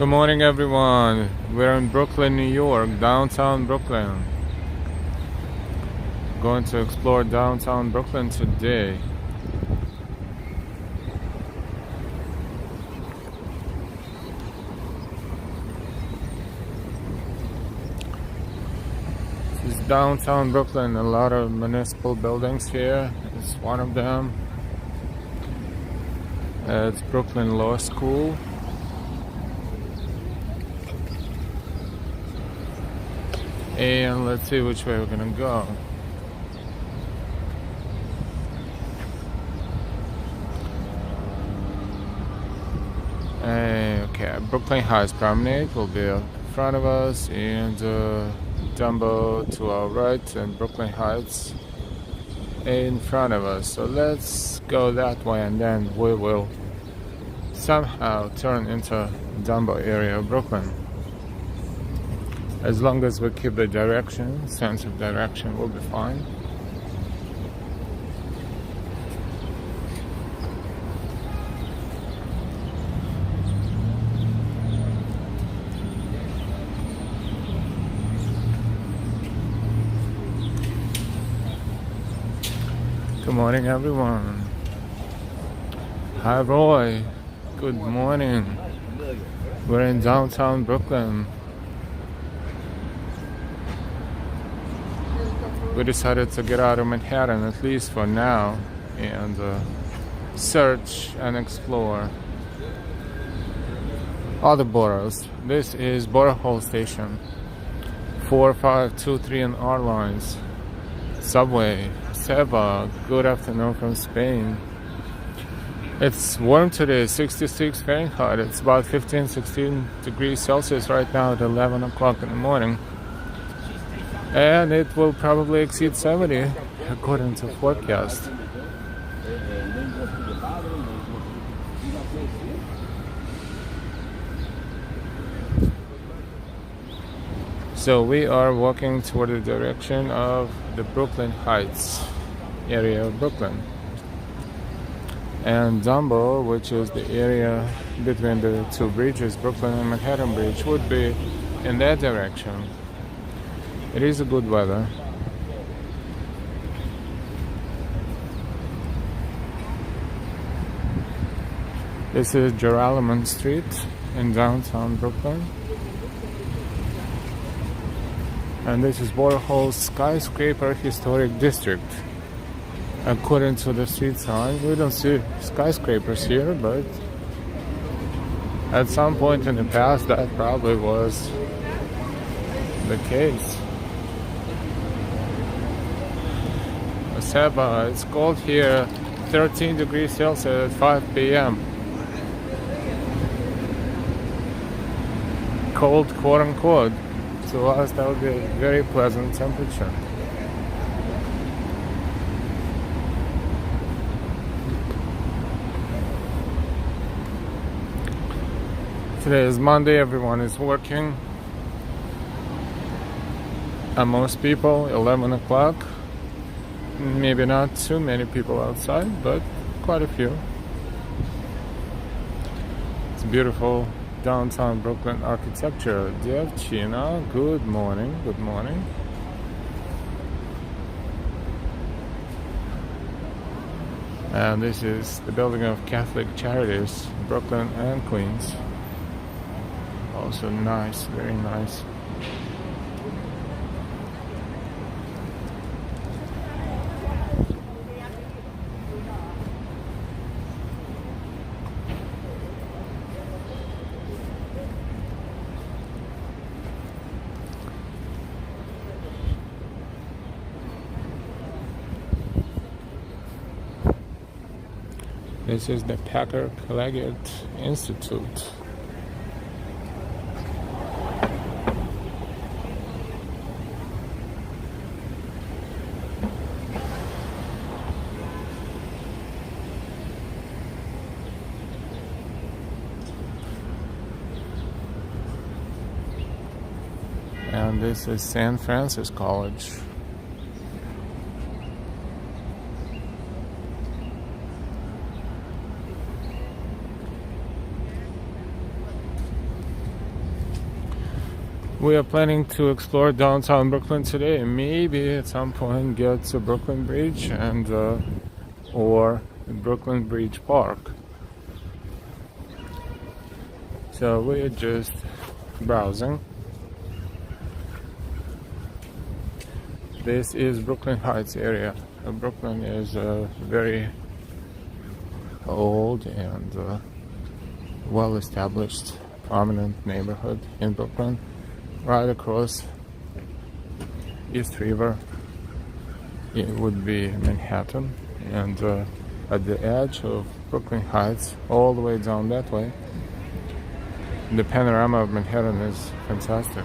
Good morning, everyone. We're in Brooklyn, New York, downtown Brooklyn. Going to explore downtown Brooklyn today. This is downtown Brooklyn. A lot of municipal buildings here. It's one of them. It's Brooklyn Law School. And let's see which way we're gonna go. Okay, Brooklyn Heights Promenade will be in front of us, and Dumbo to our right, and Brooklyn Heights in front of us. So let's go that way, and then we will somehow turn into Dumbo area of Brooklyn. As long as we keep the direction, sense of direction, we'll be fine. Good morning, everyone. Hi, Roy. Good morning. We're in downtown Brooklyn. We decided to get out of Manhattan, at least for now, and search and explore other boroughs. This is Borough Hall Station, 4, 5, 2, 3 and R lines. Subway, Seba, good afternoon from Spain. It's warm today, 66 Fahrenheit. It's about 15, 16 degrees Celsius right now at 11 o'clock in the morning. And it will probably exceed 70 according to forecast. So we are walking toward the direction of the Brooklyn Heights area of Brooklyn. And Dumbo, which is the area between the two bridges, Brooklyn and Manhattan Bridge, would be in that direction. It is a good weather. This is Geralman Street in downtown Brooklyn. And this is Borough Hall's Skyscraper Historic District. According to the street sign, we don't see skyscrapers here, but at some point in the past that probably was the case. Seba, it's cold here, 13 degrees Celsius at 5 p.m. Cold, quote unquote. To us, that would be a very pleasant temperature. Today is Monday, everyone is working. And most people, 11 o'clock. Maybe not too many people outside, but quite a few. It's beautiful downtown Brooklyn architecture. Dev China, good morning, good morning. And this is the building of Catholic Charities, Brooklyn and Queens. Also nice, very nice. This is the Packer Collegiate Institute. And this is San Francis College. We are planning to explore downtown Brooklyn today, and maybe at some point get to Brooklyn Bridge and or Brooklyn Bridge Park. So we're just browsing. This is Brooklyn Heights area. Brooklyn is a very old and well-established, prominent neighborhood in Brooklyn, right across East River. It would be Manhattan, and at the edge of Brooklyn Heights, all the way down that way, the panorama of Manhattan is fantastic.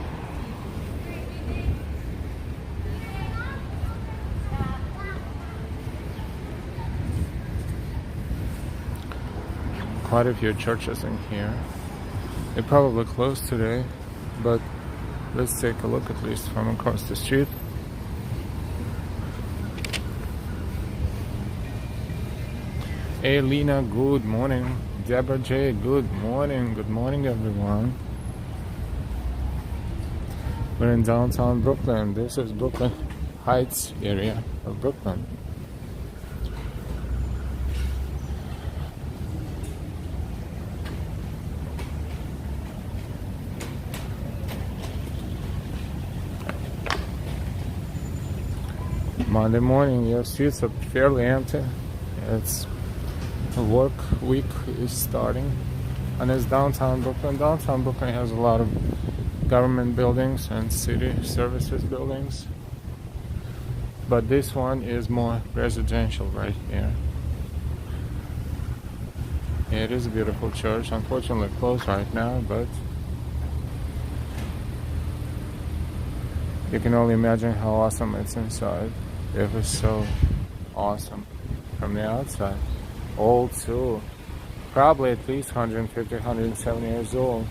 Quite a few churches in here. They're probably closed today, but let's take a look at least from across the street. Hey Lena, good morning. Deborah J, good morning. Good morning, everyone. We're in downtown Brooklyn. This is Brooklyn Heights area of Brooklyn. Monday morning, your streets are fairly empty. It's the work week is starting, and it's downtown Brooklyn. Downtown Brooklyn has a lot of government buildings and city services buildings, but this one is more residential right here. It is a beautiful church, unfortunately closed right now, but you can only imagine how awesome it's inside. It was so awesome from the outside. Old too, probably at least 150, 170 years old.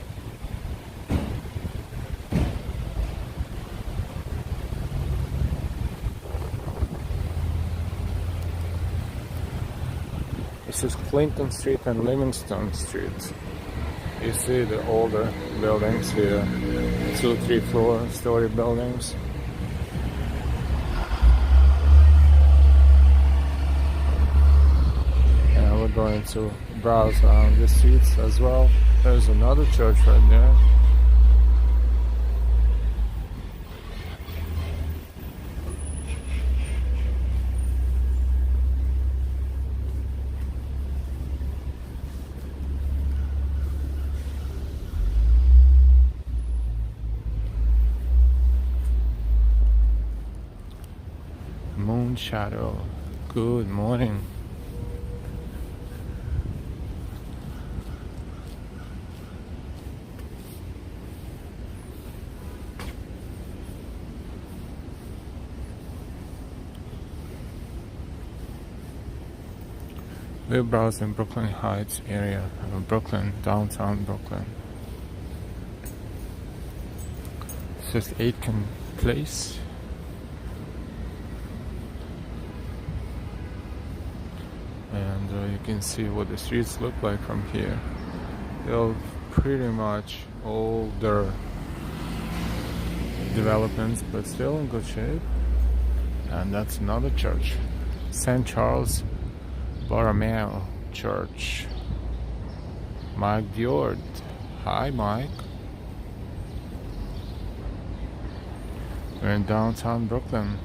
This is Clinton Street and Livingston Street. You see the older buildings here, 2-3 story buildings. And we're going to browse around the streets as well. There's another church right there. Moon Shadow, good morning. We're browsing Brooklyn Heights area of Brooklyn, downtown Brooklyn. This is Aitken Place. And you can see what the streets look like from here. They're pretty much older developments, but still in good shape. And that's another church, St. Charles Borromeo Church. Mike Diord. Hi, Mike. We're in downtown Brooklyn.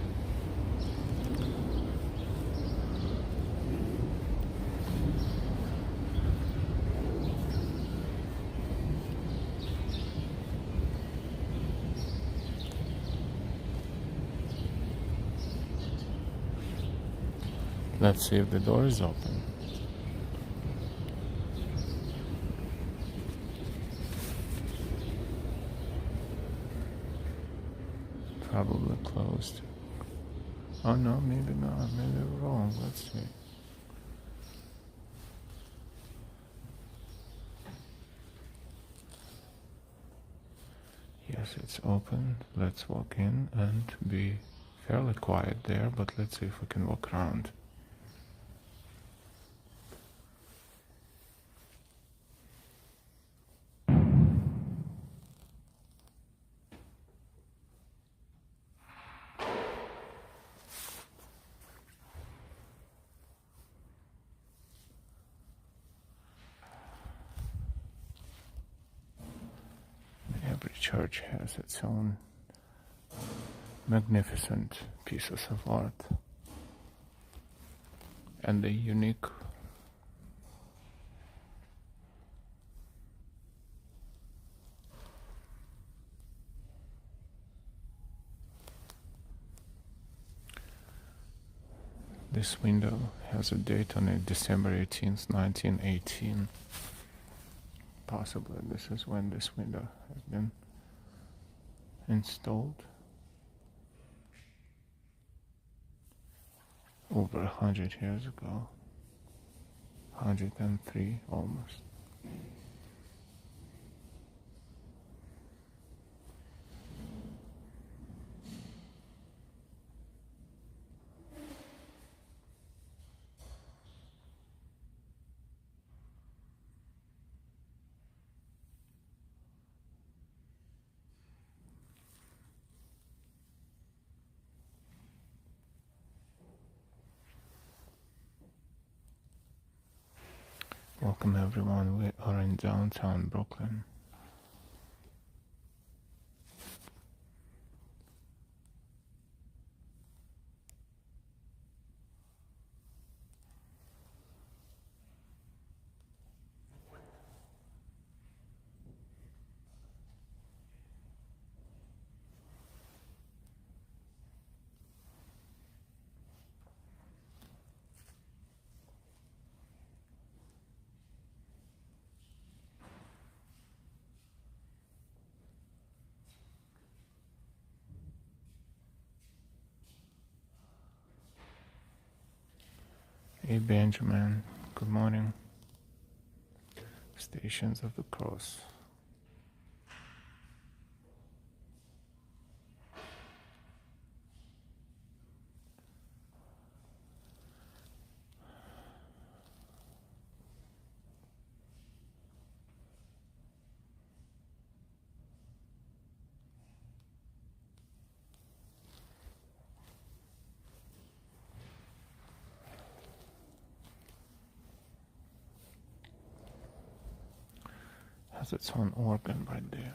Let's see if the door is open. Probably closed. Oh no, maybe not. Maybe we're wrong. Let's see. Yes, it's open. Let's walk in and be fairly quiet there, but let's see if we can walk around. church has its own magnificent pieces of art and a unique This window has a date on it, December 18th, 1918. Possibly this is when this window has been installed. Over 100 years ago. 103 almost. Welcome everyone, we are in downtown Brooklyn. Hey Benjamin, good morning. Stations of the Cross. Has its own organ right there.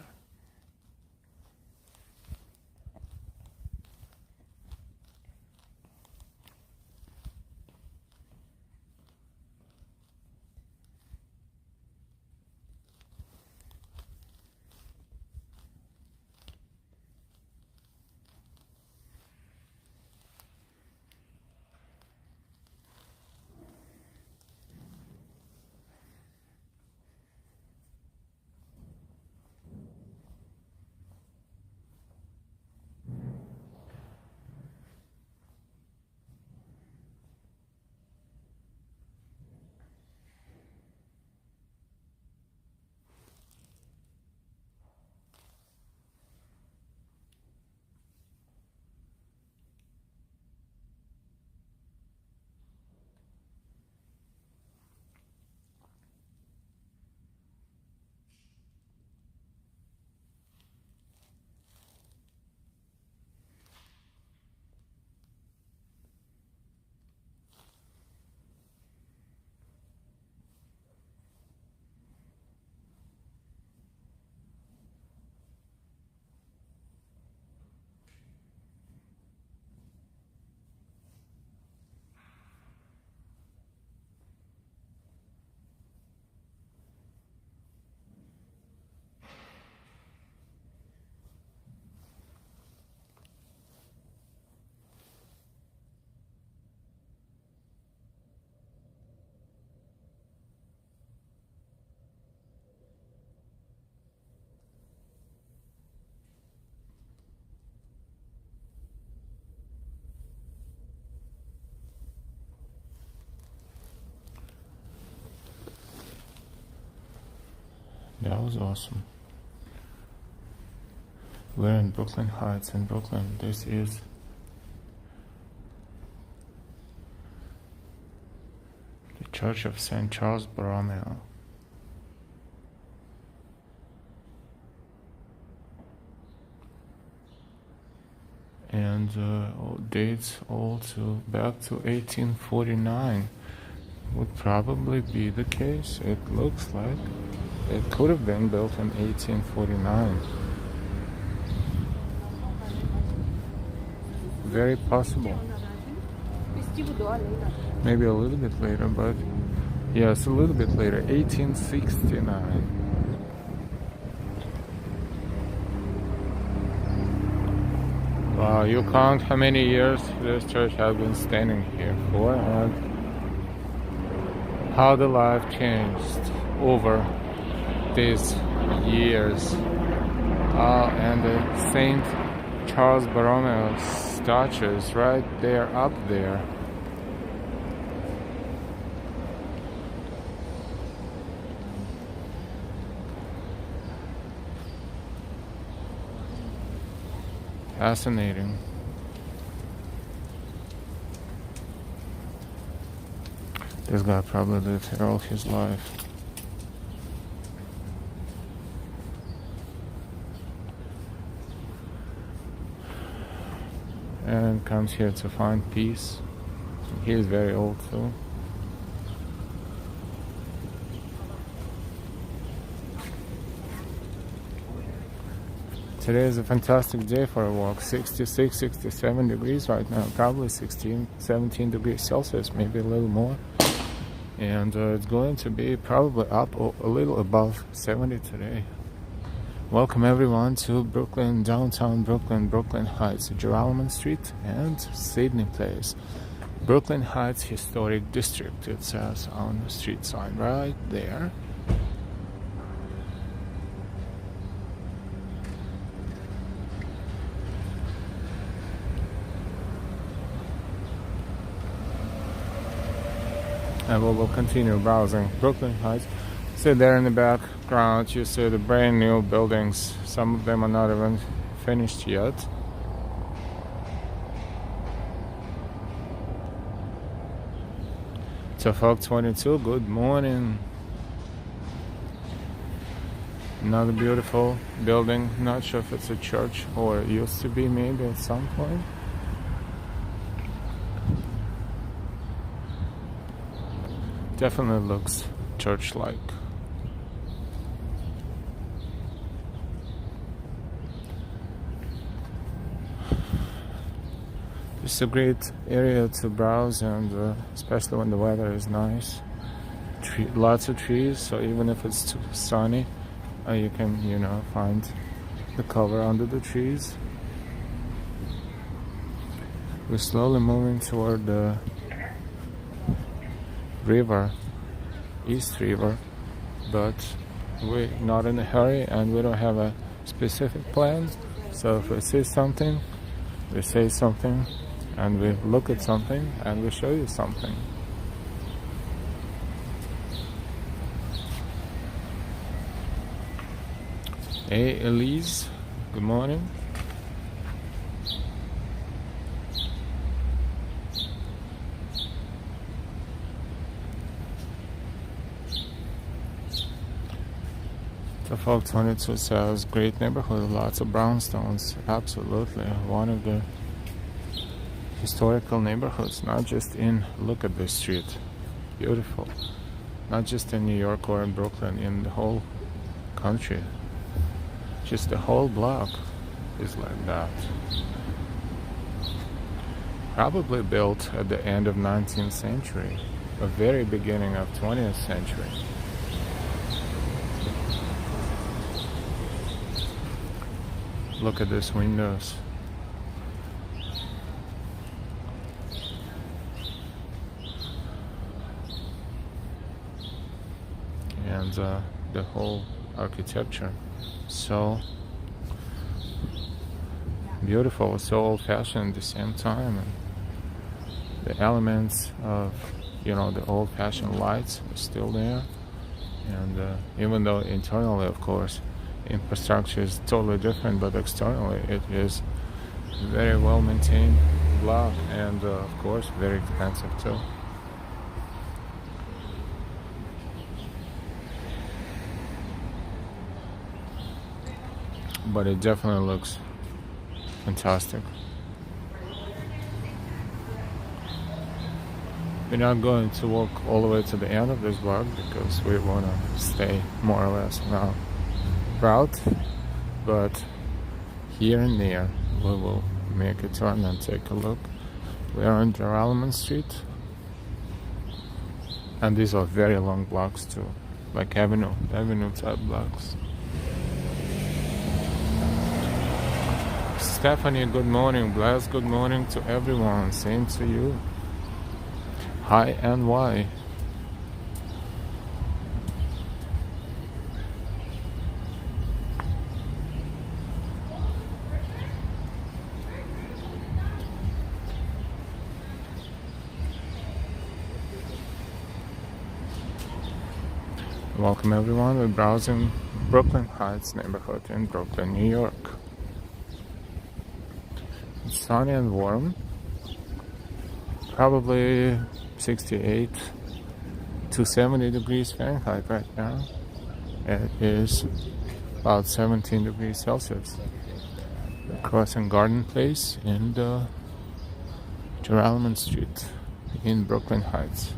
That was awesome. We're in Brooklyn Heights in Brooklyn. This is the Church of St. Charles Borromeo. And dates all back to 1849 would probably be the case. It looks like it could have been built in 1849. very possible. Maybe a little bit later, but yes, a little bit later. 1869. Wow, you count how many years this church has been standing here for, and how the life changed over these years. And the Saint Charles Borromeo statue is right there, up there. Fascinating. This guy probably lived here all his life. And comes here to find peace. He is very old too. Today is a fantastic day for a walk. 66, 67 degrees right now. Probably 16, 17 degrees Celsius, maybe a little more. And it's going to be probably up a little above 70 today. Welcome everyone to Brooklyn, downtown Brooklyn, Brooklyn Heights, Jerome Street and Sydney Place. Brooklyn Heights Historic District, it says on the street sign right there. And we will continue browsing Brooklyn Heights. See there in the background, you see the brand new buildings. Some of them are not even finished yet. Tafok 22, good morning. Another beautiful building. Not sure if it's a church or it used to be, maybe at some point. Definitely looks church-like. It's a great area to browse, and especially when the weather is nice. Lots of trees, so even if it's too sunny, you can, find the cover under the trees. We're slowly moving toward the river, East River, but we're not in a hurry and we don't have a specific plan. So if we see something, we say something, and we look at something and we show you something. Hey Elise, good morning. The Folk 22 says, great neighborhood, lots of brownstones. Absolutely. One of the historical neighborhoods, not just look at this street. Beautiful. Not just in New York or in Brooklyn, in the whole country. Just the whole block is like that. Probably built at the end of 19th century, the very beginning of 20th century. Look at these windows. And the whole architecture. So beautiful, so old-fashioned at the same time. And the elements of, the old-fashioned lights are still there. And even though internally, of course, infrastructure is totally different, but externally it is very well maintained block, and of course very expensive too. But it definitely looks fantastic. We're not going to walk all the way to the end of this block because we want to stay more or less on our route, but here and there we will make a turn and take a look. We are on Jaralaman Street, and these are very long blocks too, like avenue type blocks. Stephanie, good morning. Bless, good morning to everyone. Same to you. Hi and why? Welcome everyone. We're browsing Brooklyn Heights neighborhood in Brooklyn, New York. It's sunny and warm. Probably 68 to 70 degrees Fahrenheit right now. It is about 17 degrees Celsius. We're crossing Garden Place and Jaralaman Street in Brooklyn Heights.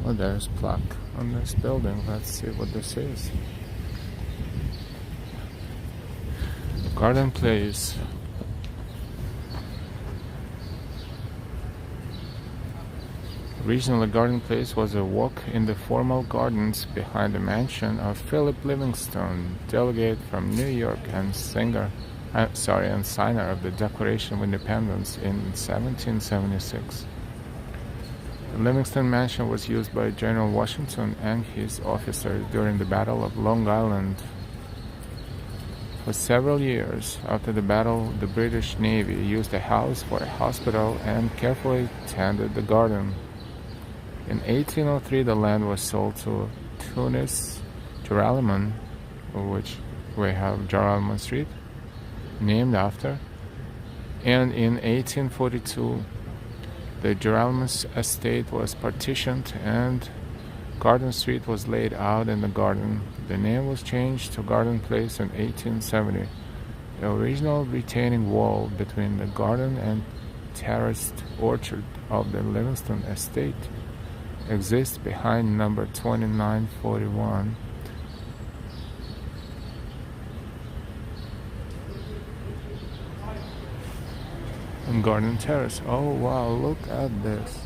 Oh, there's a plaque on this building. Let's see what this is. Garden Place. Originally, Garden Place was a walk in the formal gardens behind the mansion of Philip Livingston, delegate from New York and signer of the Declaration of Independence in 1776. The Livingston Mansion was used by General Washington and his officers during the Battle of Long Island. For several years after the battle, the British Navy used the house for a hospital and carefully tended the garden. In 1803, the land was sold to Tunis Jaralaman, which we have Jaralaman Street, named after, and in 1842, the Jaralaman estate was partitioned and Garden Street was laid out in the garden. The name was changed to Garden Place in 1870. The original retaining wall between the garden and terraced orchard of the Livingston estate exists behind number 2941. And Garden Terrace. Oh wow, look at this.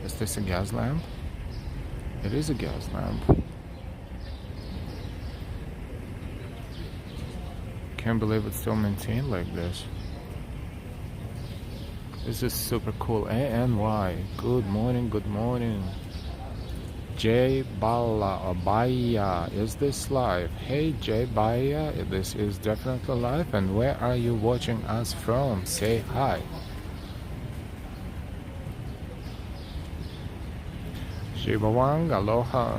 Is this a gas lamp? It is a gas lamp. Can't believe it's still maintained like this. This is super cool. ANY. Good morning, good morning. Jay Bala or Baya, is this live? Hey Jay Baya, this is definitely live. And where are you watching us from? Say hi. Shibawang, aloha.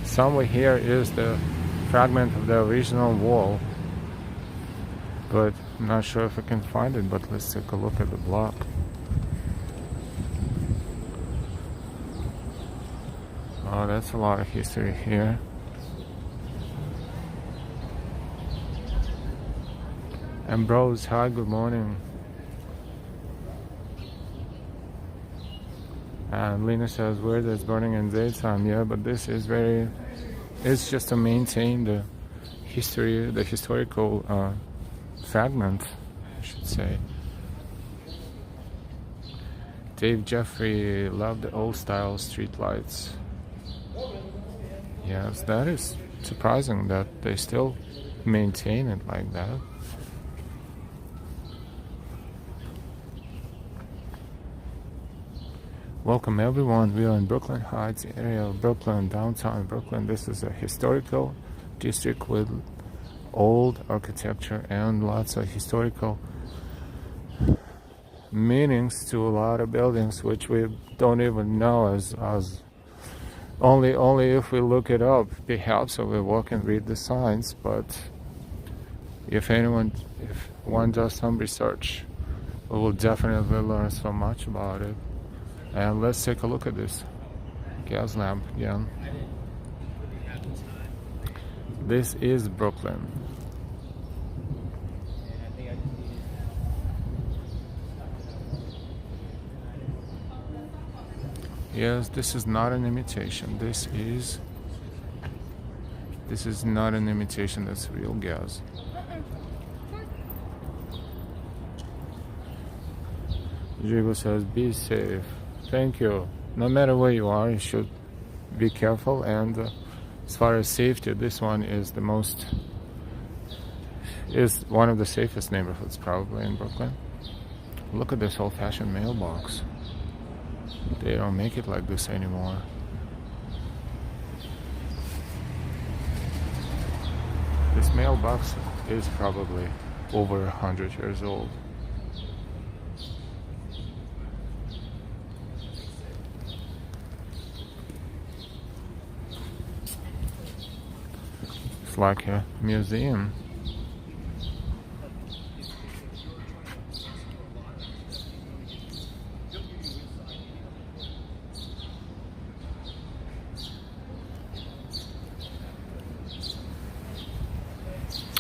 Somewhere here is the fragment of the original wall, but I'm not sure if I can find it. But let's take a look at the block. Oh, that's a lot of history here. Ambrose, hi, good morning. And Lena says, where there's burning in daytime. Yeah, but this is very, it's just to maintain the history, the historical fragment, I should say. Dave Jeffrey loved the old style street lights. Yes, that is surprising that they still maintain it like that. Welcome everyone. We are in Brooklyn Heights area of Brooklyn, downtown Brooklyn. This is a historical district with old architecture and lots of historical meanings to a lot of buildings which we don't even know as only if we look it up perhaps, or we walk and read the signs. But if one does some research, we will definitely learn so much about it. And let's take a look at this gas lamp again. This is Brooklyn. Yes, this is not an imitation. This is not an imitation. That's real gas. Jigo says, be safe. Thank you. No matter where you are, you should be careful. And as far as safety, this one is one of the safest neighborhoods probably in Brooklyn. Look at this old-fashioned mailbox. They don't make it like this anymore. This mailbox is probably over 100 years old. It's like a museum.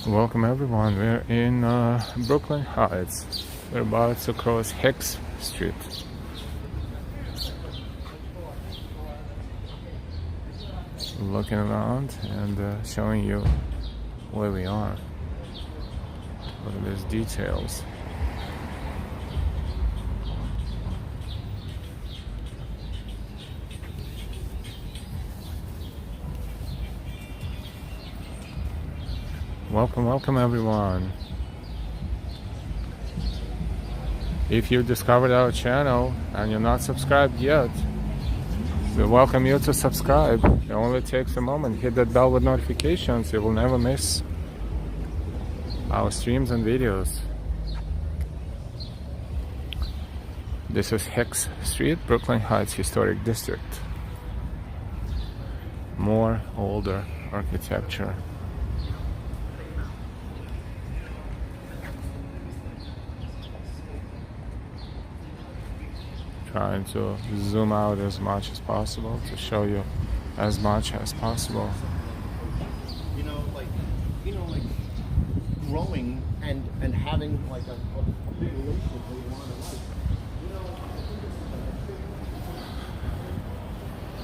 Welcome everyone, we're in Brooklyn Heights. We're about to cross Hicks Street. Looking around and showing you where we are. Look at these details. Welcome everyone. If you discovered our channel and you're not subscribed yet, we welcome you to subscribe. It only takes a moment. Hit that bell with notifications. You will never miss our streams and videos. This is Hicks Street, Brooklyn Heights Historic District. More older architecture. Trying to zoom out as much as possible to show you as much as possible. Like growing and having like a big relationship where you want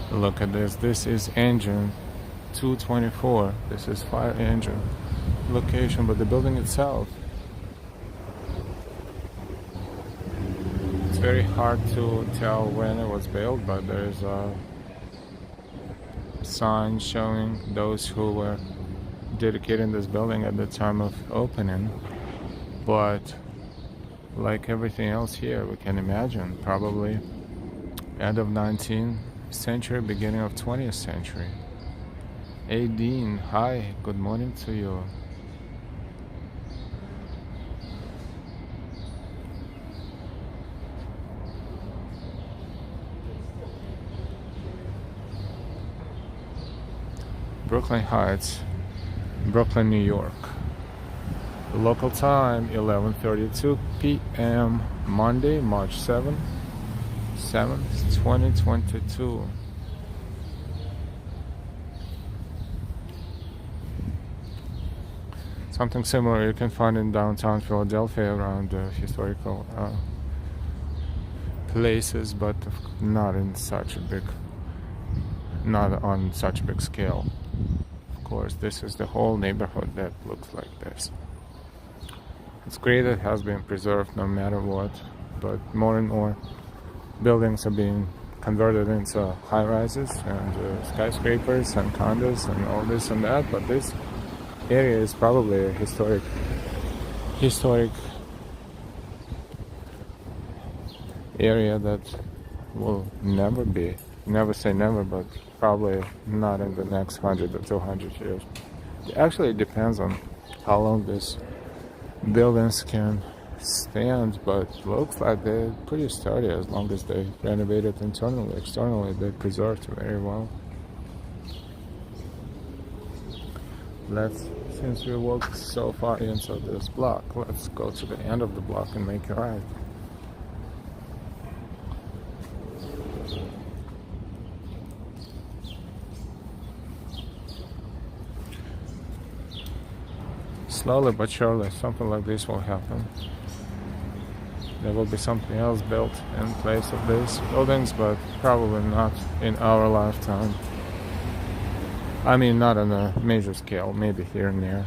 to Look at this. This is engine 224. This is fire engine location, but the building itself, it's very hard to tell when it was built, but there's a sign showing those who were dedicating this building at the time of opening. But like everything else here, we can imagine probably end of 19th century, beginning of 20th century. Aideen, hi, good morning to you. Brooklyn Heights, Brooklyn, New York. Local time 11:32 p.m. Monday, March 7th, 2022. Something similar you can find in downtown Philadelphia around historical places, but not on such a big scale. Of course, this is the whole neighborhood that looks like this. It's great that it has been preserved no matter what, but more and more buildings are being converted into high-rises and skyscrapers and condos and all this and that, but this area is probably a historic area that will never say never, but probably not in the next 100 or 200 years. Actually, it depends on how long these buildings can stand, but looks like they're pretty sturdy as long as they renovate it internally. Externally, they preserved very well. Since we walked so far into this block, let's go to the end of the block and make a right. slowly but surely something like this will happen. There will be something else built in place of these buildings, but probably not in our lifetime. I mean, not on a major scale, maybe here and there.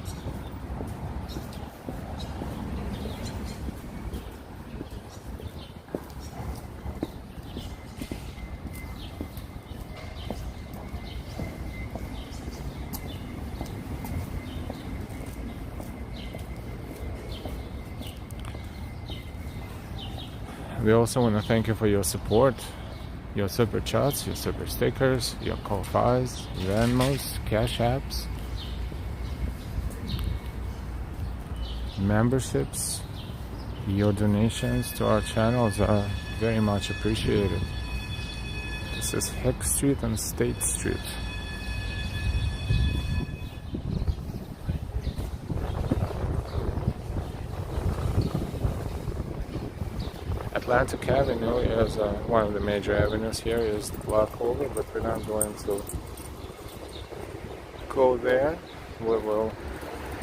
We also want to thank you for your support, your super chats, your super stickers, your Ko-Fis, Venmos, Cash Apps, memberships. Your donations to our channels are very much appreciated. This is Heck Street and State Street. Atlantic Avenue is one of the major avenues here, is the block over, but we're not going to go there. We will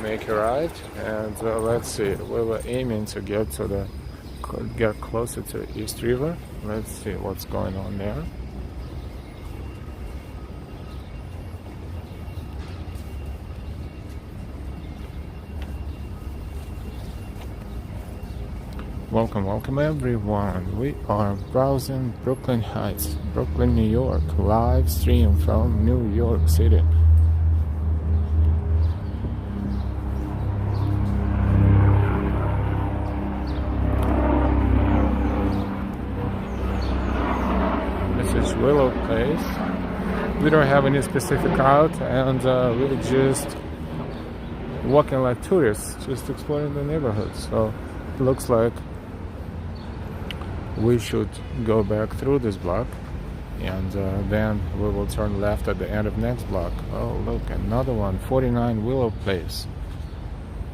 make a right, and let's see, we were aiming to get closer to East River. Let's see what's going on there. Welcome, welcome everyone. We are browsing Brooklyn Heights, Brooklyn, New York, live stream from New York City. This is Willow Place. We don't have any specific route, and we're just walking like tourists, just exploring the neighborhood. So it looks like we should go back through this block, and then we will turn left at the end of next block. Oh look, another one, 49 Willow Place.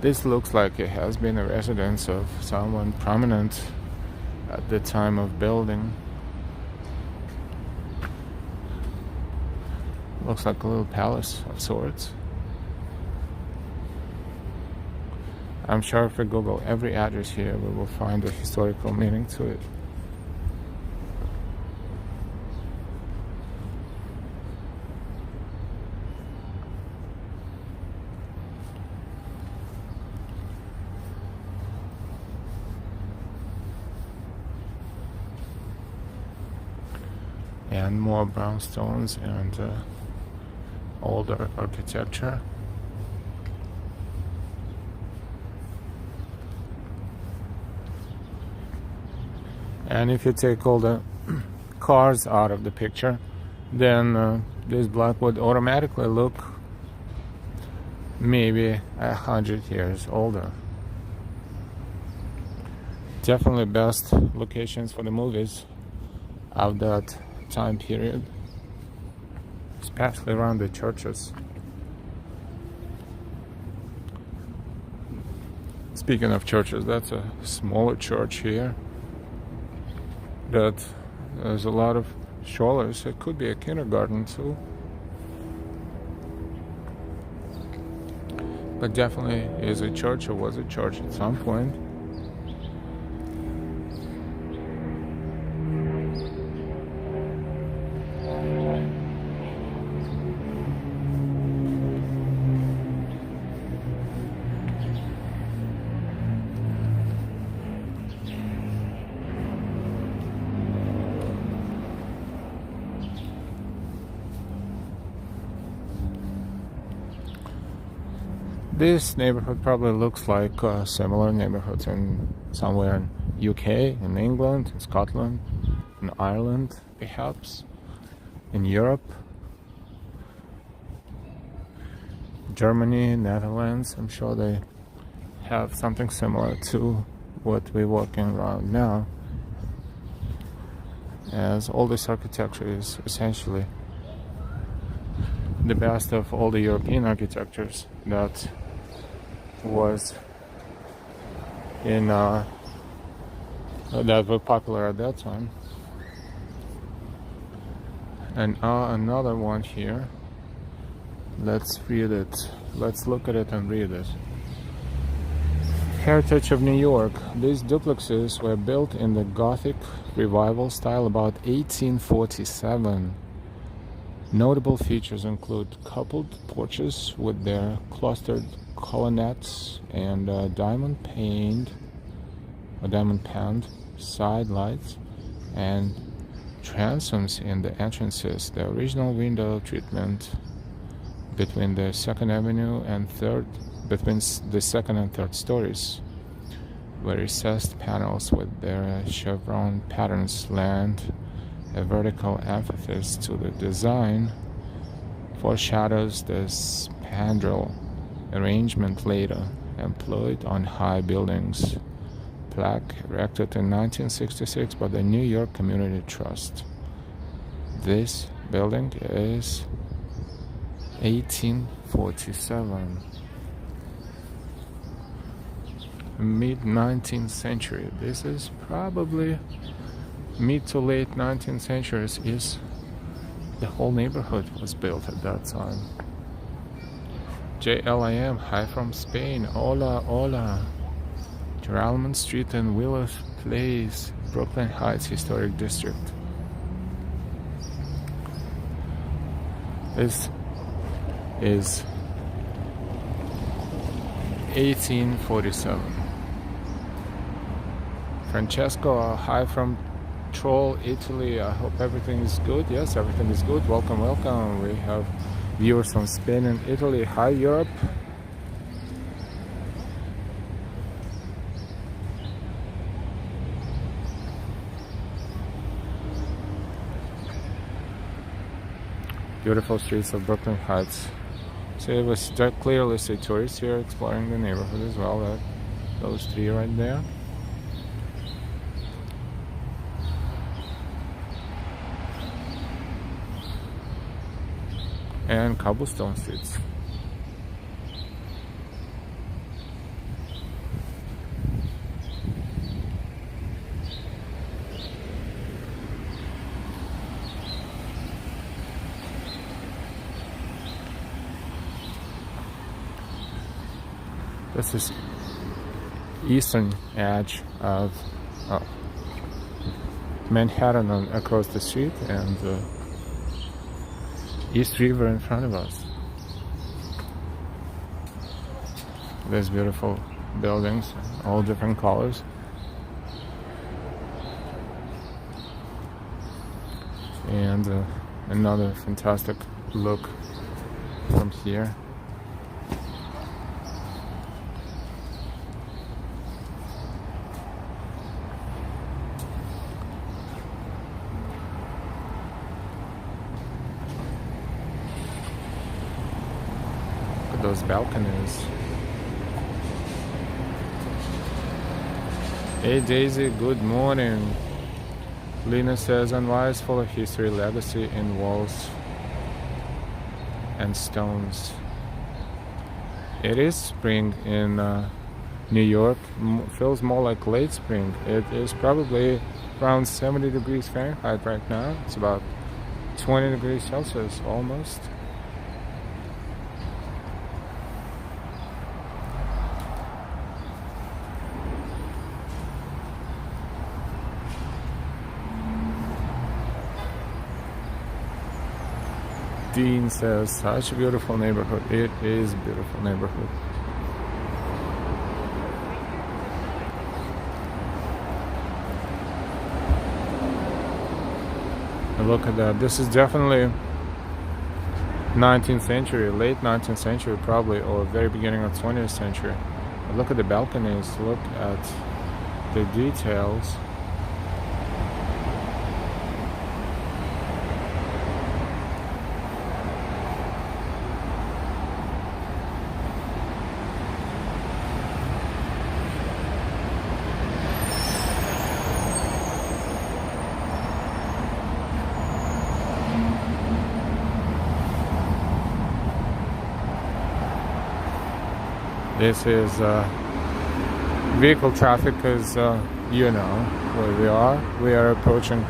This looks like it has been a residence of someone prominent at the time of building. Looks like a little palace of sorts. I'm sure if we Google every address here, we will find a historical meaning to it. And more brownstones and older architecture. And if you take all the cars out of the picture, then this block would automatically look maybe 100 years older. Definitely best locations for the movies of that time period, especially around the churches. Speaking of churches, that's a smaller church here that there's a lot of strollers. It could be a kindergarten too, but definitely is a church, or was a church at some point. This neighborhood probably looks like similar neighborhoods in somewhere in UK, in England, in Scotland, in Ireland, perhaps, in Europe, Germany, Netherlands. I'm sure they have something similar to what we're walking around now, as all this architecture is essentially the best of all the European architectures that was in that were popular at that time. And another one here. Let's read it. Let's look at it and read it. Heritage of New York. These duplexes were built in the Gothic Revival style about 1847. Notable features include coupled porches with their clustered colonnettes and diamond-paned side lights and transoms in the entrances. The original window treatment between the Second Avenue and between the second and third stories, where recessed panels with their chevron patterns lend a vertical emphasis to the design, foreshadows the spandrel arrangement later employed on high buildings. Plaque erected in 1966 by the New York Community Trust. This building is 1847. Mid-19th century. This is probably mid to late 19th centuries. Is the whole neighborhood was built at that time. JLIM, hi from Spain. Hola, hola. Geralman Street and Willow Place, Brooklyn Heights Historic District. This is 1847. Francesco, hi from Troll, Italy. I hope everything is good. Yes, everything is good. Welcome, welcome. We have viewers from Spain and Italy. Hi, Europe. Beautiful streets of Brooklyn Heights. So it was clearly say tourists here exploring the neighborhood as well. Those three right there. And cobblestone streets. This is eastern edge of Manhattan across the street, and East River in front of us. There's beautiful buildings, all different colors. And another fantastic look from here. Those balconies. Hey Daisy, good morning. Lena says NY is full of history, legacy in walls and stones. It is spring in New York. Feels more like late spring. It is probably around 70 degrees Fahrenheit right now. It's about 20 degrees Celsius almost. Dean says, such a beautiful neighborhood. It is a beautiful neighborhood. And look at that. This is definitely 19th century, late 19th century probably, or very beginning of 20th century. But look at the balconies. Look at the details. This is vehicle traffic because you know where we are. We are approaching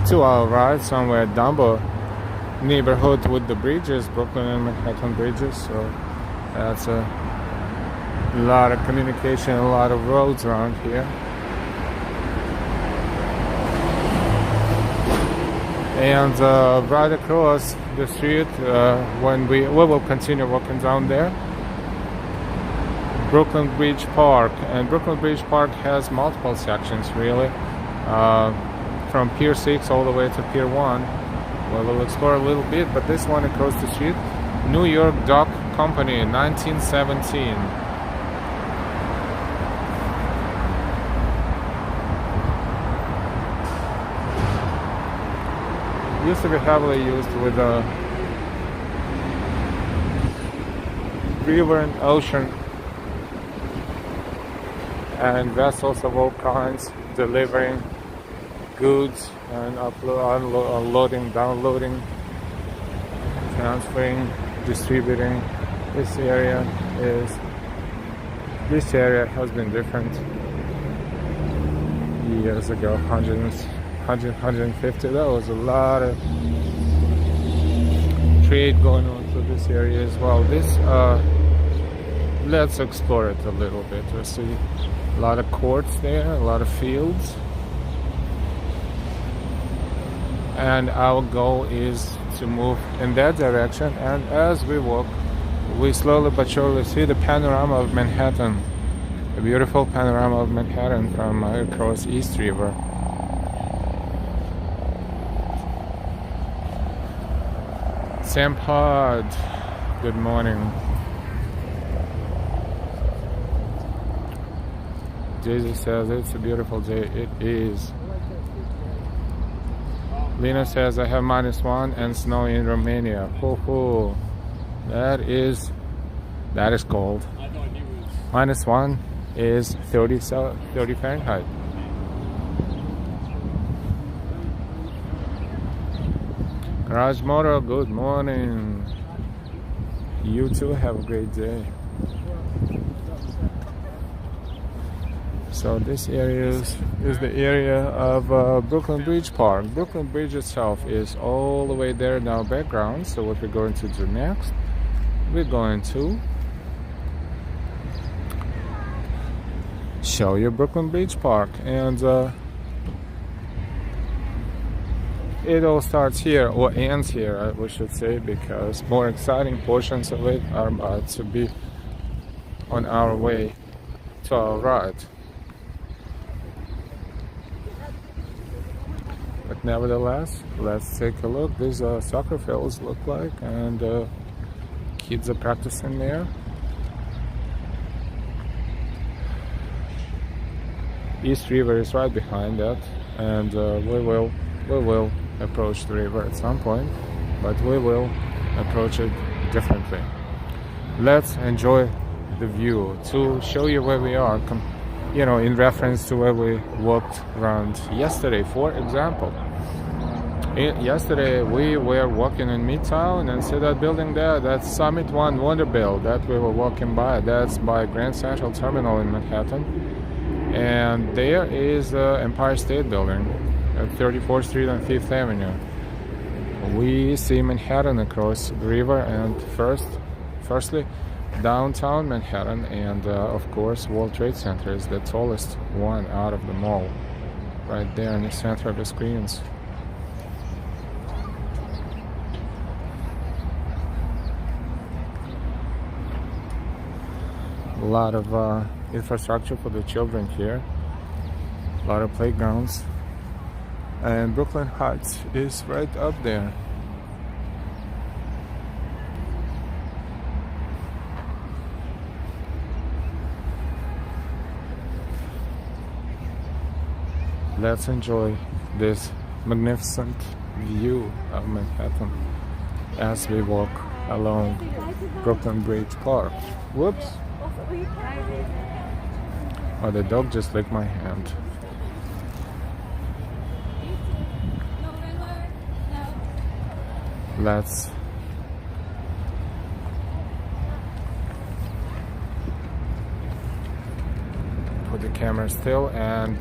2-hour ride somewhere at Dumbo neighborhood with the bridges, Brooklyn and Manhattan bridges. So that's a A lot of communication, a lot of roads around here. And right across the street, when we will continue walking down there, Brooklyn Bridge Park. And Brooklyn Bridge Park has multiple sections, really, from Pier 6 all the way to Pier 1. Well, we'll explore a little bit, but this one across the street, New York Dock Company, 1917. Used to be heavily used with river and ocean and vessels of all kinds delivering goods and unloading, downloading, transferring, distributing. This area has been different years ago, 150. There was a lot of trade going on through this area as well. Let's explore it a little bit. We'll see a lot of courts there, a lot of fields. And our goal is to move in that direction. And as we walk, we slowly but surely see the panorama of Manhattan. A beautiful panorama of Manhattan from across East River. Sam Pod, good morning. Jesus says it's a beautiful day. It is. Lena says I have -1 and snow in Romania. Ho ho. That is cold. -1 is 30 Fahrenheit. Garage Motor, good morning. You too have a great day. So this area is the area of Brooklyn Bridge Park. Brooklyn Bridge itself is all the way there in our background. So what we're going to do next, we're going to show you Brooklyn Bridge Park. And it all starts here, or ends here, we should say, because more exciting portions of it are about to be on our way to our right. But nevertheless, let's take a look. These soccer fields look like, and kids are practicing there. East River is right behind that, and we will approach the river at some point, but we will approach it differently. Let's enjoy the view. To show you where we are, in reference to where we walked around yesterday, for example. Yesterday we were walking in Midtown, and see that building there, that's Summit One Vanderbilt that we were walking by. That's by Grand Central Terminal in Manhattan, and there is Empire State Building at 34th Street and 5th Avenue. We see Manhattan across the river, and firstly downtown Manhattan, and of course World Trade Center is the tallest one out of the mall, right there in the center of the screens. A lot of infrastructure for the children here, a lot of playgrounds, and Brooklyn Heights is right up there. Let's enjoy this magnificent view of Manhattan as we walk along Brooklyn Bridge Park. Whoops! Oh, the dog just licked my hand. Let's put the camera still and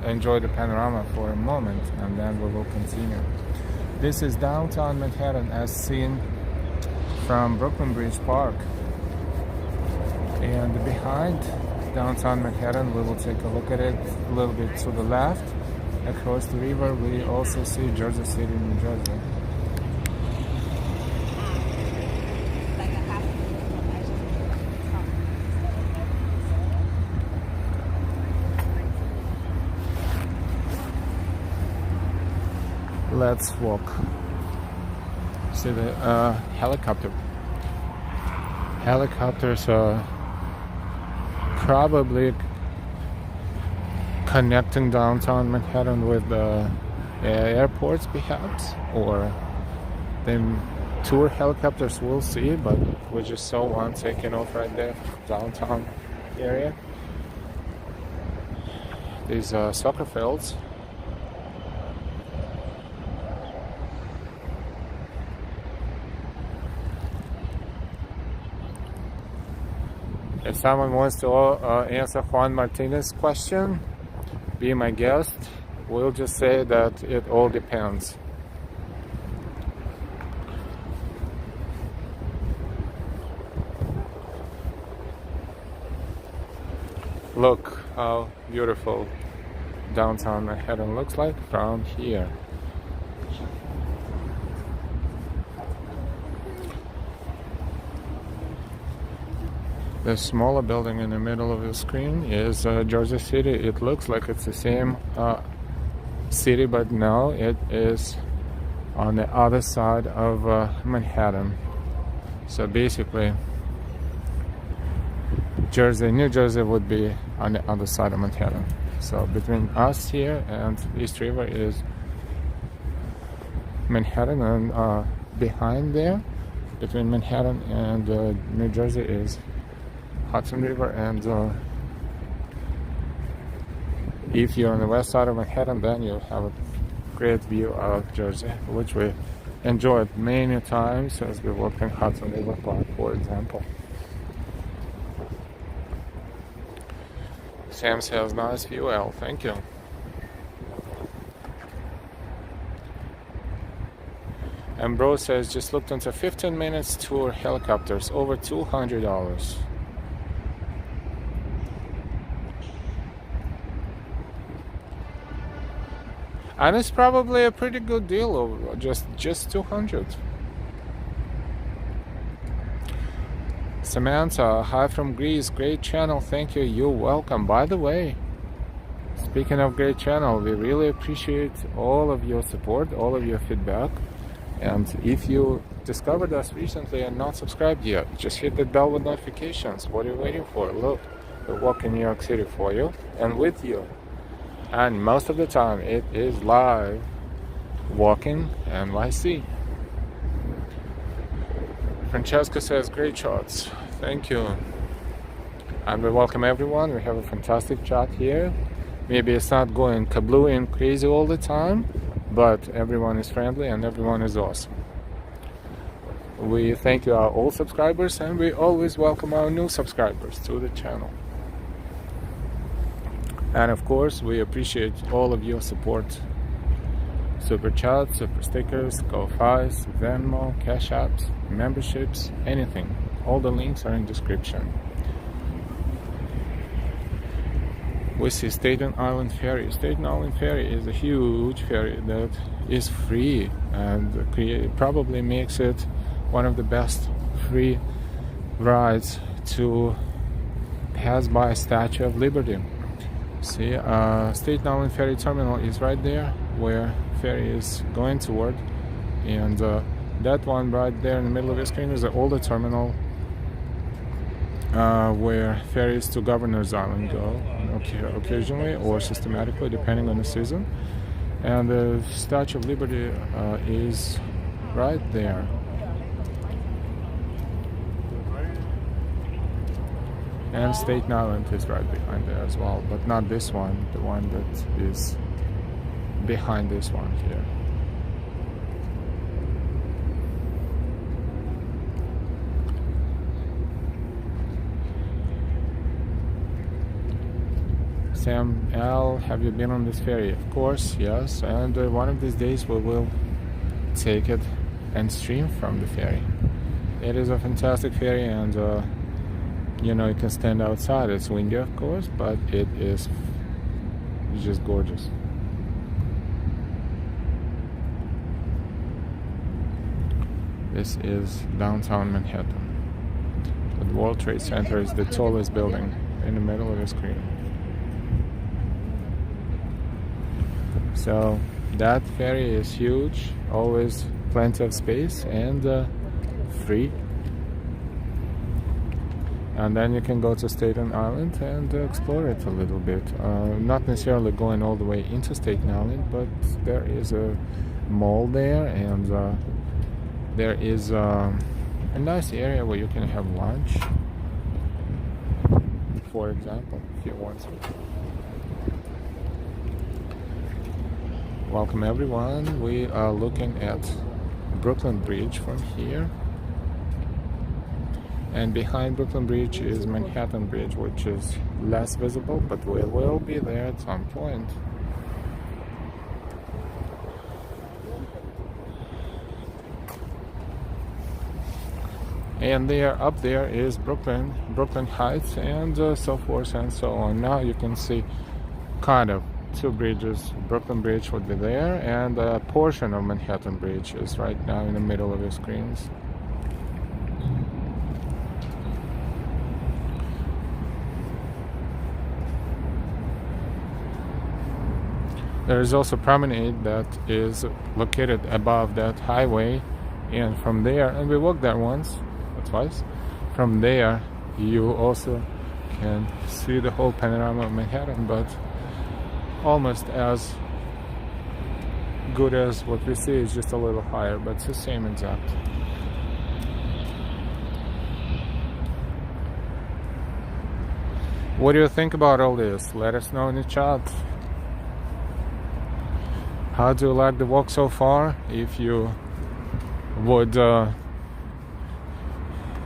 enjoy the panorama for a moment, and then we will continue. This is downtown Manhattan as seen from Brooklyn Bridge Park. And behind downtown Manhattan, we will take a look at it a little bit to the left. Across the river, we also see Jersey City, New Jersey. Let's walk. See the helicopter. Helicopters are probably connecting downtown Manhattan with the airports, perhaps, or them tour helicopters. We'll see, but we just saw one taking off right there, downtown area. These soccer fields. If someone wants to answer Juan Martinez's question, be my guest, we'll just say that it all depends. Look how beautiful downtown Manhattan looks like from here. The smaller building in the middle of the screen is Jersey City. It looks like it's the same city, but no, it is on the other side of Manhattan. So basically, New Jersey would be on the other side of Manhattan. So between us here and East River is Manhattan, and behind there, between Manhattan and New Jersey, is Hudson River. And if you're on the west side of Manhattan, then you'll have a great view of Jersey, which we enjoyed many times as we walked in Hudson River Park, for example. Sam says, nice view, Al. Thank you. And Bro says, just looked into 15 minutes tour helicopters, over $200. And it's probably a pretty good deal, of just 200. Samantha, hi from Greece, great channel, thank you, you're welcome. By the way, speaking of great channel, we really appreciate all of your support, all of your feedback. And if you discovered us recently and not subscribed yet, just hit the bell with notifications. What are you waiting for? Look, we're walking New York City for you and with you. And most of the time it is live walking NYC. Francesca says, great shots. Thank you. And we welcome everyone. We have a fantastic chat here. Maybe it's not going kablooey and crazy all the time, but everyone is friendly and everyone is awesome. We thank you, our old subscribers, and we always welcome our new subscribers to the channel. And of course, we appreciate all of your support. Super chats, super stickers, Ko-Fis, Venmo, Cash Apps, memberships, anything. All the links are in description. We see Staten Island Ferry. Staten Island Ferry is a huge ferry that is free and probably makes it one of the best free rides to pass by Statue of Liberty. See, Staten Island Ferry Terminal is right there where ferry is going toward, and that one right there in the middle of the screen is the older terminal where ferries to Governor's Island go occasionally or systematically depending on the season, and the Statue of Liberty is right there. And Staten Island is right behind there as well, but not this one, the one that is behind this one here. Sam, Al, have you been on this ferry? Of course, yes, and one of these days we will take it and stream from the ferry. It is a fantastic ferry, and You know, you can stand outside. It's windy, of course, but it is just gorgeous. This is downtown Manhattan. The World Trade Center is the tallest building in the middle of the screen. So that ferry is huge, always plenty of space and free. And then you can go to Staten Island and explore it a little bit. Not necessarily going all the way into Staten Island, but there is a mall there, and there is a nice area where you can have lunch, for example, if you want to. Welcome everyone. We are looking at Brooklyn Bridge from here. And behind Brooklyn Bridge is Manhattan Bridge, which is less visible, but we will be there at some point. And there, up there is Brooklyn Heights, and so forth and so on. Now you can see kind of two bridges. Brooklyn Bridge would be there, and a portion of Manhattan Bridge is right now in the middle of your screens. There is also promenade that is located above that highway, and from there, and we walked there once or twice, from there you also can see the whole panorama of Manhattan, but almost as good as what we see, is just a little higher, but it's the same exact. What do you think about all this? Let us know in the chat. How do you like the walk so far? If you would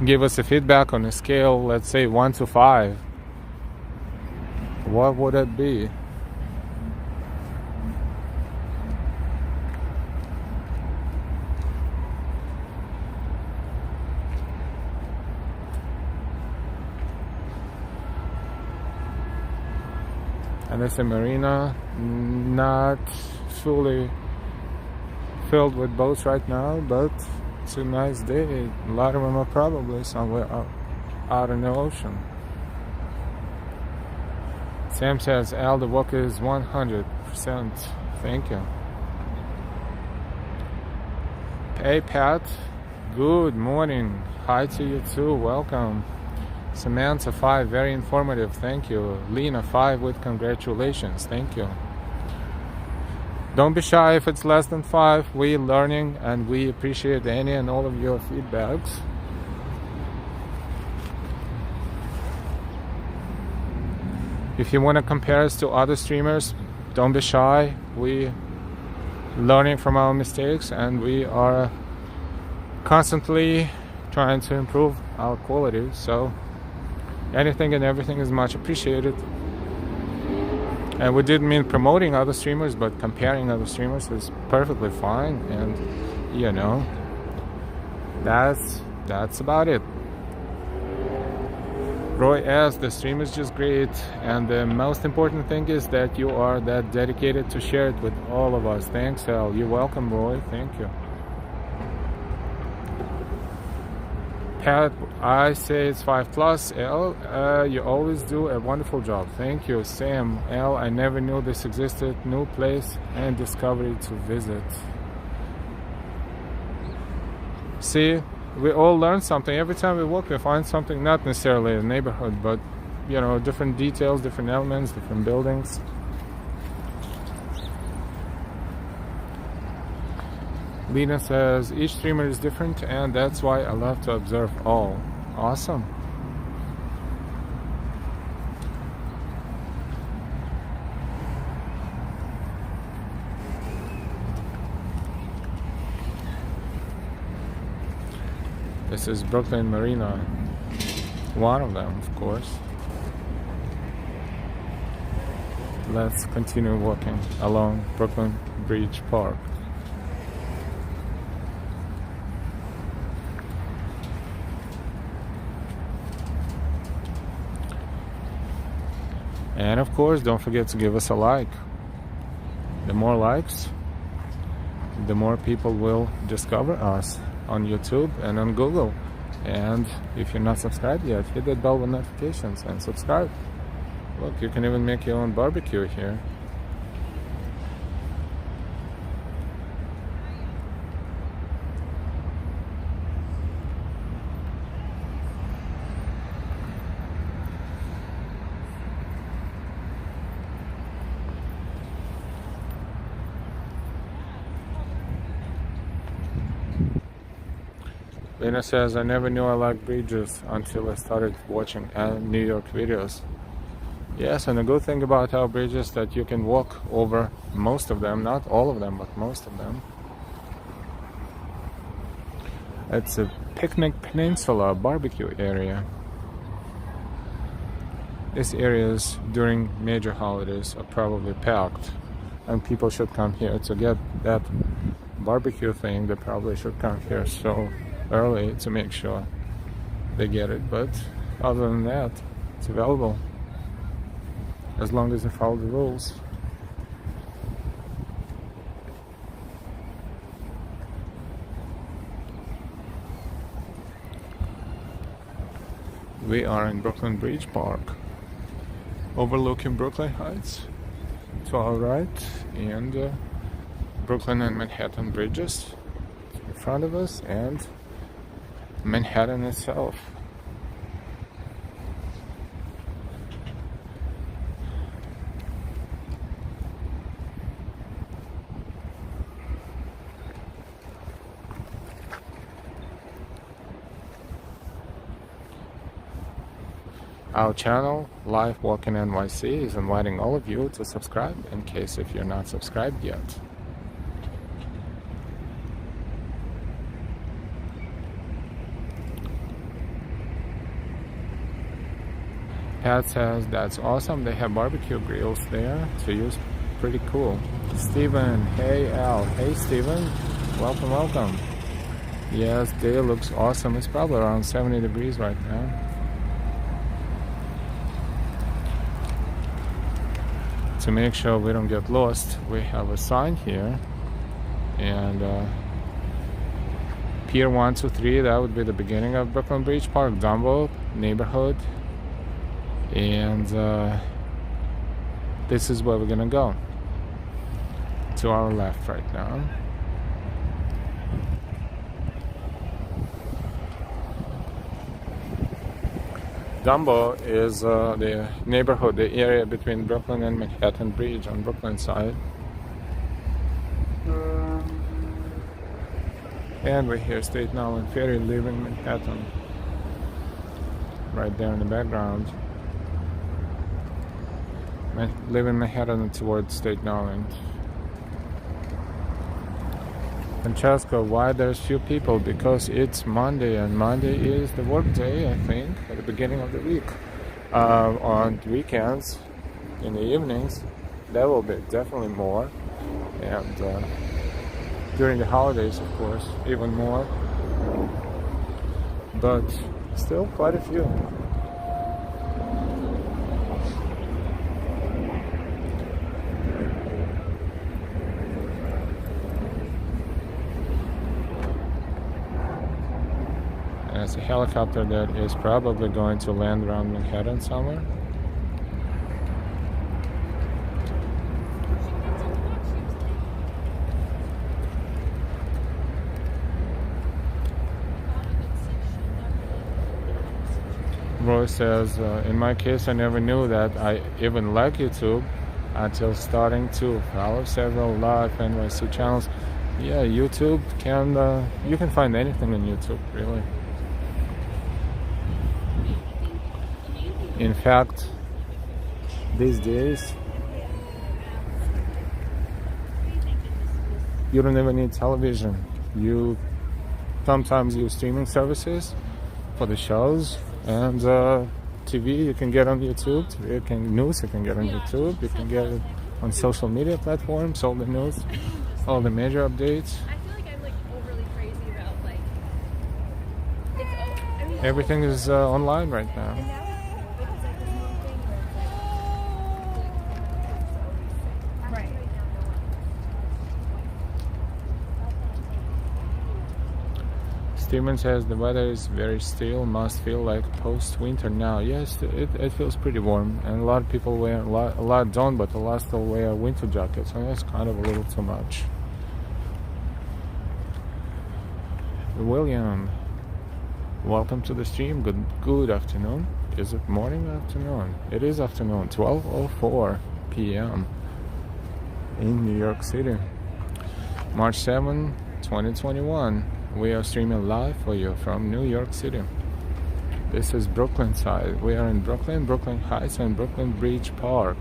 give us a feedback on a scale, let's say 1 to 5, what would it be? And it's a marina, not fully filled with boats right now, but it's a nice day. A lot of them are probably somewhere out in the ocean. Sam says, Al, the walk is 100%. Thank you. Hey Pat, good morning. Hi to you too, welcome. Samantha 5, very informative, thank you. Lena 5 with congratulations, thank you. Don't be shy if it's less than 5. We're learning and we appreciate any and all of your feedbacks. If you want to compare us to other streamers, don't be shy. We're learning from our mistakes and we are constantly trying to improve our quality. So anything and everything is much appreciated. And we didn't mean promoting other streamers, but comparing other streamers is perfectly fine. And you know, that's about it. Roy S, the stream is just great, and the most important thing is that you are that dedicated to share it with all of us. Thanks, Al. You're welcome, Roy. Thank you. Pat, I say it's 5+. L, you always do a wonderful job. Thank you. Sam, L, I never knew this existed. New place and discovery to visit. See, we all learn something. Every time we walk, we find something, not necessarily a neighborhood, but, you know, different details, different elements, different buildings. Lena says, each streamer is different, and that's why I love to observe all. Awesome. This is Brooklyn Marina. One of them, of course. Let's continue walking along Brooklyn Bridge Park. And of course, don't forget to give us a like. The more likes, the more people will discover us on YouTube and on Google. And if you're not subscribed yet, hit that bell with notifications and subscribe. Look, you can even make your own barbecue here. Lena says, I never knew I liked bridges until I started watching New York videos. Yes, and the good thing about our bridges that you can walk over most of them, not all of them, but most of them. It's a picnic peninsula barbecue area. These areas during major holidays are probably packed, and people should come here to get that barbecue thing. They probably should come here so early to make sure they get it, but other than that, it's available as long as they follow the rules. We are in Brooklyn Bridge Park, overlooking Brooklyn Heights to our right, and Brooklyn and Manhattan bridges in front of us, and Manhattan itself. Our channel, Life Walking NYC, is inviting all of you to subscribe in case if you're not subscribed yet. Pat says, that's awesome. They have barbecue grills there to use. Pretty cool. Steven, hey Al. Hey Steven, welcome, welcome. Yes, day looks awesome. It's probably around 70 degrees right now. To make sure we don't get lost, we have a sign here, and Pier 123, that would be the beginning of Brooklyn Bridge Park, Dumbo neighborhood, and this is where we're gonna go, to our left right now. Dumbo is the neighborhood, the area between Brooklyn and Manhattan Bridge on Brooklyn side. And we hear Staten Island Ferry leaving Manhattan right there in the background. Leaving Manhattan towards Staten Island. Francesco, why there's few people? Because it's Monday, and Monday is the work day, I think, at the beginning of the week. On weekends, in the evenings, there will be definitely more, and during the holidays, of course, even more, but still quite a few. It's a helicopter that is probably going to land around Manhattan somewhere. Roy says, in my case, I never knew that I even like YouTube until starting to follow several live NYC channels. Yeah, YouTube can, you can find anything on YouTube, really. In fact, these days, you don't even need television. You sometimes use streaming services for the shows, and TV you can get on YouTube. News you can get on YouTube. You can get it on social media platforms, all the news, all the major updates. I feel like I'm like overly crazy about like everything is online right now. Steven says the weather is very still, must feel like post-winter now. Yes, it feels pretty warm, and a lot of people wear, a lot don't, but a lot still wear winter jackets, so it's kind of a little too much. William, welcome to the stream. Good afternoon. Is it morning or afternoon? It is afternoon, 12:04 p.m. in New York City. March 7, 2021. We are streaming live for you from New York City. This is Brooklyn side. We are in Brooklyn, Brooklyn Heights, and Brooklyn Bridge Park.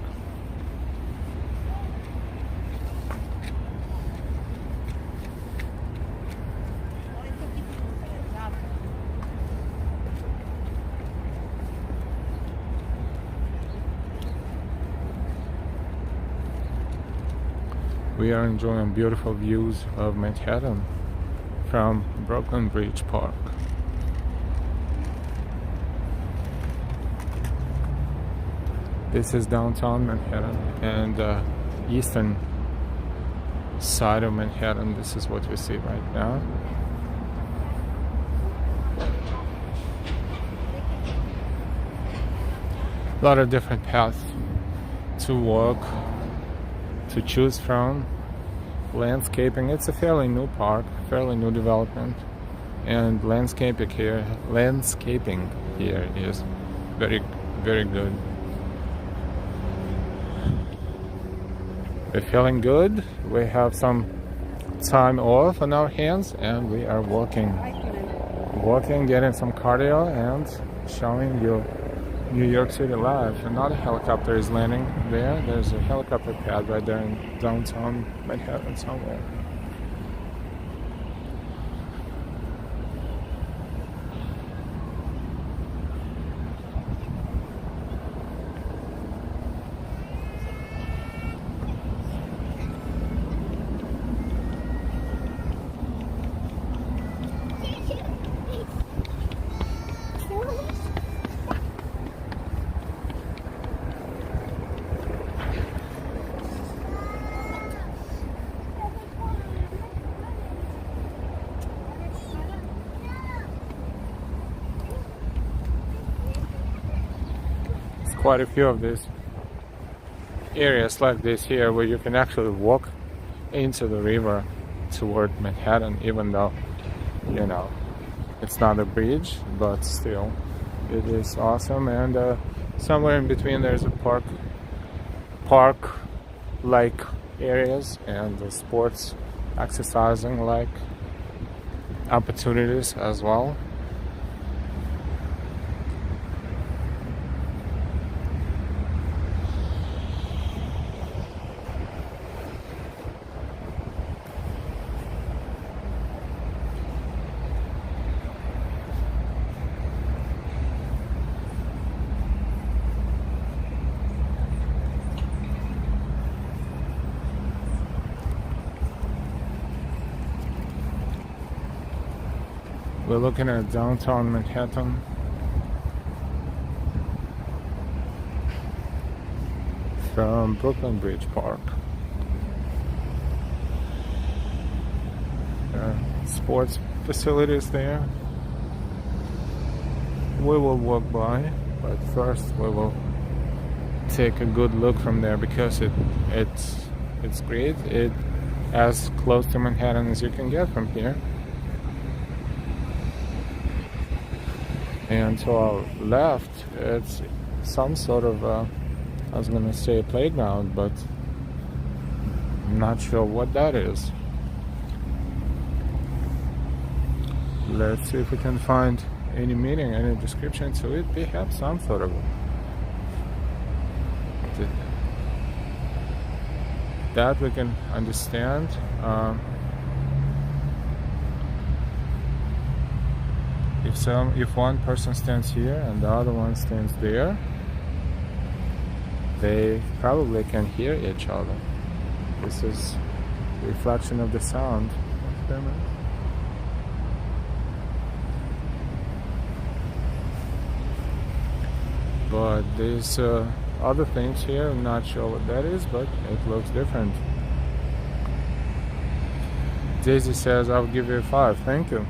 We are enjoying beautiful views of Manhattan from Brooklyn Bridge Park. This is downtown Manhattan and eastern side of Manhattan. This is what we see right now. A lot of different paths to walk, to choose from. Landscaping, it's a fairly new park, fairly new development, and landscaping here is very, very good. We're feeling good. We have some time off on our hands, and we are walking, getting some cardio, and showing you New York City live. Another helicopter is landing there. There's a helicopter pad right there in downtown Manhattan somewhere. Quite a few of these areas like this here where you can actually walk into the river toward Manhattan, even though, you know, it's not a bridge, but still it is awesome. And somewhere in between there's a park like areas and the sports exercising like opportunities as well. We're looking at downtown Manhattan. From Brooklyn Bridge Park. Sports facilities there. We will walk by, but first we will take a good look from there because it's great. It's as close to Manhattan as you can get from here. And to our left, it's some sort of, I was gonna say a playground, but I'm not sure what that is. Let's see if we can find any meaning, any description to it. They have some sort of that we can understand. If one person stands here and the other one stands there, they probably can hear each other. This is a reflection of the sound. But these other things here, I'm not sure what that is, but it looks different. Daisy says, I'll give you a 5. Thank you.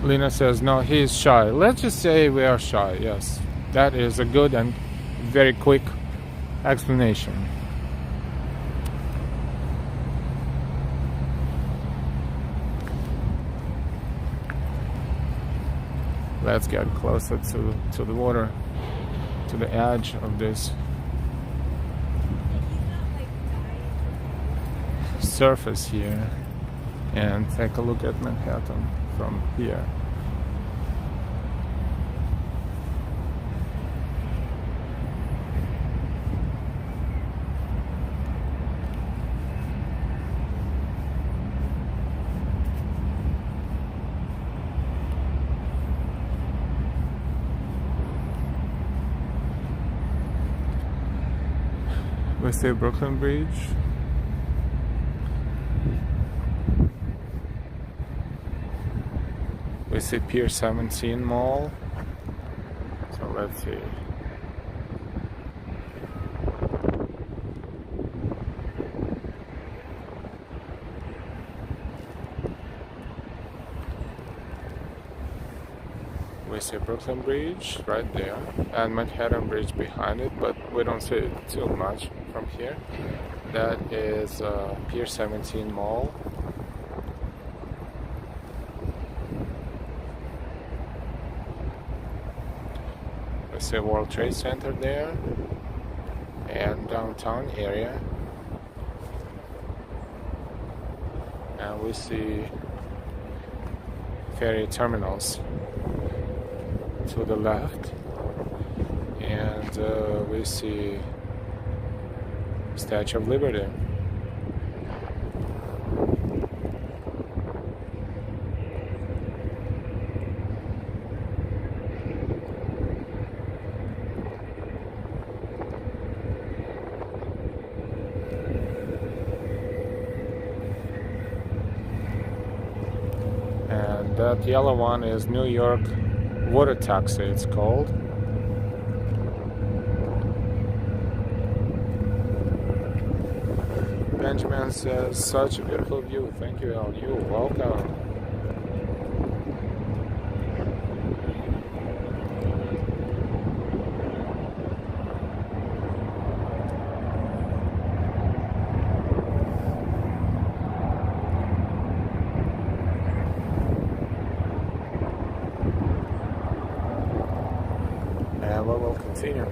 Lena says, no, he is shy. Let's just say we are shy. Yes, that is a good and very quick explanation. Let's get closer to the water, to the edge of this surface here, and take a look at Manhattan from here. We see Brooklyn Bridge. We see Pier 17 Mall. So let's see. We see Brooklyn Bridge right there and Manhattan Bridge behind it, but we don't see it too much from here. That is Pier 17 Mall. We see World Trade Center there and downtown area, and we see ferry terminals to the left, and we see Statue of Liberty. And that yellow one is New York water taxi, it's called. Benjamin says, such a beautiful view. Thank you, El. You're welcome. And we will continue.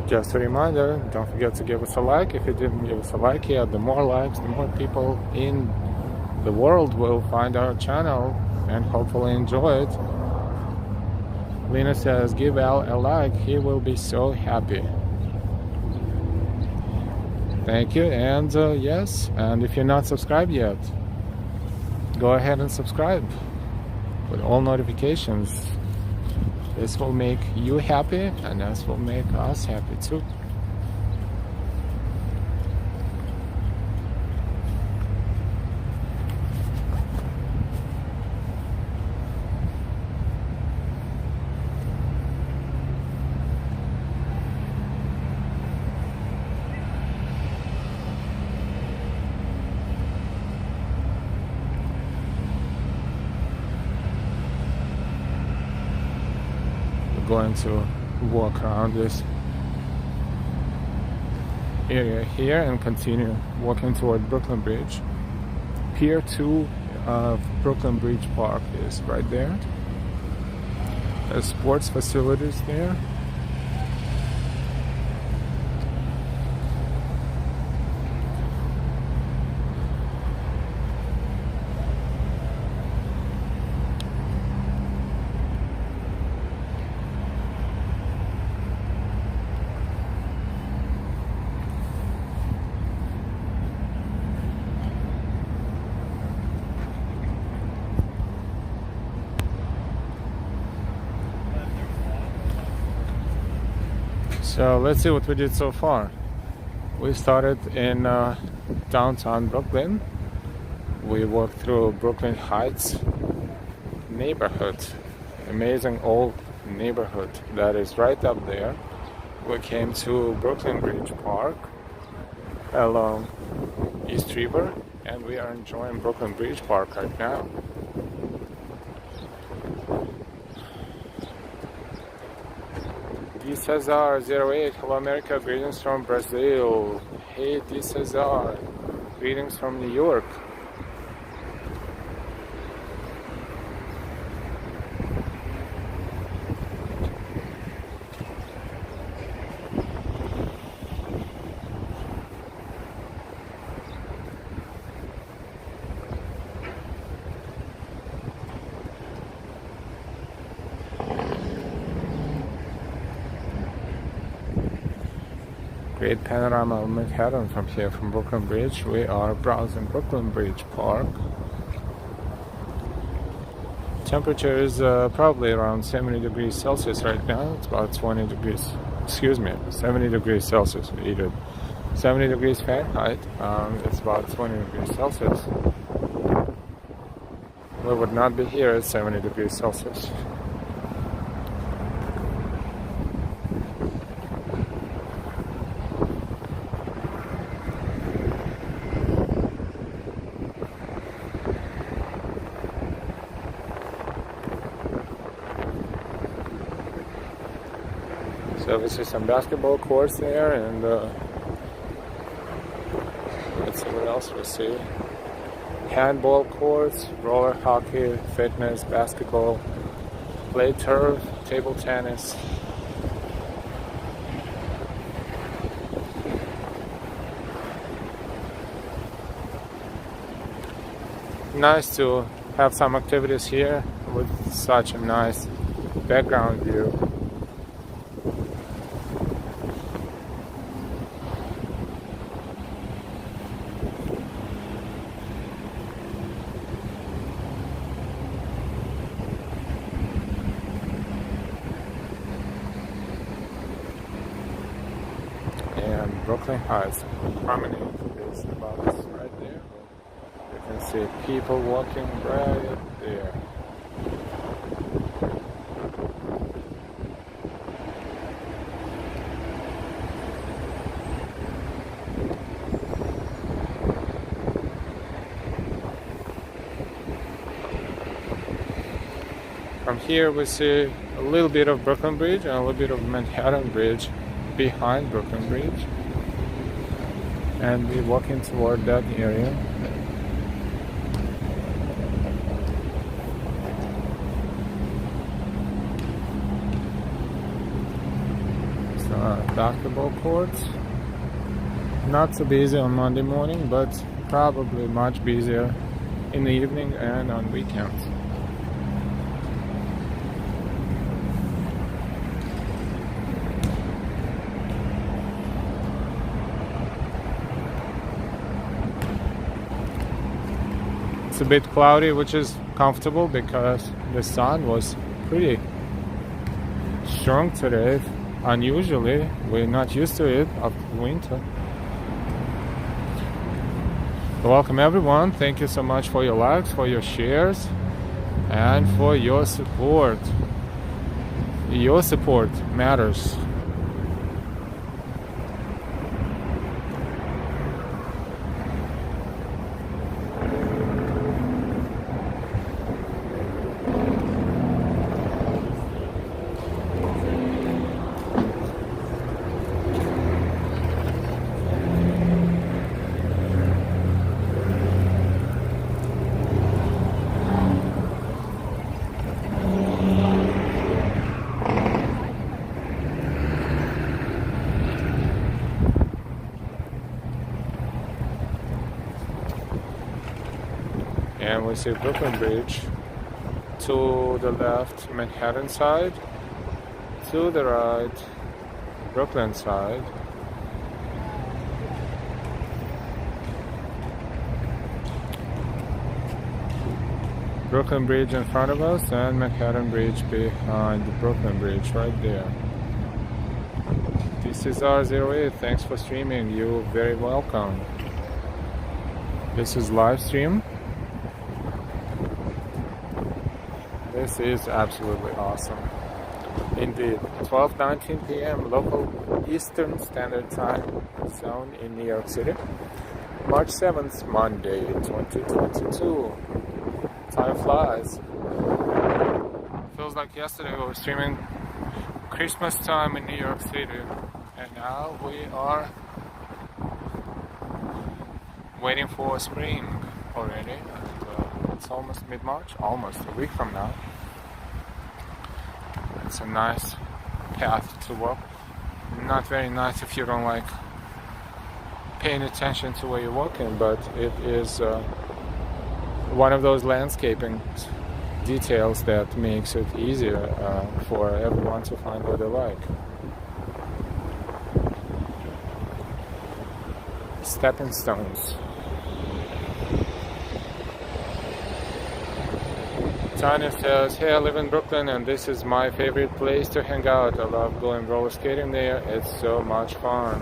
Just a reminder, don't forget to give us a like. If you didn't give us a like yet, the more likes, the more people in the world will find our channel and hopefully enjoy it. Lena says, give Al a like, he will be so happy. Thank you, and yes, and if you're not subscribed yet, go ahead and subscribe with all notifications. This will make you happy, and this will make us happy too. Going to walk around this area here and continue walking toward Brooklyn Bridge. Pier 2 of Brooklyn Bridge Park is right there. There's sports facilities there. So let's see what we did so far. We started in downtown Brooklyn. We walked through Brooklyn Heights neighborhood, amazing old neighborhood that is right up there. We came to Brooklyn Bridge Park along East River, and we are enjoying Brooklyn Bridge Park right now. D. Cesar 08, hello America, greetings from Brazil. Hey D. Cesar, greetings from New York. Great panorama of Manhattan from here, from Brooklyn Bridge. We are browsing Brooklyn Bridge Park. Temperature is probably around 70 degrees Celsius right now. It's about 20 degrees, 70 degrees Celsius. We did 70 degrees Fahrenheit. It's about 20 degrees Celsius. We would not be here at 70 degrees Celsius. So we see some basketball courts there, and let's see what else we see. Handball courts, roller hockey, fitness, basketball, play turf, table tennis. Nice to have some activities here with such a nice background view. And Brooklyn Heights promenade is about right there. You can see people walking right there. From here we see a little bit of Brooklyn Bridge and a little bit of Manhattan Bridge behind Brooklyn Bridge, and we're walking toward that area. So basketball courts, not so busy on Monday morning, but probably much busier in the evening and on weekends. It's a bit cloudy, which is comfortable because the sun was pretty strong today. Unusually, we're not used to it after winter. Welcome everyone. Thank you so much for your likes, for your shares, and for your support. Your support matters. And we see Brooklyn Bridge. To the left, Manhattan side. To the right, Brooklyn side. Brooklyn Bridge in front of us and Manhattan Bridge behind the Brooklyn Bridge right there. This is R08. Thanks for streaming. You're very welcome. This is live stream. This is absolutely awesome. Indeed. 12:19 p.m. local Eastern Standard Time zone in New York City. March 7th, Monday, 2022. Time flies. Feels like yesterday we were streaming Christmas time in New York City, and now we are waiting for spring already. And, it's almost mid-March, almost a week from now. It's a nice path to walk. Not very nice if you don't like paying attention to where you're walking, but it is one of those landscaping details that makes it easier for everyone to find what they like. Stepping stones. Tanya says, hey, I live in Brooklyn and this is my favorite place to hang out. I love going roller skating there. It's so much fun.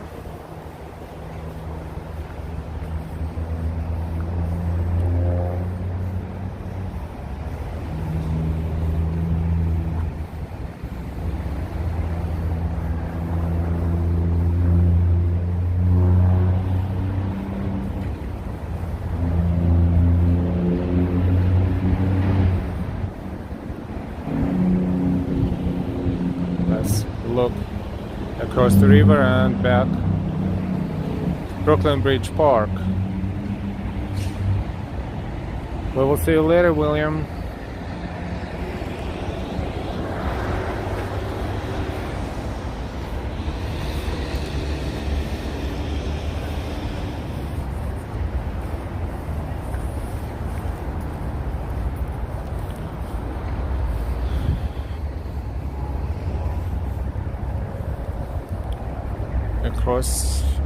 Look across the river and back Brooklyn Bridge Park. We will see you later, William.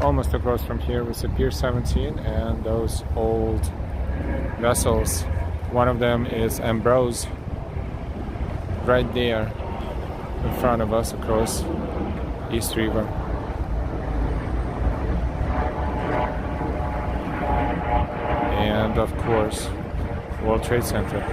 Almost across from here was the Pier 17 and those old vessels. One of them is Ambrose, right there in front of us across East River. And of course, World Trade Center.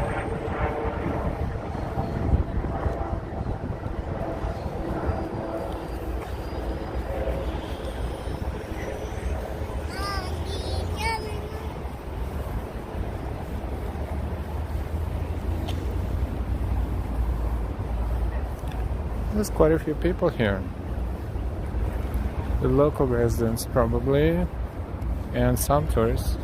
There's quite a few people here. The local residents probably, and some tourists.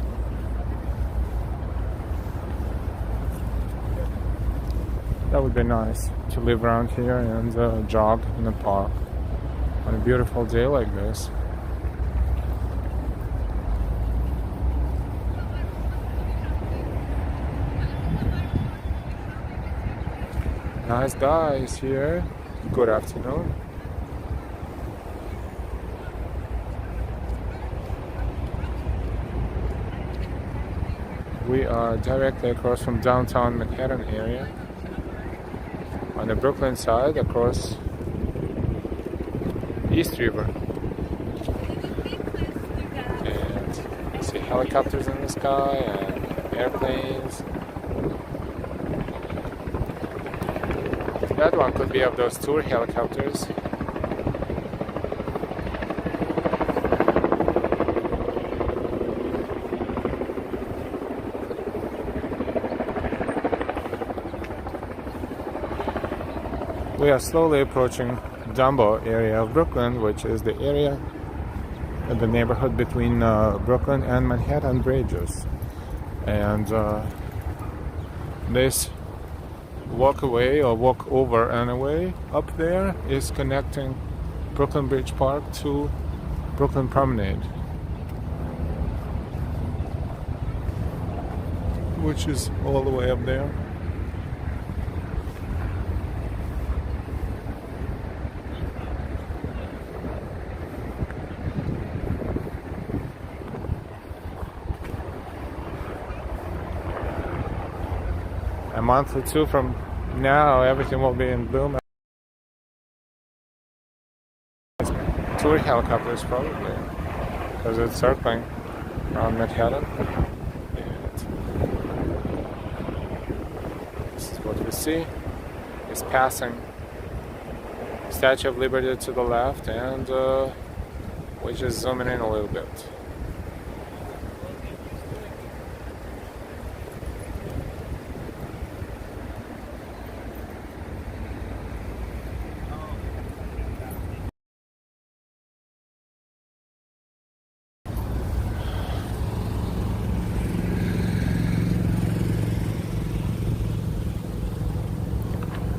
That would be nice to live around here and jog in the park on a beautiful day like this. Nice guys here. Good afternoon. We are directly across from downtown Manhattan area. On the Brooklyn side, across East River. And you see helicopters in the sky and airplanes. That one could be of those tour helicopters. We are slowly approaching Dumbo area of Brooklyn, which is the area, the neighborhood between Brooklyn and Manhattan bridges. And this walkaway or walk over and away up there is connecting Brooklyn Bridge Park to Brooklyn Promenade, which is all the way up there. A month or two from now, everything will be in bloom. Tour helicopters probably, because it's circling around Manhattan. And this is what we see. is passing. Statue of Liberty to the left, and we're just zooming in a little bit.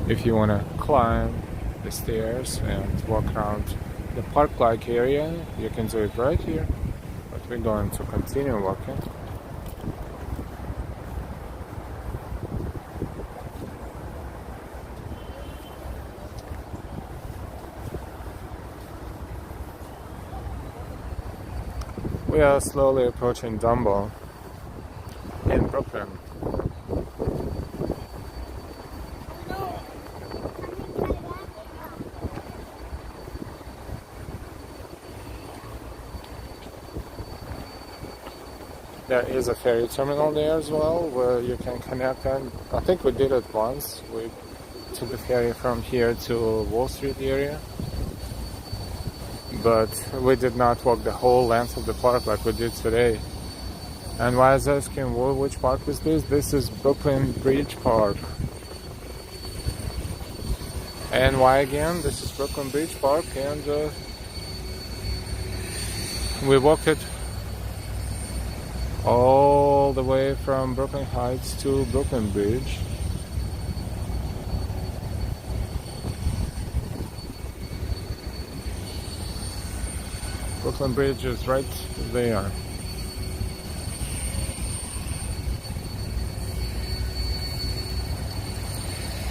If you want to climb the stairs and walk around the park-like area, you can do it right here, but we're going to continue walking. We are slowly approaching Dumbo in Brooklyn. There is a ferry terminal there as well, where you can connect. And I think we did it once. We took a ferry from here to Wall Street area, but we did not walk the whole length of the park like we did today. And why is asking, well, which park is this? This is Brooklyn Bridge Park. And why again? This is Brooklyn Bridge Park, and we walked it all the way from Brooklyn Heights to Brooklyn Bridge. Brooklyn Bridge is right there.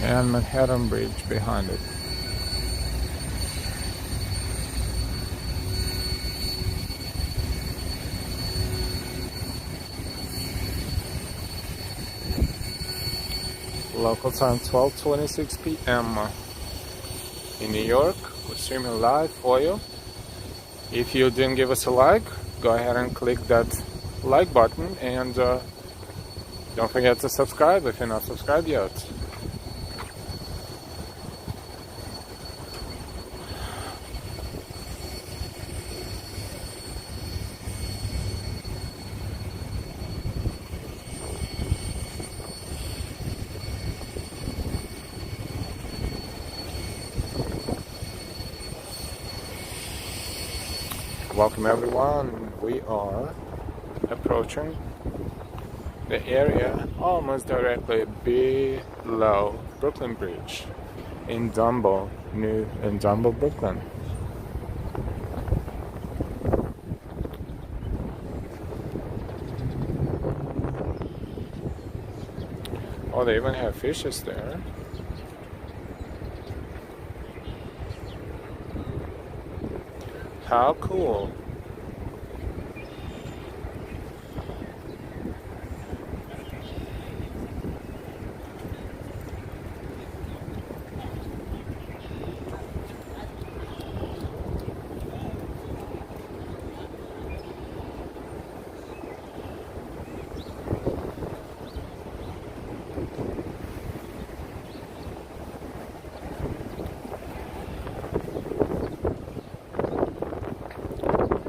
And Manhattan Bridge behind it. Local time 12:26 p.m. in New York. We're streaming live for you. If you didn't give us a like, go ahead and click that like button, and don't forget to subscribe if you're not subscribed yet. Welcome everyone. We are approaching the area almost directly below Brooklyn Bridge in Dumbo, Brooklyn. Oh, they even have fishes there. How cool.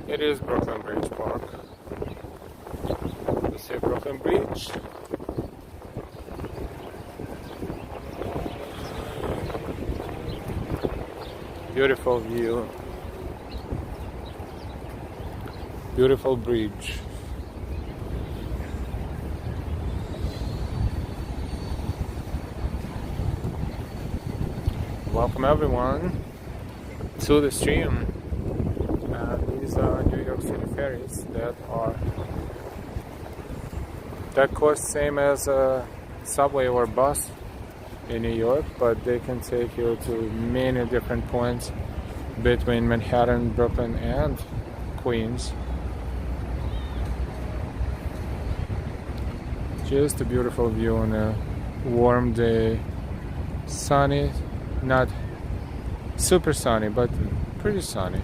It is Brooklyn Bridge Park. We say Brooklyn Bridge. Beautiful view. Beautiful bridge. Welcome everyone to the stream. These are New York City ferries that cost same as a subway or bus in New York, but they can take you to many different points between Manhattan, Brooklyn, and Queens. Just a beautiful view on a warm day. Sunny, not super sunny, but pretty sunny.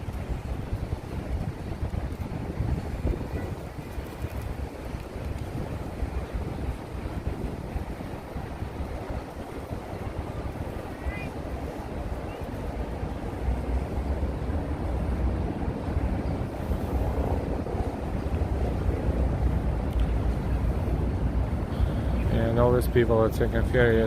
all these people are taking ferry.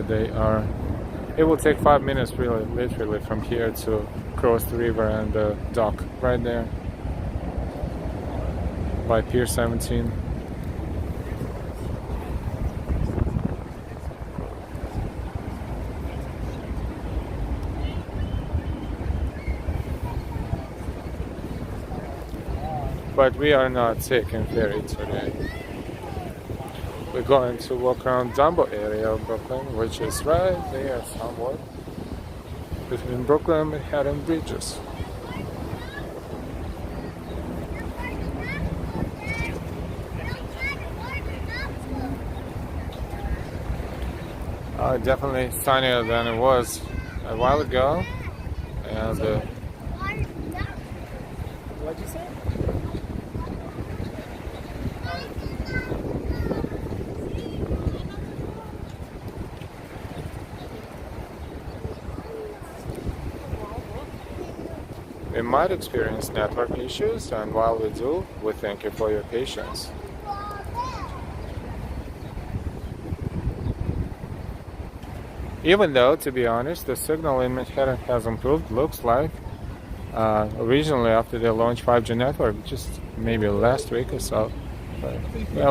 It will take 5 minutes, really, literally, from here to cross the river and the dock right there by Pier 17. But we are not taking ferry today. We're going to walk around Dumbo area of Brooklyn, which is right there somewhat between Brooklyn and Manhattan bridges. Definitely sunnier than it was a while ago. And What'd you say? we might experience network issues, and while we do, we thank you for your patience. Even though, to be honest, the signal in Manhattan has improved, looks like. Originally, after they launched 5G network, just maybe last week or so, but that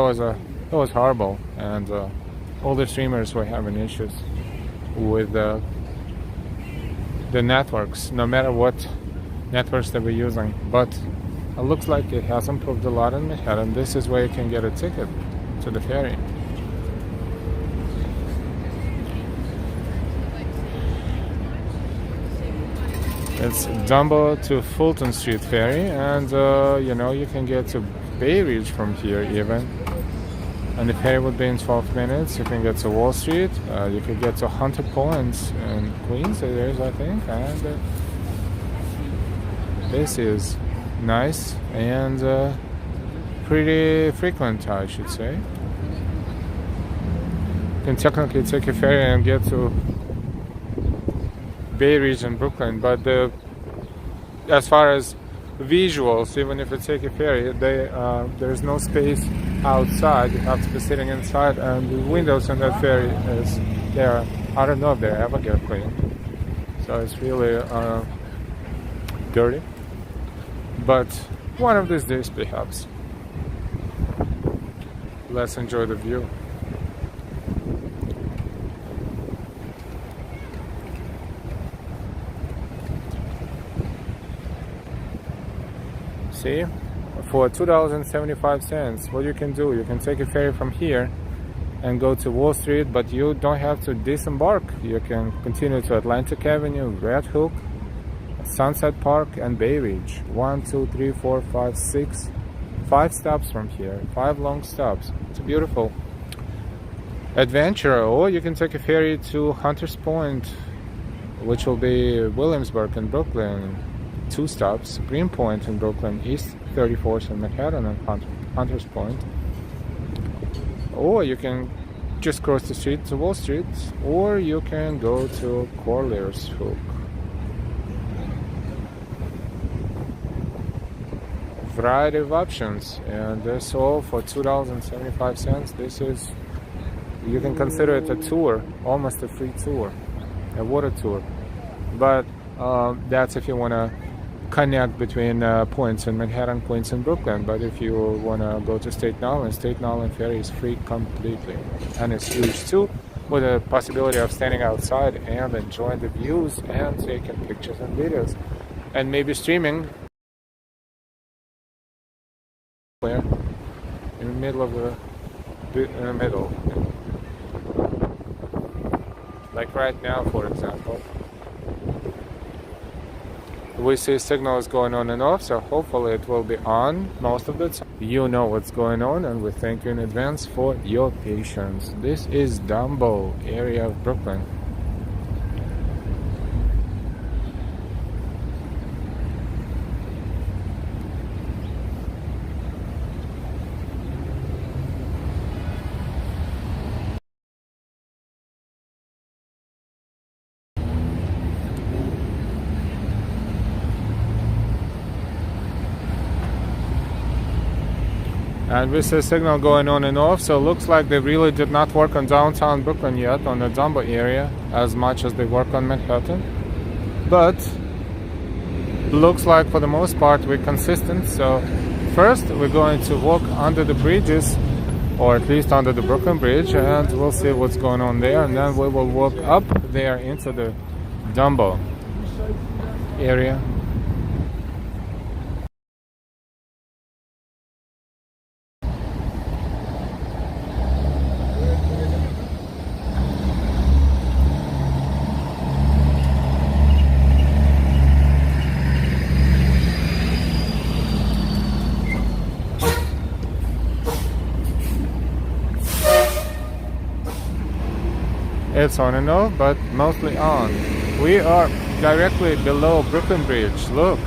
was horrible, and all the streamers were having issues with the networks, no matter what networks they were using. But it looks like it has improved a lot in Manhattan. This is where you can get a ticket to the ferry. It's Dumbo to Fulton Street ferry, and you can get to Bay Ridge from here even. And the ferry would be in 12 minutes. You can get to Wall Street. You could get to Hunter Point in Queens. There is, I think. And this is nice and pretty frequent, I should say. You can technically take a ferry and get to Bay Ridge in Brooklyn, but as far as visuals, even if you take a ferry, there's no space outside. You have to be sitting inside, and the windows on that ferry I don't know if they ever get cleaned, so it's really dirty. But one of these days, perhaps. Let's enjoy the view. See, for $2.75, what you can do, you can take a ferry from here and go to Wall Street, but you don't have to disembark. You can continue to Atlantic Avenue, Red Hook, Sunset Park, and Bay Ridge. 1, 2, 3, 4, 5, 6, 5 stops from here, 5 long stops. It's a beautiful adventure. Or you can take a ferry to Hunters Point, which will be Williamsburg in Brooklyn. 2 stops, Greenpoint in Brooklyn, East 34th in Manhattan, and Hunters Point. Or you can just cross the street to Wall Street, or you can go to Corlear's Hook. Variety of options, and that's all for $2.75. This is, you can consider it a tour, almost a free tour, a water tour. But that's if you want to connect between points in Manhattan, Queens, and Brooklyn. But if you want to go to Staten Island ferry is free completely, and it's huge too, with the possibility of standing outside and enjoying the views and taking pictures and videos, and maybe streaming where in the middle of like right now, for example. We see signals going on and off, so hopefully it will be on most of the time. You know what's going on, and we thank you in advance for your patience. This is Dumbo area of Brooklyn. And we see a signal going on and off, so it looks like they really did not work on downtown Brooklyn yet, on the Dumbo area, as much as they work on Manhattan. But looks like for the most part we're consistent. So first we're going to walk under the bridges, or at least under the Brooklyn Bridge, and we'll see what's going on there, and then we will walk up there into the Dumbo area. It's on and off, but mostly on. We are directly below Brooklyn Bridge. Look.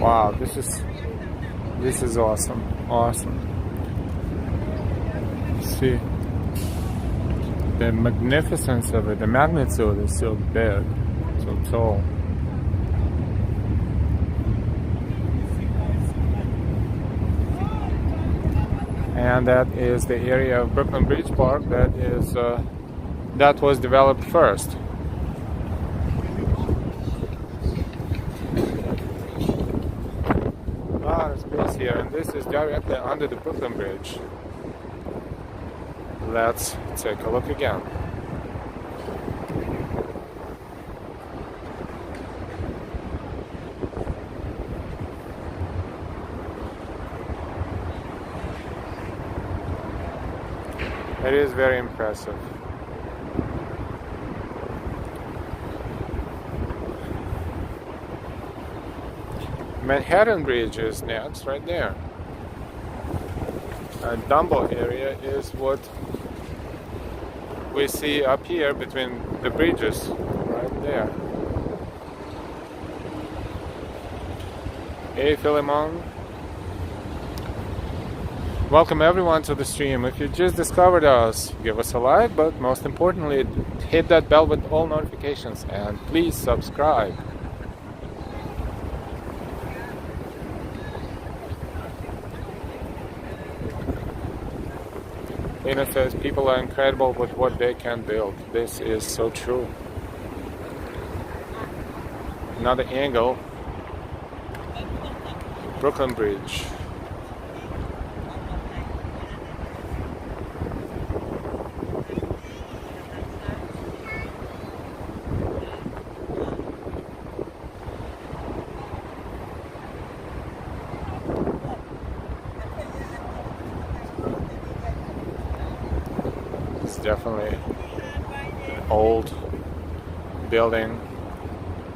Wow, this is awesome. Awesome. See the magnificence of it, the magnitude is so big, so tall. And that is the area of Brooklyn Bridge Park that was developed first. Space here, and this is directly under the Brooklyn Bridge. Let's take a look again. It is very impressive. Manhattan Bridge is next, right there. And Dumbo area is what we see up here between the bridges, right there. Hey Philemon. Welcome everyone to the stream. If you just discovered us, give us a like, but most importantly, hit that bell with all notifications, and please subscribe. Lena says people are incredible with what they can build. This is so true. Another angle. Brooklyn Bridge. Definitely an old building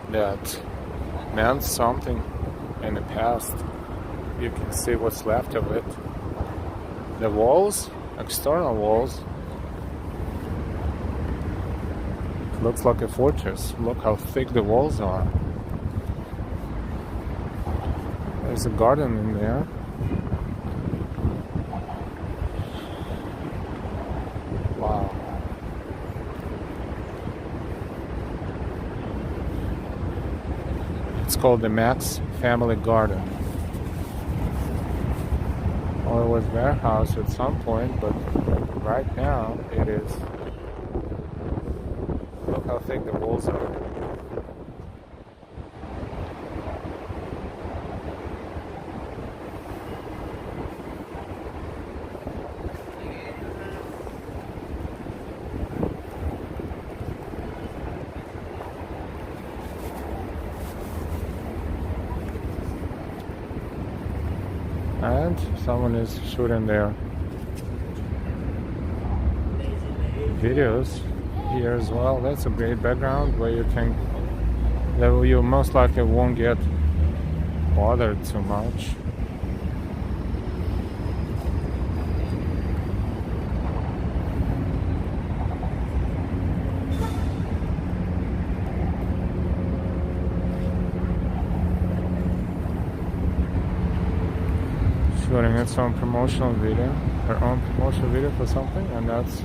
that meant something in the past. You can see what's left of it. The walls, external walls, looks like a fortress. Look how thick the walls are. There's a garden in there. Wow. It's called the Max Family Garden. Well, it was warehouse at some point, but right now it is. Look how thick the walls are. And someone is shooting their videos. here as well. That's a great background where you most likely won't get bothered too much. Shooting its own promotional video, her own promotional video for something, and that's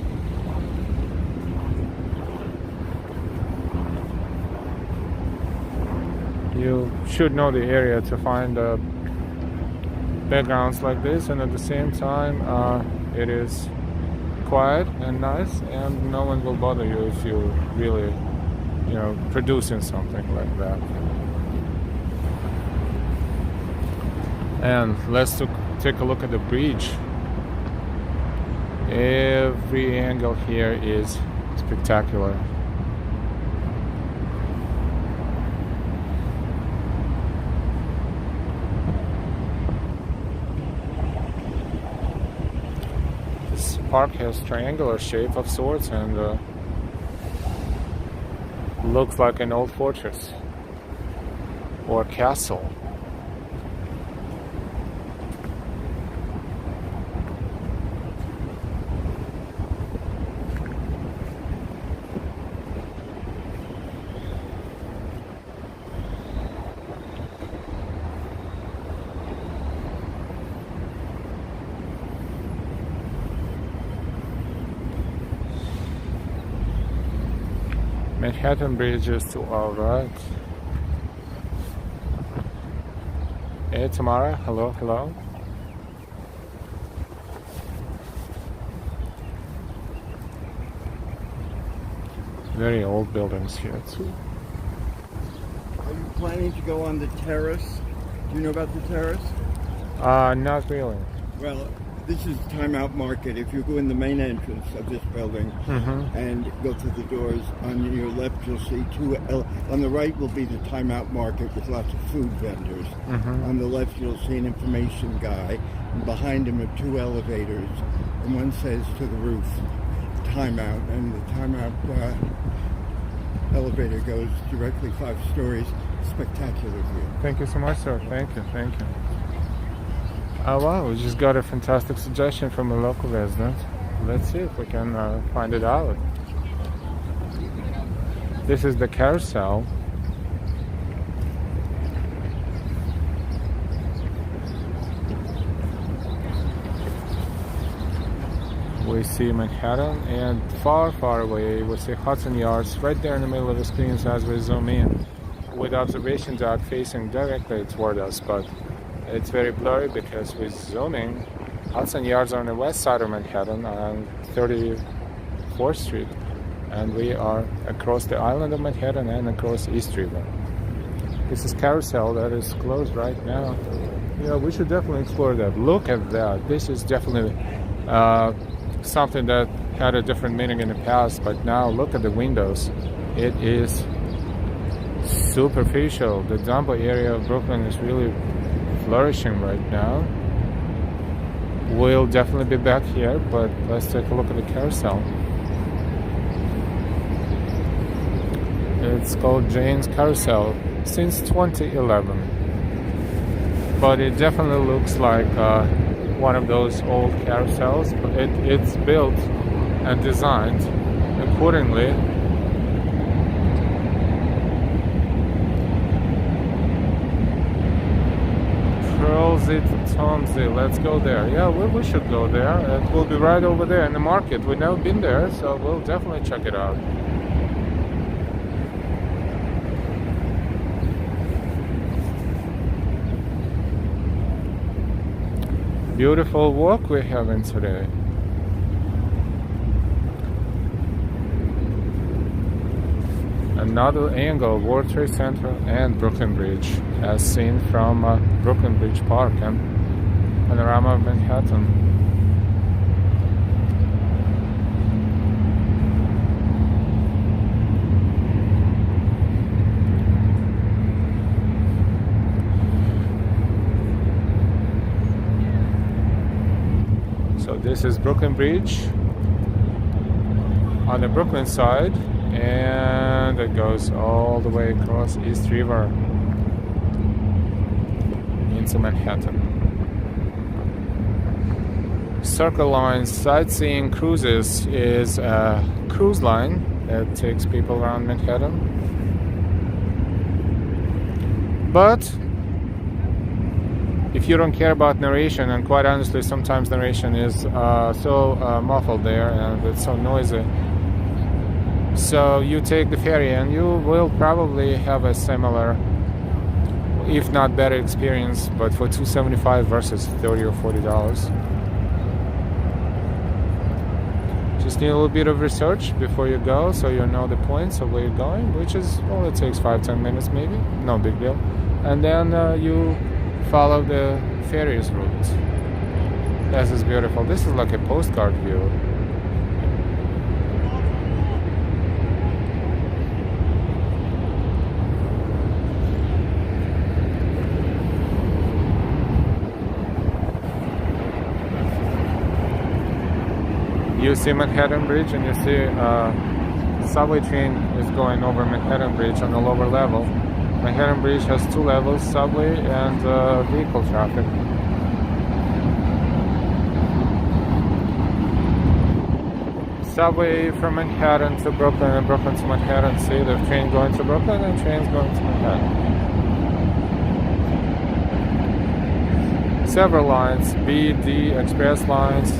you should know the area to find backgrounds like this, and at the same time it is quiet and nice, and no one will bother you if you really, producing something like that. And let's take a look at the bridge. Every angle here is spectacular. This park has triangular shape of sorts and looks like an old fortress or castle. Manhattan Bridge is to our right. Hey Tamara, hello, hello. Very old buildings here too. Are you planning to go on the terrace? Do you know about the terrace? Not really. Well, this is Time Out Market. If you go in the main entrance of this building and go through the doors, on your left you'll see on the right will be the Time Out Market with lots of food vendors. On the left you'll see an information guy, and behind him are 2 elevators, and one says to the roof, Time Out, and the Time Out elevator goes directly 5 stories. Spectacular view. Thank you so much, sir. Thank you, thank you. Oh wow, we just got a fantastic suggestion from a local resident. Let's see if we can find it out. This is the carousel. We see Manhattan, and far, far away we see Hudson Yards right there in the middle of the screen as we zoom in, with observation deck facing directly toward us, but it's very blurry because we're zooming. Hudson Yards are on the west side of Manhattan on 34th Street, and we are across the island of Manhattan and across East River. This is Carousel that is closed right now. We should definitely explore that. Look at that. This is definitely something that had a different meaning in the past, but now look at the windows. It is superficial. The Dumbo area of Brooklyn is really flourishing right now. We'll definitely be back here, but let's take a look at the carousel. It's called Jane's Carousel since 2011, but it definitely looks like one of those old carousels, but it's built and designed accordingly. Tomsey, let's go there. Yeah, we should go there. It will be right over there in the market. We've never been there, so we'll definitely check it out. Beautiful walk we're having today. Another angle, World Trade Center and Brooklyn Bridge, as seen from Brooklyn Bridge Park and panorama of Manhattan. So this is Brooklyn Bridge. on the Brooklyn side, and it goes all the way across East River into Manhattan. Circle Line Sightseeing Cruises is a cruise line that takes people around Manhattan. But if you don't care about narration, and quite honestly sometimes narration is so muffled there and it's so noisy, so you take the ferry and you will probably have a similar, if not better experience, but for $275 versus $30 or $40. Just need a little bit of research before you go, so you know the points of where you're going, which is only takes 5-10 minutes maybe, no big deal. And then you follow the ferry's route. This is beautiful. This is like a postcard view. You see Manhattan Bridge, and you see subway train is going over Manhattan Bridge on the lower level. Manhattan Bridge has 2 levels, subway and vehicle traffic. Subway from Manhattan to Brooklyn and Brooklyn to Manhattan. See, the train going to Brooklyn and trains going to Manhattan. Several lines, B, D, express lines,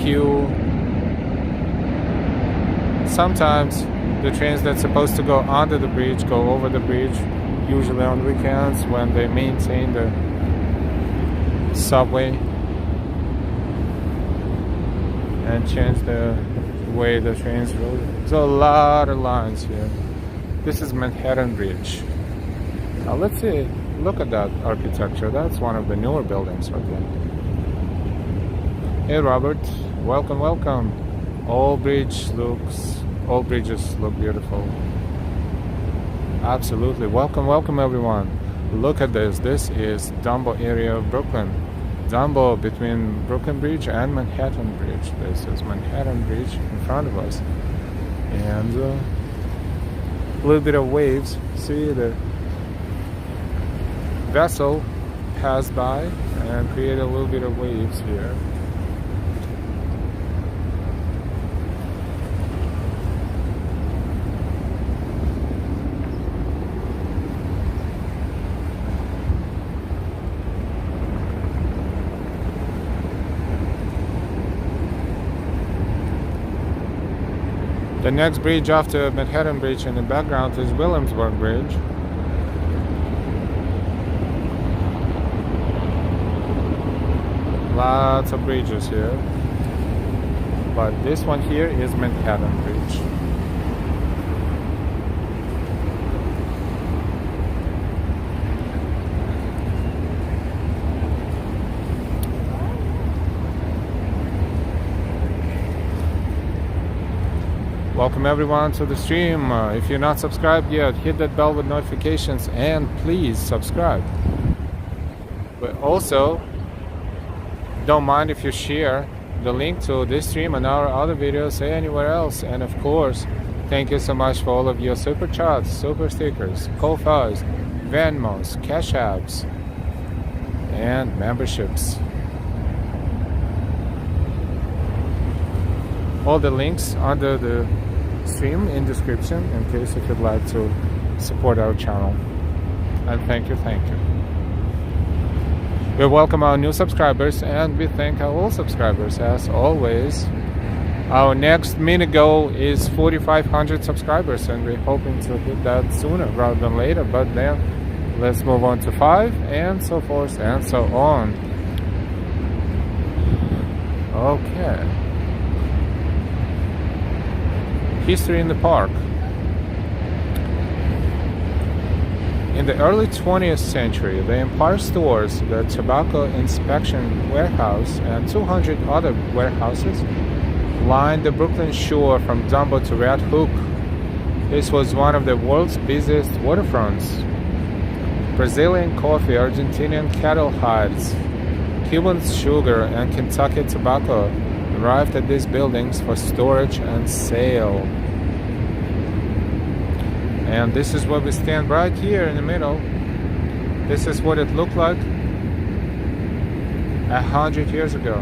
Q. Sometimes the trains that's supposed to go under the bridge go over the bridge, usually on weekends when they maintain the subway and change the way the trains roll. There's a lot of lines here. This is Manhattan Bridge. Now let's see, look at that architecture. That's one of the newer buildings right there. Hey Robert, welcome, welcome. All bridges look beautiful. Absolutely. Welcome, welcome everyone. Look at this. This is Dumbo area of Brooklyn. Dumbo between Brooklyn Bridge and Manhattan Bridge. This is Manhattan Bridge in front of us. And a little bit of waves. See, the vessel passed by and created a little bit of waves here. The next bridge after Manhattan Bridge in the background is Williamsburg Bridge. Lots of bridges here. But this one here is Manhattan Bridge. Welcome everyone to the stream. If you're not subscribed yet, hit that bell with notifications and please subscribe. But also, don't mind if you share the link to this stream and our other videos anywhere else. And of course, thank you so much for all of your super chats, super stickers, Ko-Fis, Venmos, Cash Apps, and memberships. All the links under the stream in description in case if you'd like to support our channel. And thank you, thank you. We welcome our new subscribers and we thank our old subscribers as always. Our next mini goal is 4,500 subscribers and we're hoping to hit that sooner rather than later, but then let's move on to 5 and so forth and so on. Okay. History in the park. In the early 20th century, the Empire Stores, the Tobacco Inspection Warehouse, and 200 other warehouses lined the Brooklyn shore from Dumbo to Red Hook. This was one of the world's busiest waterfronts. Brazilian coffee, Argentinian cattle hides, Cuban sugar, and Kentucky tobacco arrived at these buildings for storage and sale. And this is where we stand right here in the middle. This is what it looked like 100 years ago.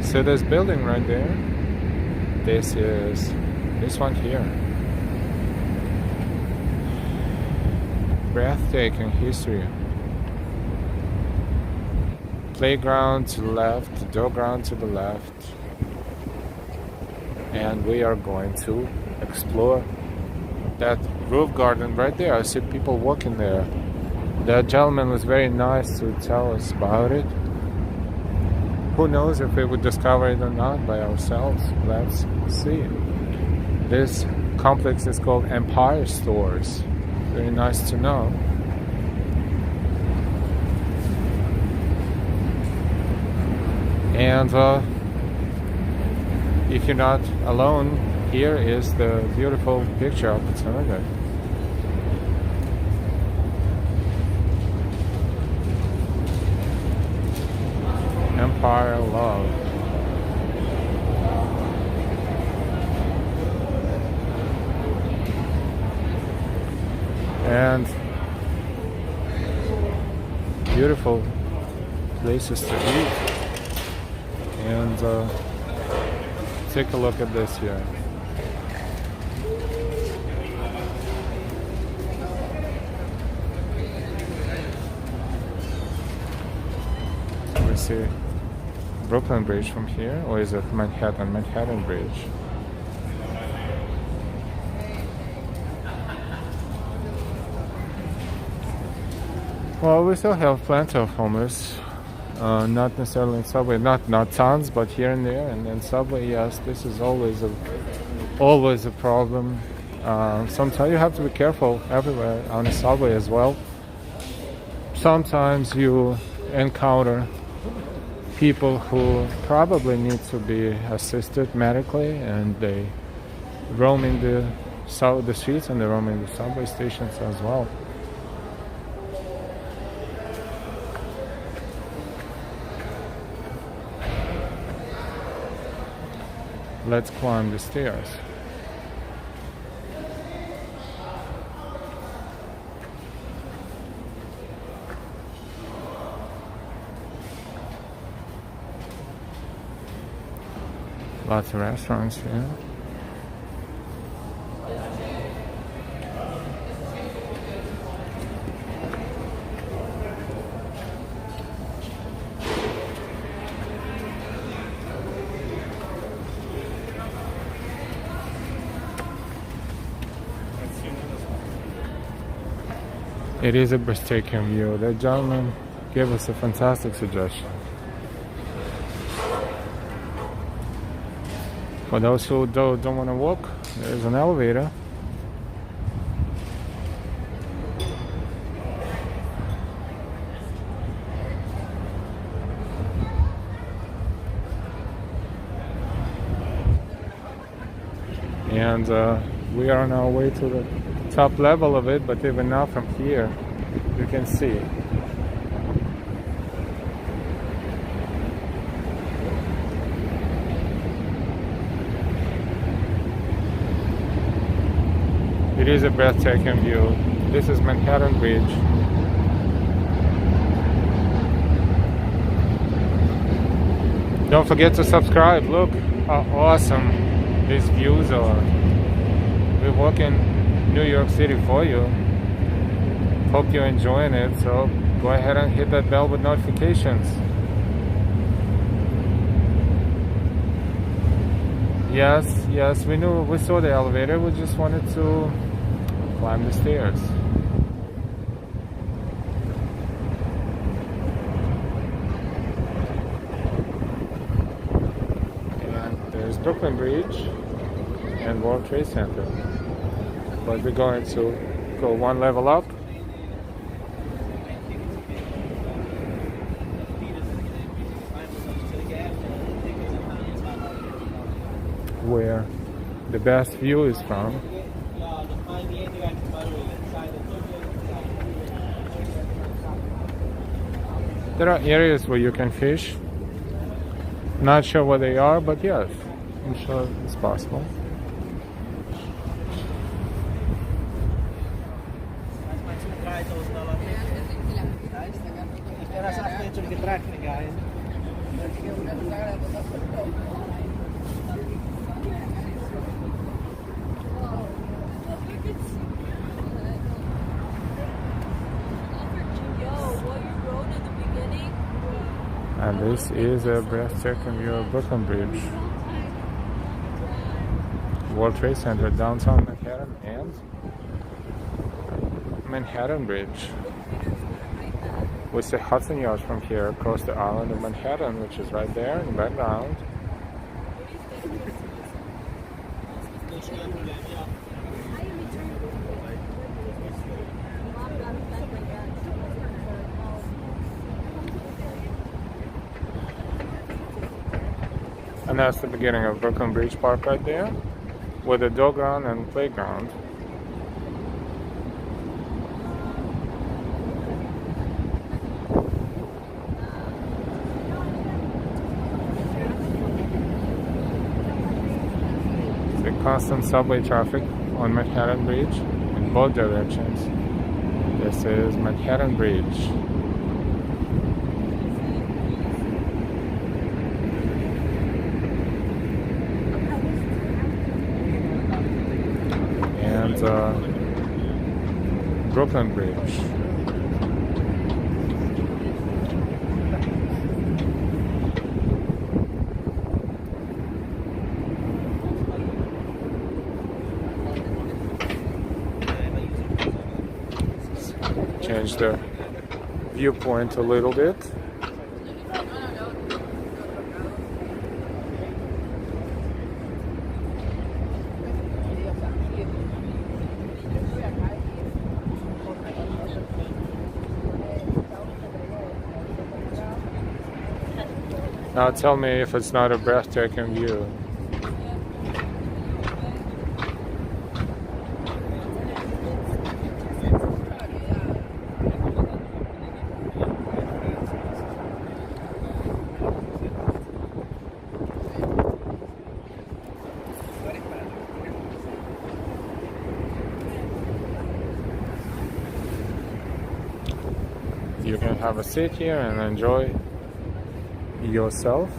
So this building right there, this is this one here. Breathtaking history. Playground to the left, door ground to the left. And we are going to explore that roof garden right there. I see people walking there. That gentleman was very nice to tell us about it. Who knows if we would discover it or not by ourselves. Let's see. This complex is called Empire Stores. Very nice to know. And if you're not alone, here is the beautiful picture opportunity. Empire Love. And beautiful places to eat. And take a look at this here. We see Brooklyn Bridge from here, or is it Manhattan Bridge? Well, we still have plenty of homeless. Not necessarily in subway, not tons, but here and there. And then subway, yes, this is always a problem. Sometimes you have to be careful everywhere on the subway as well. Sometimes you encounter people who probably need to be assisted medically, and they roam in the streets, and they roam in the subway stations as well. Let's climb the stairs. Lots of restaurants here. It is a breathtaking view. That gentleman gave us a fantastic suggestion. For those who don't want to walk, there's an elevator. And we are on our way to the top level of it, but even now from here you can see it is a breathtaking view. This is Manhattan Bridge. Don't forget to subscribe. Look how awesome these views are. We're walking New York City for you. Hope you're enjoying it, so go ahead and hit that bell with notifications. Yes, we saw the elevator, we just wanted to climb the stairs. And there's Brooklyn Bridge and World Trade Center. But we're going to go one level up. Where the best view is from. There are areas where you can fish. Not sure what they are, but yes, I'm sure it's possible. And this is a breathtaking view of Brooklyn Bridge, World Trade Center, downtown Manhattan, and Manhattan Bridge. We see Hudson Yards from here across the island of Manhattan, which is right there in the background. And that's the beginning of Brooklyn Bridge Park right there, with a dog run and playground. The constant subway traffic on Manhattan Bridge in both directions. This is Manhattan Bridge. Brooklyn Bridge. Change the viewpoint a little bit. Now tell me if it's not a breathtaking view. You can have a seat here and enjoy yourself,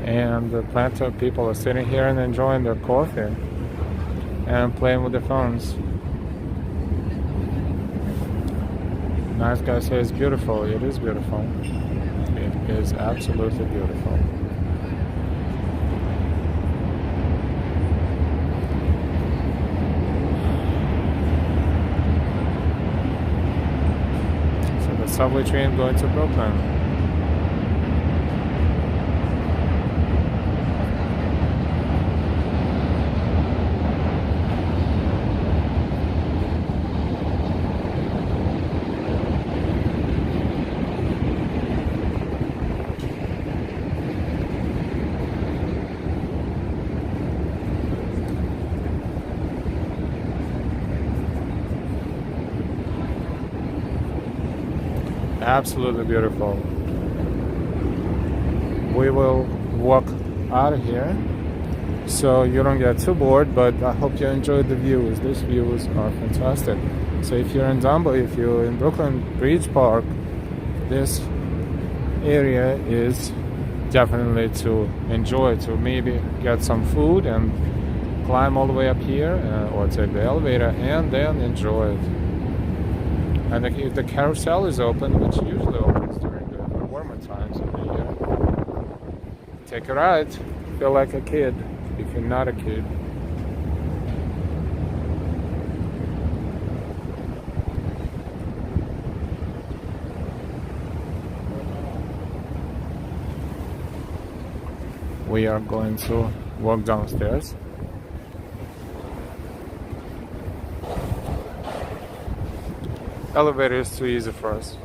and plenty of people are sitting here and enjoying their coffee and playing with their phones. Nice guy says beautiful. It is beautiful. It is absolutely beautiful. Subway train going to Brooklyn. Absolutely beautiful. We will walk out of here so you don't get too bored, but I hope you enjoyed the views. These views are fantastic. So if you're in Dumbo, if you're in Brooklyn Bridge Park, this area is definitely to enjoy, to maybe get some food and climb all the way up here or take the elevator and then enjoy it. And if the carousel is open, which usually opens during the warmer times of the year, take a ride. Feel like a kid if you're not a kid. We are going to walk downstairs. Elevator is too easy for us.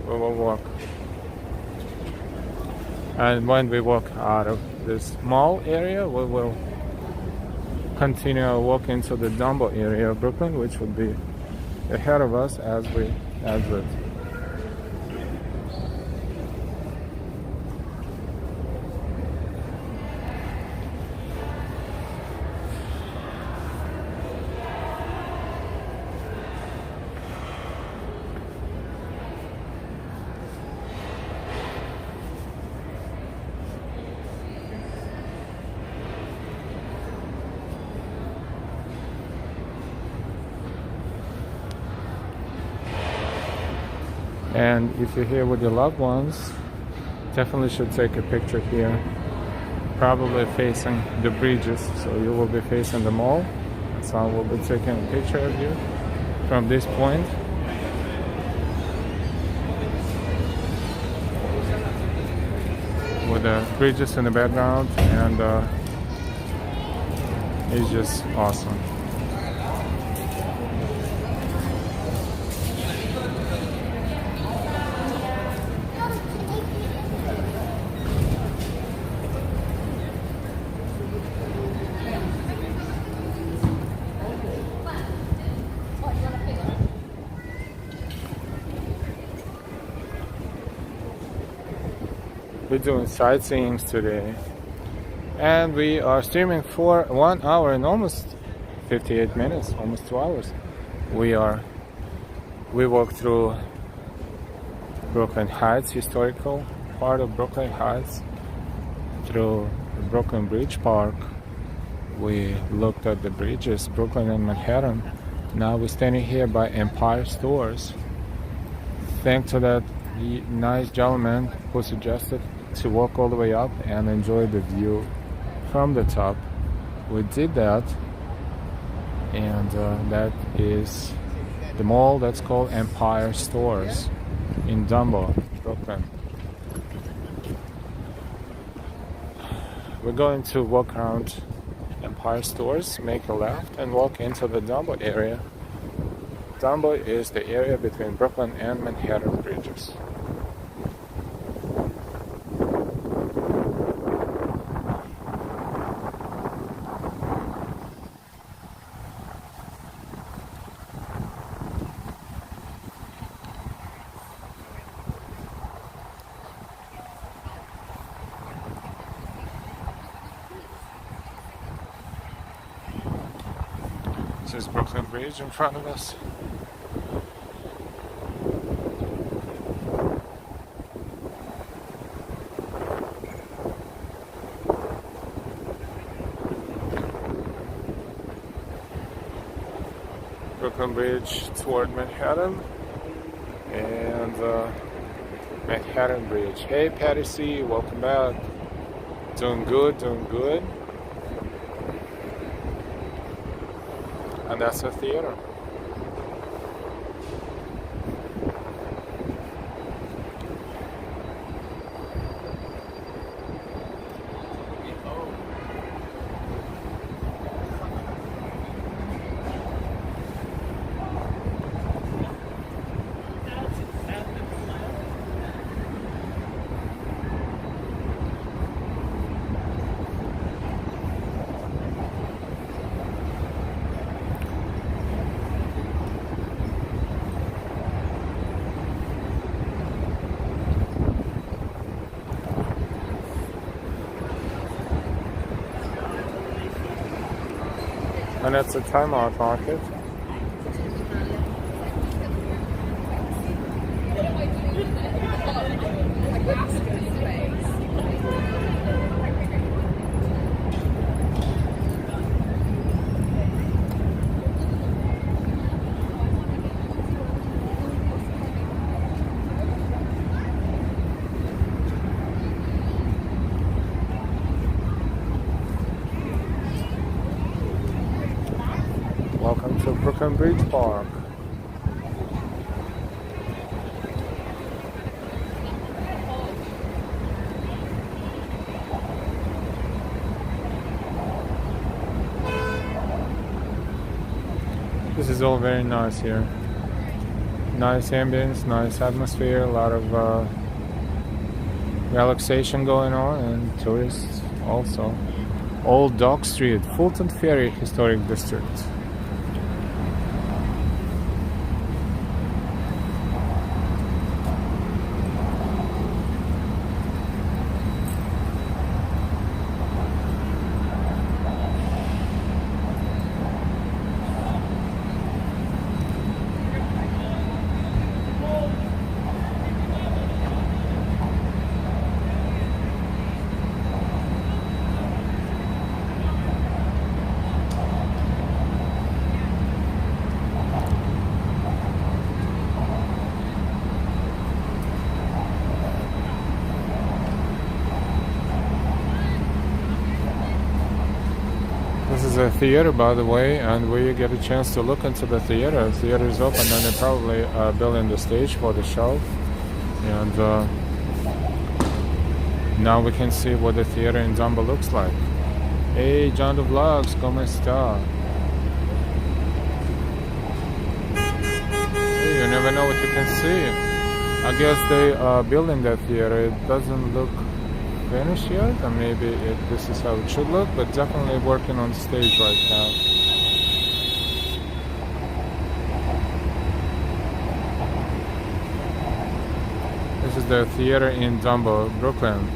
We will walk. And when we walk out of this mall area, we will continue our walk into the Dumbo area of Brooklyn, which would be ahead of us as we exit. And if you're here with your loved ones, definitely should take a picture here. Probably facing the bridges, so you will be facing the mall. So I will be taking a picture of you from this point. With the bridges in the background, and it's just awesome. We're doing sightseeing today, and we are streaming for 1 hour and almost 58 minutes, almost 2 hours. We walk through Brooklyn Heights, historical part of Brooklyn Heights, through the Brooklyn Bridge Park. We looked at the bridges, Brooklyn and Manhattan. Now we're standing here by Empire Stores. Thanks to that nice gentleman who suggested to walk all the way up and enjoy the view from the top. We did that, and that is the mall that's called Empire Stores in Dumbo, Brooklyn. We're going to walk around Empire Stores, make a left, and walk into the Dumbo area. Dumbo is the area between Brooklyn and Manhattan bridges. This is Brooklyn Bridge in front of us. Brooklyn Bridge toward Manhattan, and Manhattan Bridge. Hey Patty C, welcome back. Doing good, doing good. And that's a theater. And it's a timeout market. Welcome to Brooklyn Bridge Park. This is all very nice here. Nice ambience, nice atmosphere, a lot of relaxation going on, and tourists also. Old Dock Street, Fulton Ferry Historic District. a theater, by the way, and we get a chance to look into the theater. The theater is open, and they're probably building the stage for the show. And now we can see what the theater in Dumbo looks like. Hey, John the Vlogs, ¿cómo está? Hey, you never know what you can see. I guess they are building that theater. It doesn't look finished yet, and maybe this is how it should look, but definitely working on stage right now. This is the theater in Dumbo, Brooklyn.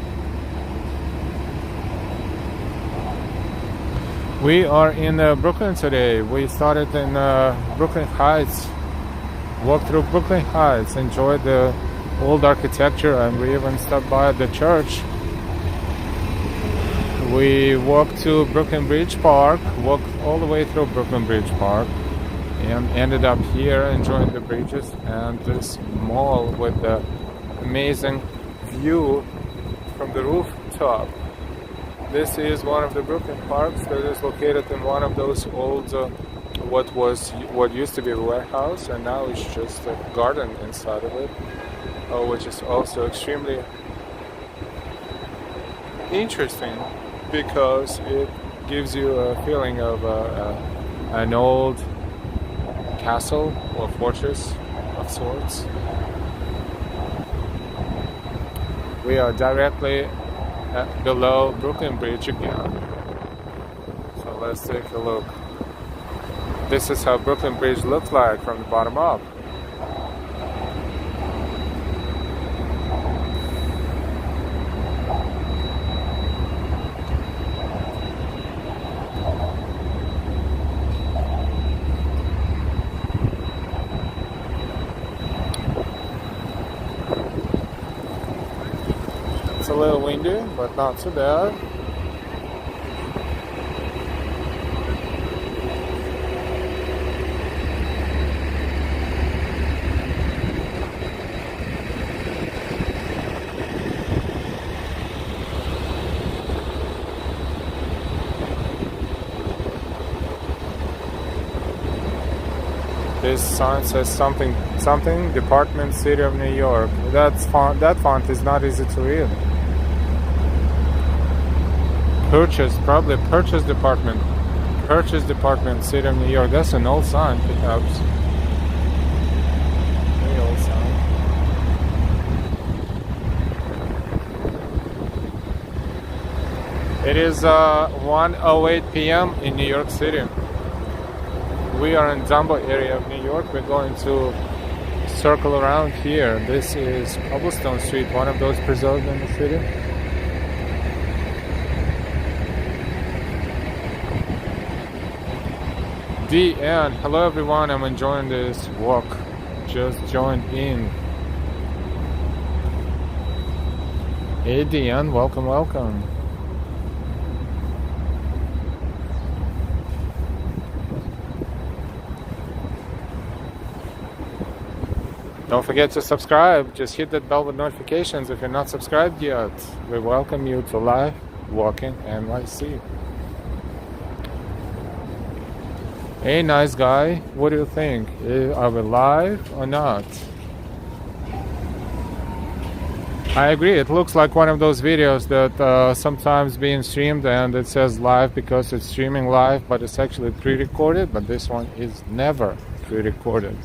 We are in Brooklyn today. We started in Brooklyn Heights, walked through Brooklyn Heights, enjoyed the old architecture, and we even stopped by the church. We walked to Brooklyn Bridge Park, walked all the way through Brooklyn Bridge Park, and ended up here enjoying the bridges and this mall with the amazing view from the rooftop. This is one of the Brooklyn parks that is located in one of those old, what used to be a warehouse, and now it's just a garden inside of it, which is also extremely interesting because it gives you a feeling of an old castle or fortress of sorts. We are directly below Brooklyn Bridge again. So let's take a look. This is how Brooklyn Bridge looks like from the bottom up. It's a little windy, but not too bad. This sign says something, Department, City of New York. That font is not easy to read. Probably purchase department, City of New York. That's an old sign, perhaps. Very old sign. It is 1:08 p.m. in New York City. We are in Dumbo area of New York. We're going to circle around here. This is Cobblestone Street, one of those preserved in the city. DN, hello everyone, I'm enjoying this walk. Just joined in. Hey DN, welcome. Don't forget to subscribe. Just hit that bell with notifications if you're not subscribed yet. We welcome you to Live Walking NYC. Hey, nice guy. What do you think? Are we live or not? I agree. It looks like one of those videos that sometimes being streamed and it says live because it's streaming live, but it's actually pre-recorded. But this one is never pre-recorded.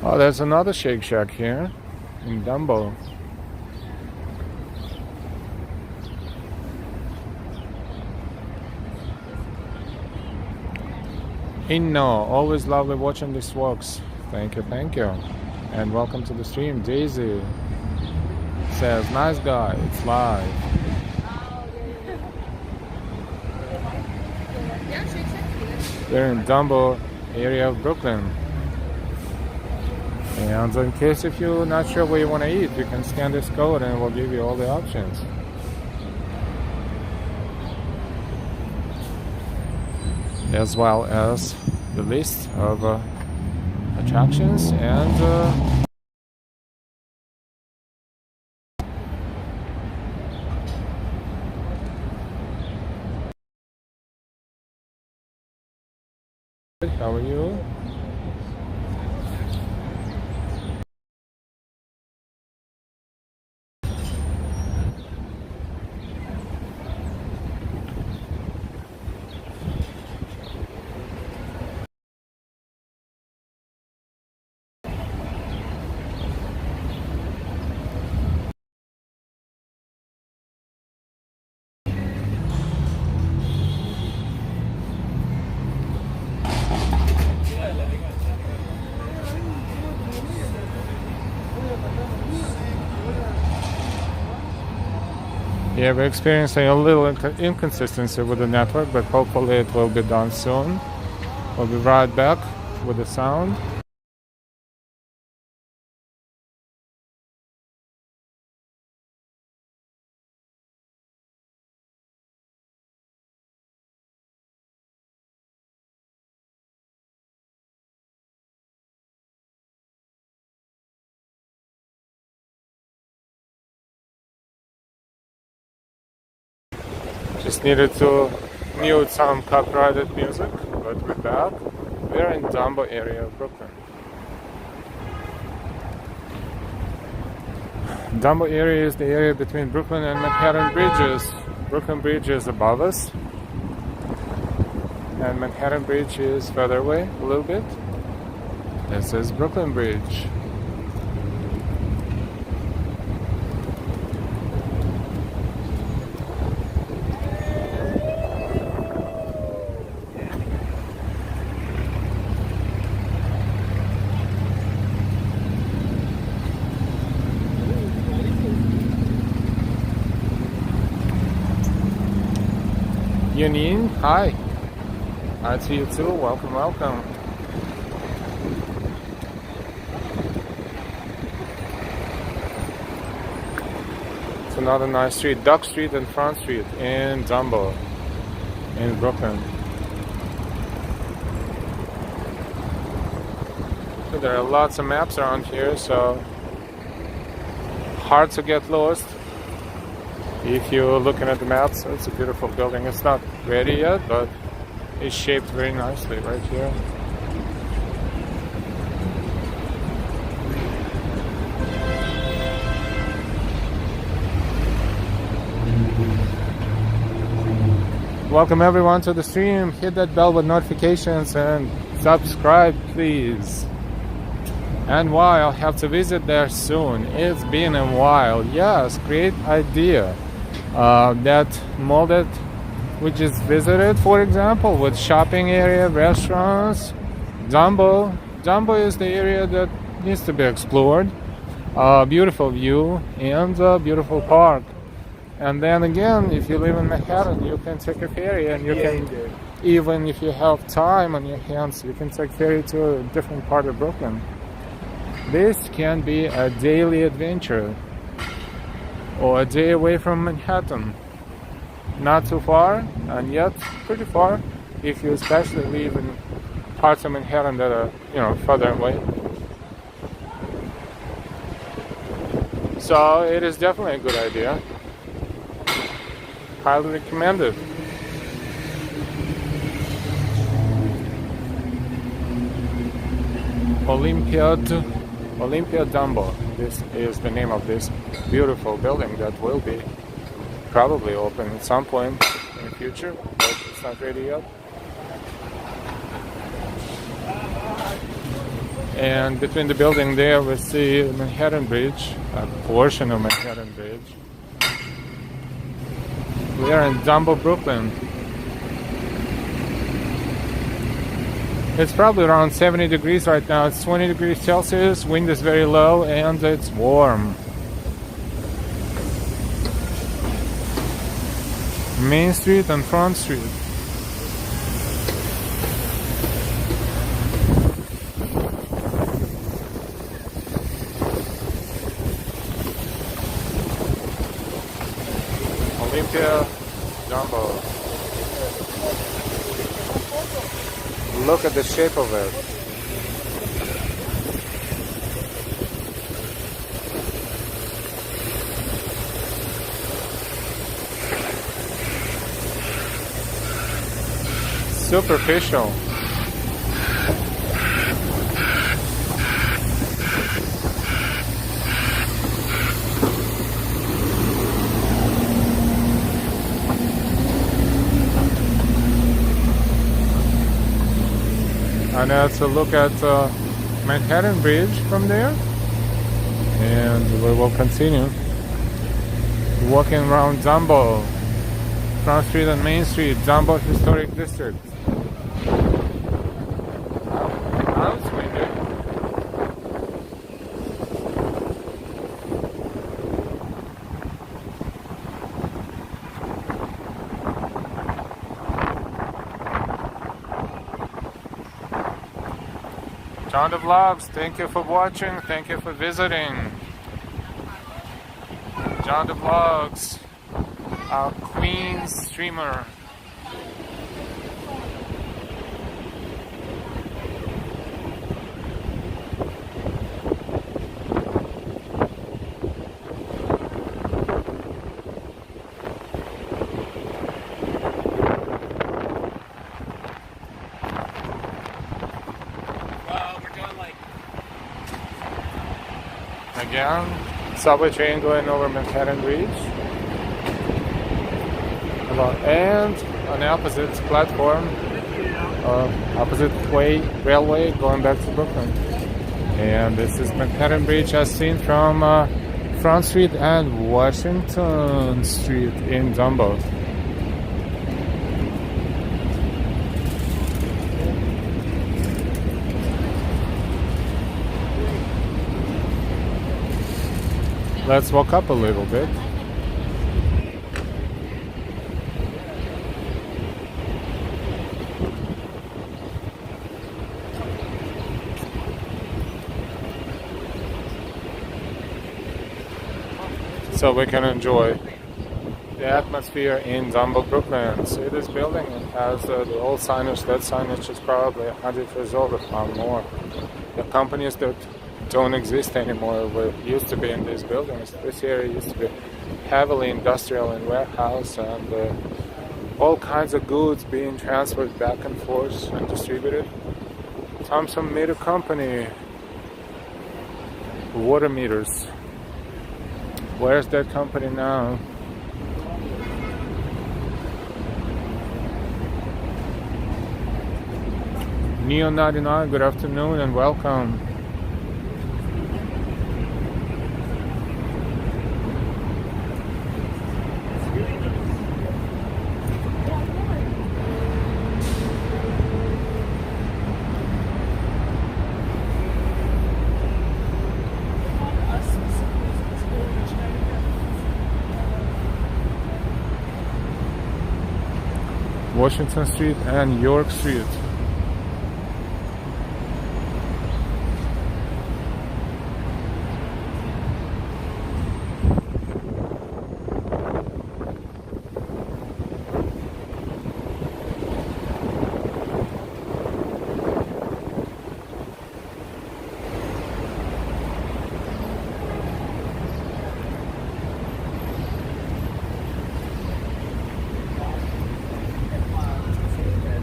Oh, there's another Shake Shack here in Dumbo. Inno, always lovely watching these walks. Thank you. And welcome to the stream. Daisy says, nice guy, it's live. We're in Dumbo area of Brooklyn. And in case if you're not sure where you want to eat, you can scan this code and we'll give you all the options. As well as the list of attractions and How are you? Yeah, we're experiencing a little inconsistency with the network, but hopefully it will be done soon. We'll be right back with the sound. Just needed to mute some copyrighted music, but we're back. We're in Dumbo area of Brooklyn. Dumbo area is the area between Brooklyn and Manhattan bridges. Brooklyn Bridge is above us, and Manhattan Bridge is further away a little bit. This is Brooklyn Bridge. Yunin, hi. Hi to you too. Welcome, welcome. It's another nice street, Duck Street and Front Street in Dumbo, in Brooklyn. So there are lots of maps around here, so hard to get lost. If you're looking at the maps, it's a beautiful building. It's not ready yet, but it's shaped very nicely right here. Welcome everyone to the stream. Hit that bell with notifications and subscribe, please. And why? I'll have to visit there soon. It's been a while. Yes, great idea. That mall that we just visited, for example, with shopping area, restaurants, Dumbo. Dumbo is the area that needs to be explored. Beautiful view and a beautiful park. And then again, if you live in Manhattan, you can take a ferry, and you can, even if you have time on your hands, you can take ferry to a different part of Brooklyn. This can be a daily adventure, or a day away from Manhattan. Not too far, and yet pretty far, if you especially live in parts of Manhattan that are, further away. So it is definitely a good idea. Highly recommended. Olympia Dumbo. This is the name of this beautiful building that will be probably open at some point in the future, but it's not ready yet. And between the building there we see Manhattan Bridge, a portion of Manhattan Bridge. We are in Dumbo, Brooklyn. It's probably around 70 degrees right now. It's 20 degrees Celsius, wind is very low, and it's warm. Main Street and Front Street. Olympia, Dumbo. Look at the shape of it. Superficial. And that's a look at Manhattan Bridge from there. And we will continue walking around Dumbo, Front Street and Main Street, Dumbo Historic District. John the Vlogs, thank you for watching, thank you for visiting. John the Vlogs, our Queen streamer. Again, subway train going over Manhattan Bridge. And on the opposite platform, opposite way, railway going back to Brooklyn. And this is Manhattan Bridge as seen from Front Street and Washington Street in Dumbo. Let's walk up a little bit. So we can enjoy the atmosphere in Dumbo, Brooklyn. See this building? It has the old signage. That signage is probably 100 years old, if not more. The companies that don't exist anymore what used to be in these buildings. This area used to be heavily industrial and warehouse, and all kinds of goods being transferred back and forth and distributed. Thompson Meter Company, water meters. Where's that company now? Neo 99, good afternoon and welcome. Washington Street and York Street.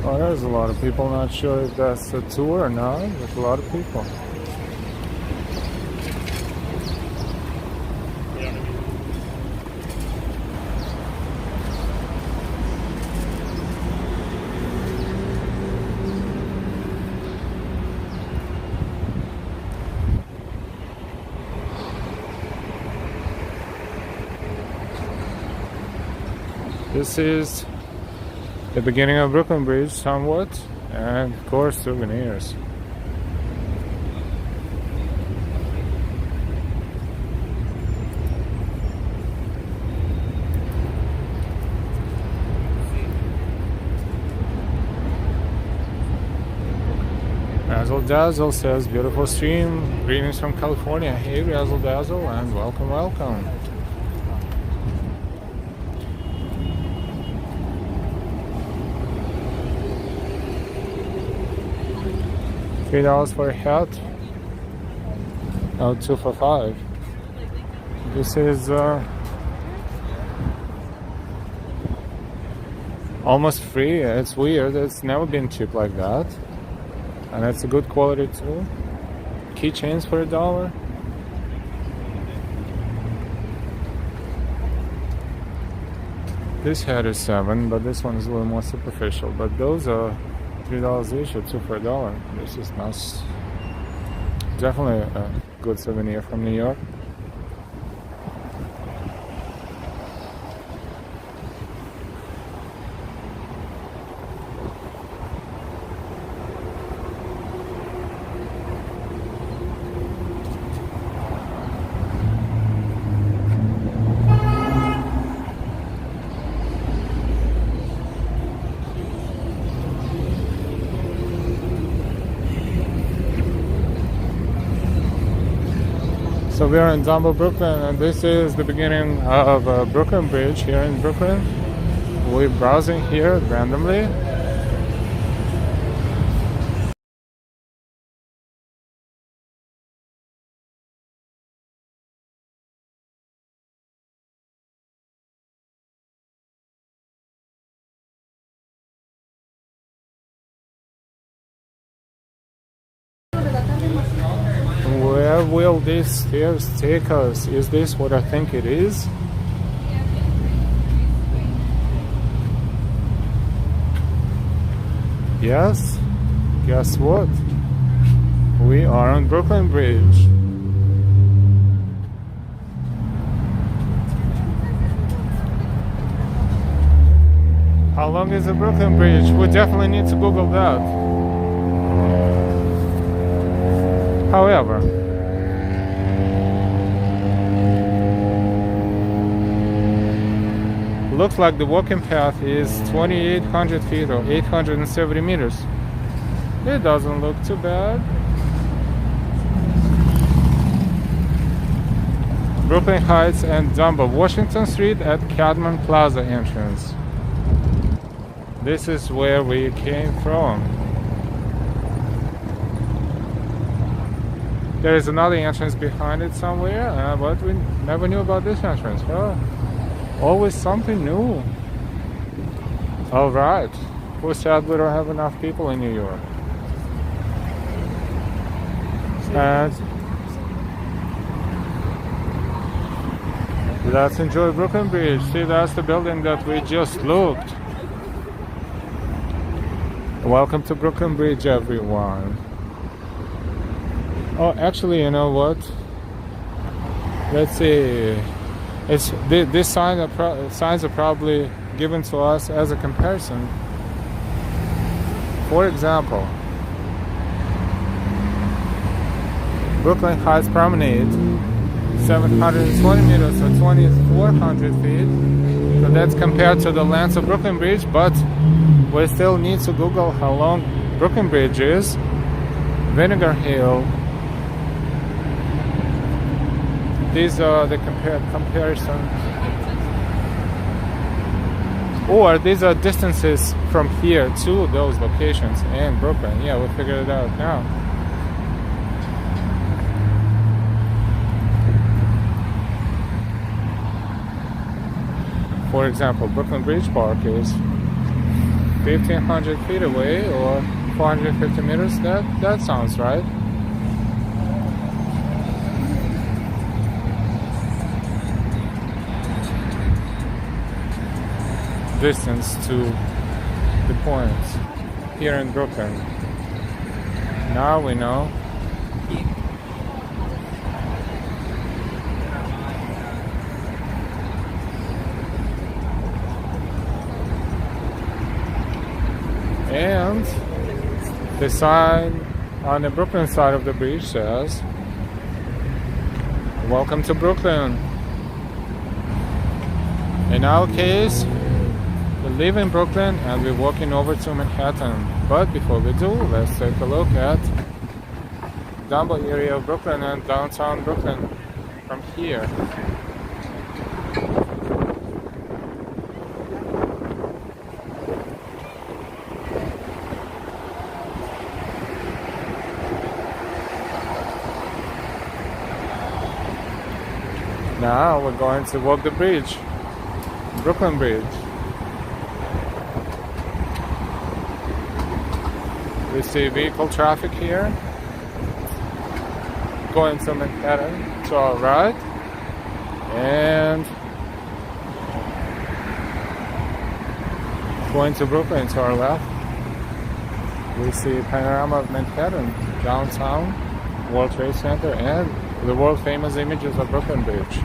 Oh, there's a lot of people. Not sure if that's a tour or not. There's a lot of people. This is the beginning of Brooklyn Bridge somewhat, and of course souvenirs. Razzle Dazzle says, beautiful stream, greetings from California. Hey Razzle Dazzle, and welcome, welcome. $3 for a hat. Oh, 2 for $5. This is almost free. It's weird. It's never been cheap like that, and it's a good quality too. Keychains for $1. This hat is $7, but this one is a little more superficial. But those are $3 each or 2 for $1. This is nice. Definitely a good souvenir from New York. So we are in Dumbo, Brooklyn, and this is the beginning of Brooklyn Bridge here in Brooklyn. We're browsing here randomly. Where will these stairs take us? Is this what I think it is? Yes. Guess what? We are on Brooklyn Bridge. How long is the Brooklyn Bridge? We definitely need to Google that. However, looks like the walking path is 2,800 feet or 870 meters. It doesn't look too bad. Brooklyn Heights and Dumbo, Washington Street at Cadman Plaza entrance. This is where we came from. There is another entrance behind it somewhere, but we never knew about this entrance. Well, always something new. Alright, who said we don't have enough people in New York? And let's enjoy Brooklyn Bridge. See, that's the building that we just looked. Welcome to Brooklyn Bridge, everyone. Oh, actually, you know what? Let's see. It's this signs are probably given to us as a comparison. For example, Brooklyn Heights Promenade, 720 meters or 2,400 feet. So that's compared to the length of Brooklyn Bridge, but we still need to Google how long Brooklyn Bridge is. Vinegar Hill. These are the comparisons. Or these are distances from here to those locations in Brooklyn. Yeah, we figured it out now. For example, Brooklyn Bridge Park is 1,500 feet away or 450 meters. That sounds right. Distance to the points here in Brooklyn. Now we know. And the sign on the Brooklyn side of the bridge says, "Welcome to Brooklyn." In our case, we live in Brooklyn and we're walking over to Manhattan. But before we do, let's take a look at Dumbo area of Brooklyn and downtown Brooklyn from here. Now we're going to walk the bridge, Brooklyn Bridge. We see vehicle traffic here, going to Manhattan to our right, and going to Brooklyn to our left. We see panorama of Manhattan, downtown, World Trade Center, and the world famous images of Brooklyn Bridge.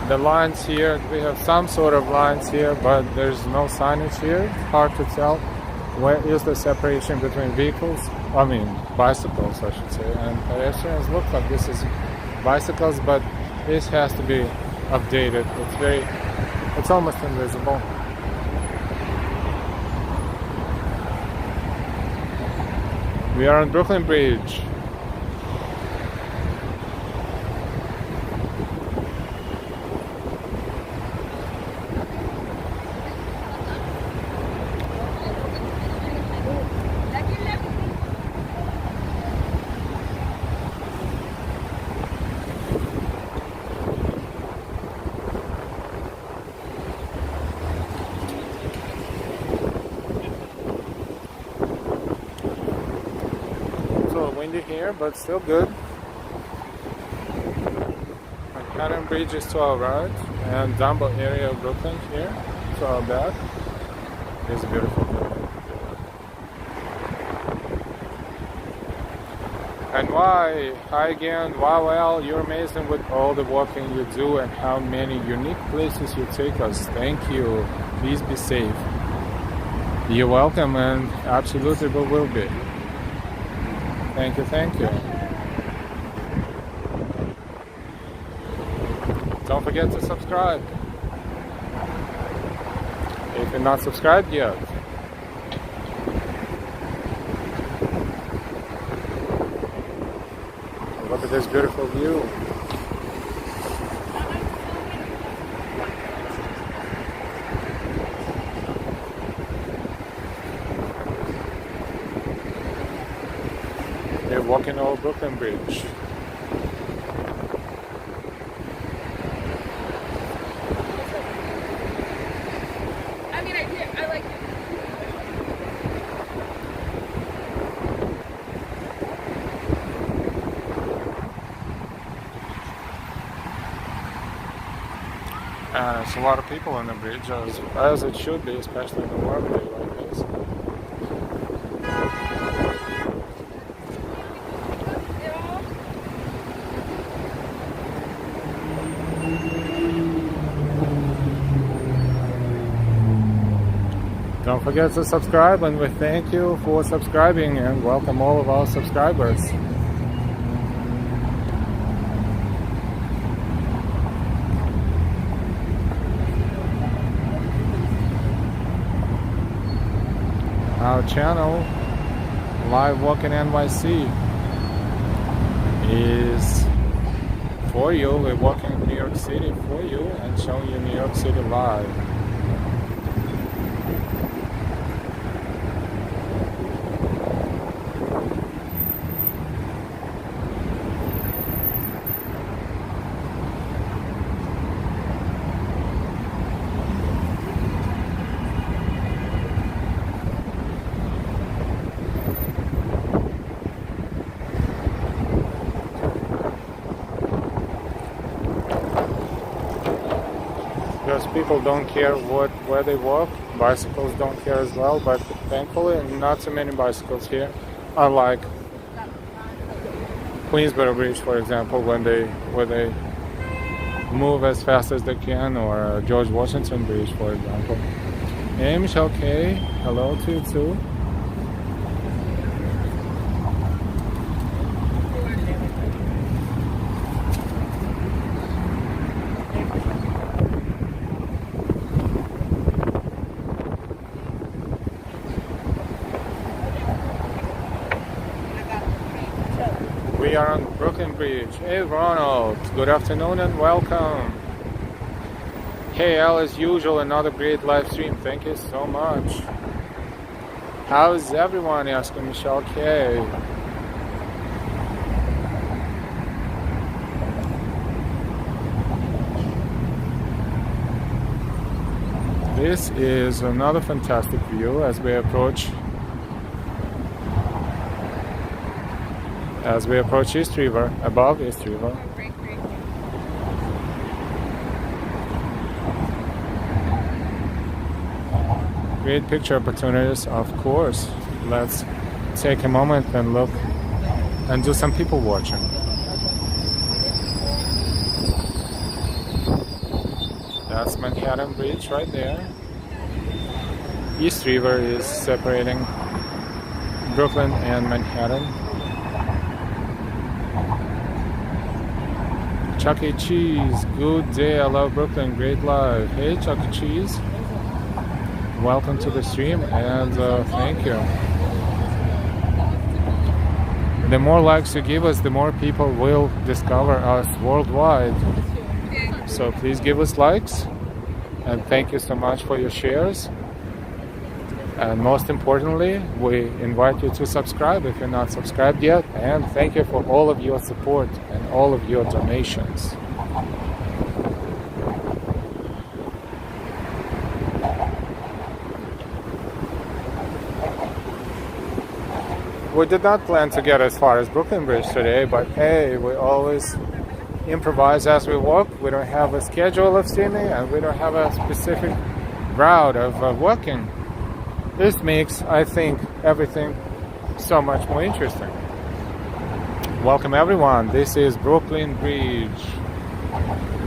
The lines here, we have some sort of lines here, but there's no signage here. It's hard to tell where is the separation between vehicles, I mean bicycles I should say, and pedestrians. Look like this is bicycles, but this has to be updated. It's almost invisible. We are on Brooklyn Bridge. Windy here, but still good. Manhattan Bridge is to our right, and Dumbo area of Brooklyn here to our back is beautiful. And why? Hi again. Wow, well, you're amazing with all the walking you do and how many unique places you take us. Thank you. Please be safe. You're welcome, and absolutely we will be. Thank you, thank you. Don't forget to subscribe if you're not subscribed yet. Look at this beautiful view. We're walking over Brooklyn Bridge. I mean, I like it. There's a lot of people on the bridge, as it should be, especially in a warm day like this. Don't forget to subscribe, and we thank you for subscribing and welcome all of our subscribers. Our channel, Live Walking NYC, is for you. We're walking in New York City for you and showing you New York City live. Because people don't care where they walk, bicycles don't care as well, but thankfully not so many bicycles here. Unlike Queensboro Bridge, for example, where they move as fast as they can, or George Washington Bridge, for example. Hey Michelle K, hello to you too. We are on Brooklyn Bridge. Hey Ronald, good afternoon and welcome. Hey Al, as usual, another great live stream. Thank you so much. How's everyone? Asking Michelle K. This is another fantastic view as we approach as we approach East River, above East River. Oh, great, great. Great picture opportunities, of course. Let's take a moment and look and do some people watching. That's Manhattan Bridge right there. East River is separating Brooklyn and Manhattan. Chuck E. Cheese, good day, I love Brooklyn, great live. Hey Chuck E. Cheese, welcome to the stream and thank you. The more likes you give us, the more people will discover us worldwide. So please give us likes and thank you so much for your shares. And most importantly, we invite you to subscribe if you're not subscribed yet. And thank you for all of your support and all of your donations. We did not plan to get as far as Brooklyn Bridge today, but hey, we always improvise as we walk. We don't have a schedule of streaming and we don't have a specific route of walking. This makes, I think, everything so much more interesting. Welcome everyone, this is Brooklyn Bridge.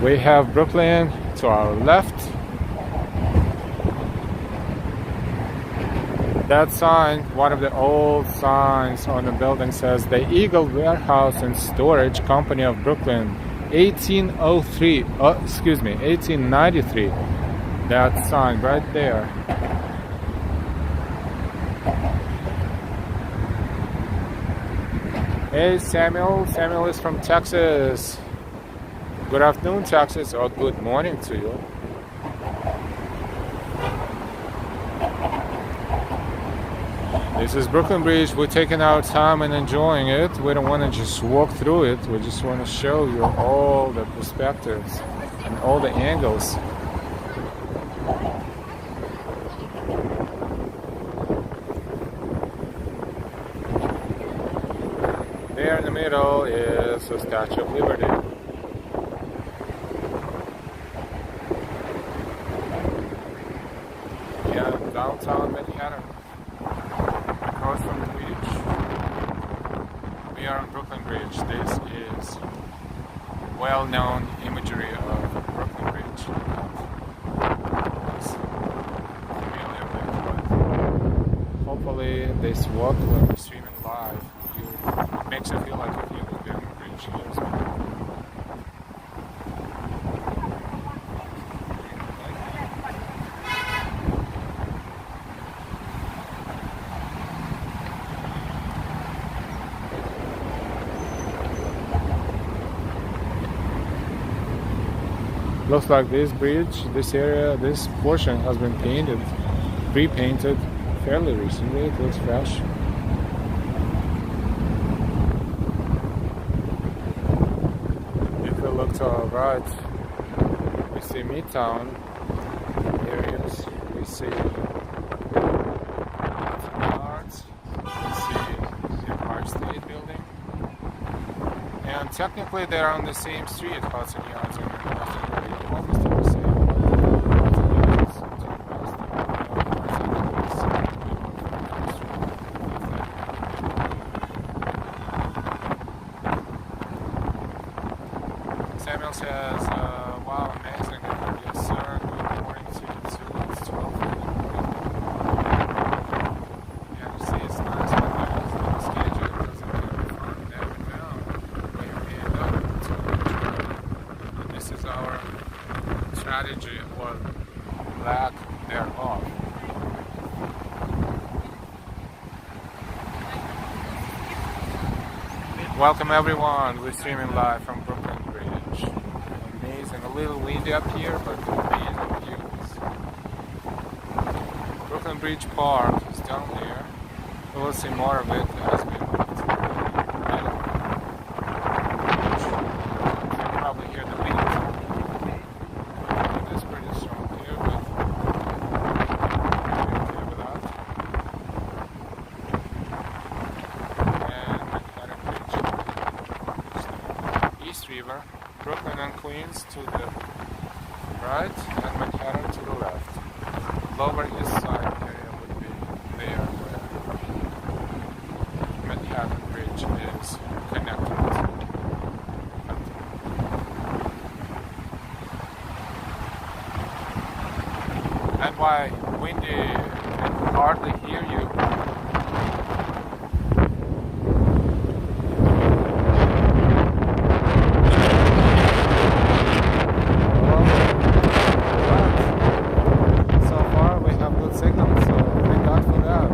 We have Brooklyn to our left. That sign, one of the old signs on the building says the Eagle Warehouse and Storage Company of Brooklyn, 1893. That sign right there. Hey Samuel, Samuel is from Texas. Good afternoon Texas, or good morning to you. This is Brooklyn Bridge. We're taking our time and enjoying it. We don't want to just walk through it. We just want to show you all the perspectives and all the angles. There in the middle is the Statue of Liberty. Yeah, downtown Manhattan. Across from the beach. We are on Brooklyn Bridge. This is well-known imagery of Brooklyn Bridge. It's familiar with, but hopefully this walk when we're streaming live makes it feel like if you would be on the bridge here as well. Looks like this bridge, this area, this portion has been painted, repainted fairly recently. It looks fresh. If we look to our right, we see Midtown areas, we see yards, we see the Empire State Building, and technically they're on the same street, Hudson Yards and Boston Area. Almost the same. Samuel says, wow, amazing. Yes, sir. Good morning to you too. It's 12 in the morning. Yeah, you see, it's nice when there's no schedule. It doesn't get fun there and down. We end up to and this is our strategy or lack thereof. Welcome everyone, we're streaming live from Brooklyn Bridge. Amazing, a little windy up here, but amazing views. Brooklyn Bridge Park is down there. We will see more of it as we move to the middle. You can probably hear the wind. It is pretty strong here, but we're okay with that. And Manhattan Bridge. River, Brooklyn and Queens to the right, and Manhattan to the left. Lower East Side area would be there where Manhattan Bridge is connected. And why windy, can hardly hear you. So far we have good signal, so thank God for that.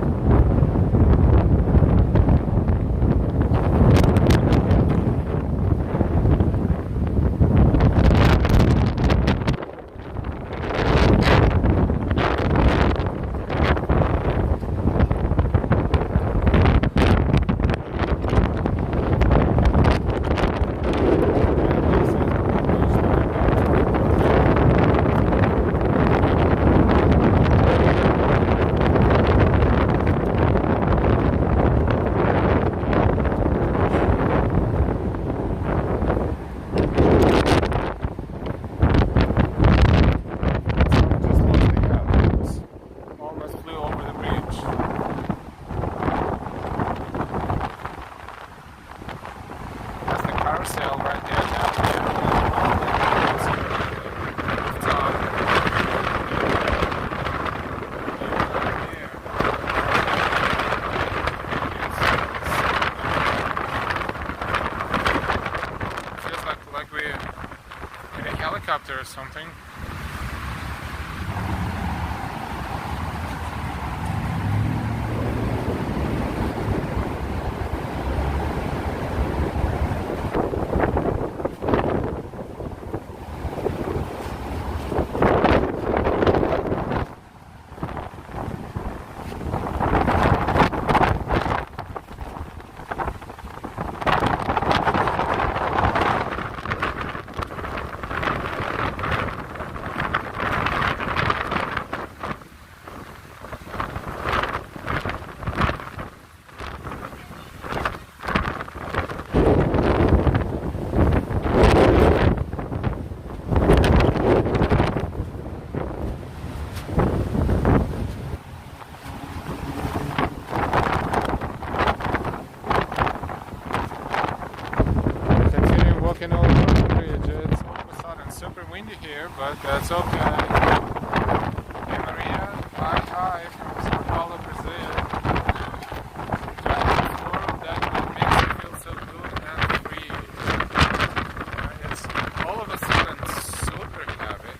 Helicopter or something. Walking over the bridge, it's all of a sudden super windy here, but that's okay. Hey Maria, hi from Sao Paulo, Brazil. Driving the world that makes you feel so good and free. It's all of a sudden super heavy.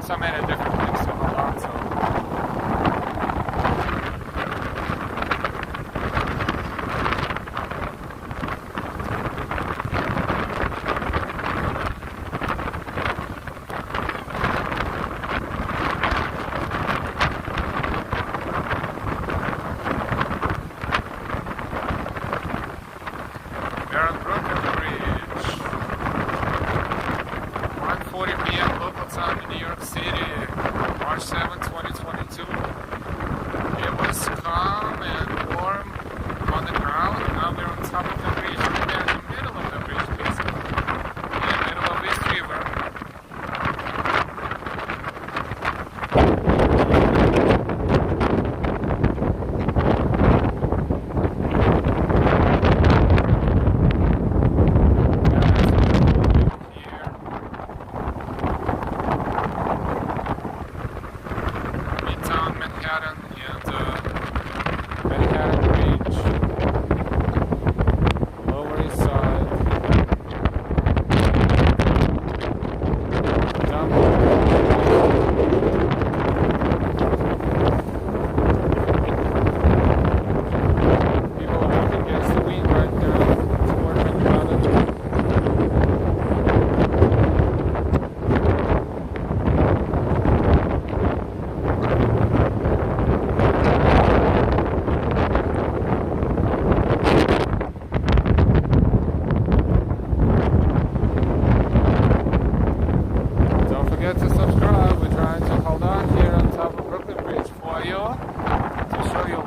So many different things to hold on to. We're on Brooklyn Bridge. 1:40 p.m. local time in New York City, March 7, 2022. It was calm and warm on the ground. Now we're on top of the bridge. We're in the middle of the bridge, basically. In the middle of this river. Manhattan and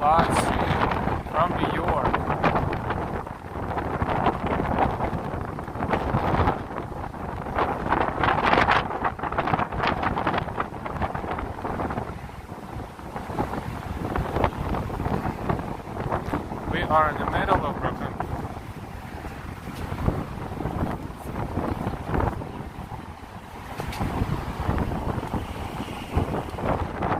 live stream from New York. We are in the middle of Brooklyn.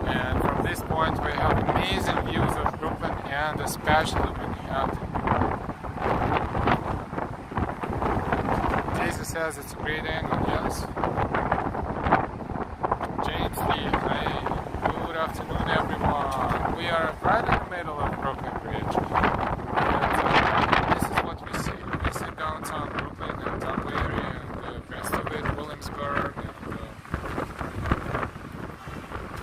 And from this point we have amazing views of Brooklyn and especially Manhattan. Jason says it's a great angle, yes. James Lee, hey, good afternoon everyone. We are right in the middle of Brooklyn Bridge. This is what we see. We see downtown Brooklyn and Dumbo area and the rest of it, Williamsburg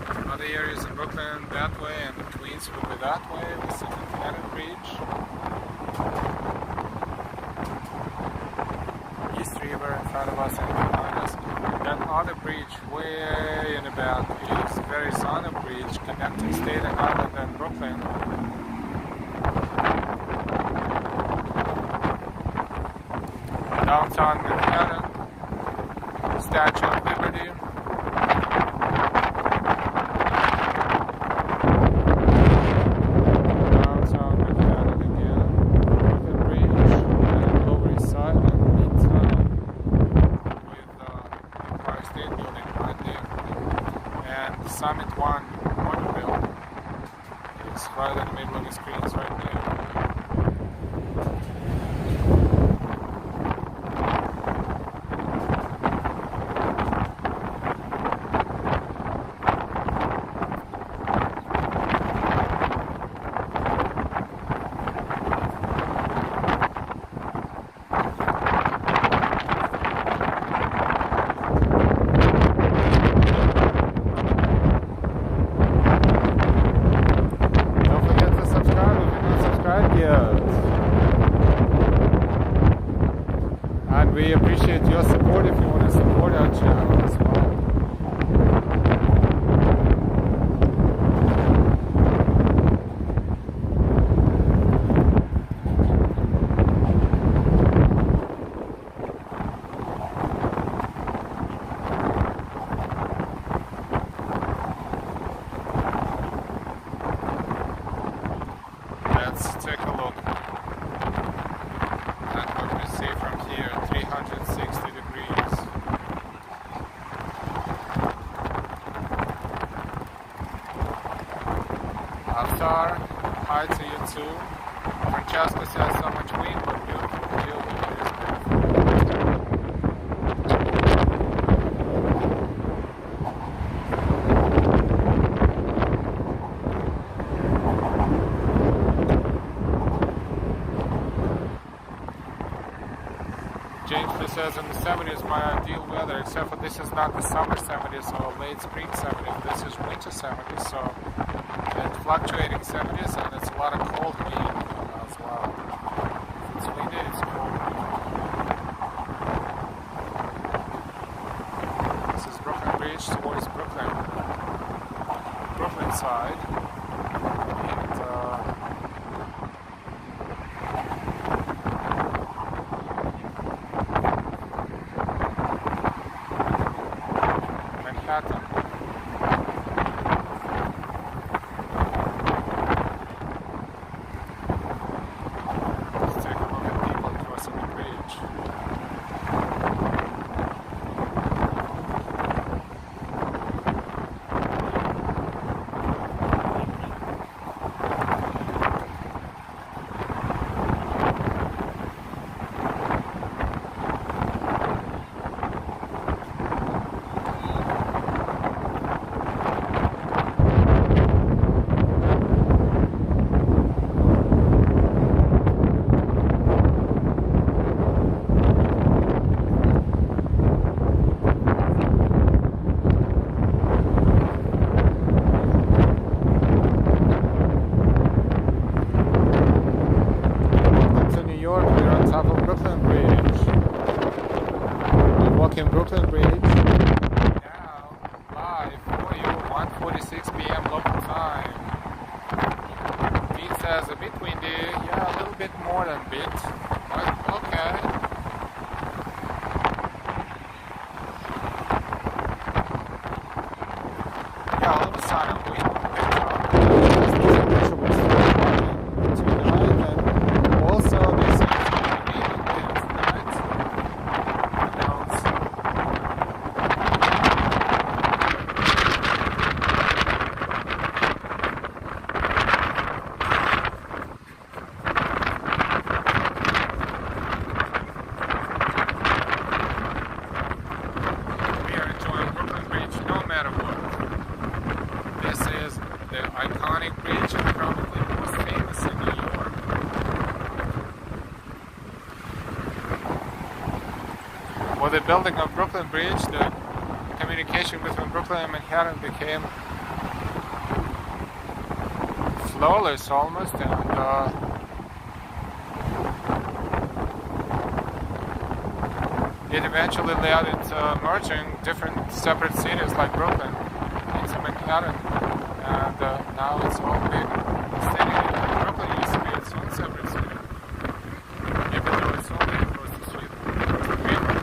and other areas in Brooklyn that way, and Queens will be that way. We see the Manhattan Bridge, East River in front of us and behind us. And that other bridge way in the back is the Arizona Bridge connecting Staten Island and Brooklyn. Downtown Manhattan, Statue of Liberty. Downtown Manhattan again, Brooklyn Bridge, and Lower East Side and Midtown with the Empire State Building right there. And Summit 1 Waterfront is right in the middle of the screens right there. And we appreciate your support if you want to support our channel as well. Let's take a look at what we see from here, 360 degrees. Avatar, hi to you too. Francesca says so much wind, but beautiful view. It is James says in the 70s my ideal weather, except for this is not the summer 70s or late spring 70s, this is winter 70s, so it's fluctuating 70s and it's a lot of cold wind as well. If it's windy, it's cold wind. This is Brooklyn Bridge towards Brooklyn side. Manhattan. says a bit windy. Yeah, a little bit more than a bit. But okay. Yeah, all of a sudden we picked up. The temperature was falling tonight, and also this is maybe tonight. Announced. We are enjoying Brooklyn Bridge no matter what. This is the iconic bridge and probably the most famous in New York. With the building of Brooklyn Bridge, the communication between Brooklyn and Manhattan became flawless almost, and it eventually led into merging different separate cities like Brooklyn into Manhattan, and now it's all big city. Brooklyn used to be its own separate city, even though it's only across the street, across the river.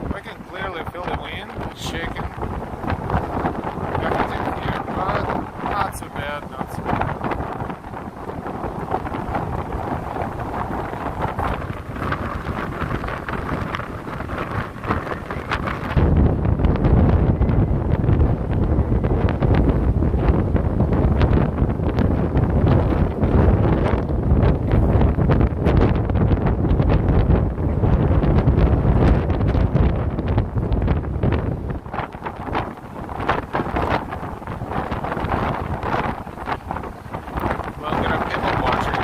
I can clearly feel the wind shaking everything here, but not so bad, not so bad. Well, I'm gonna people watching.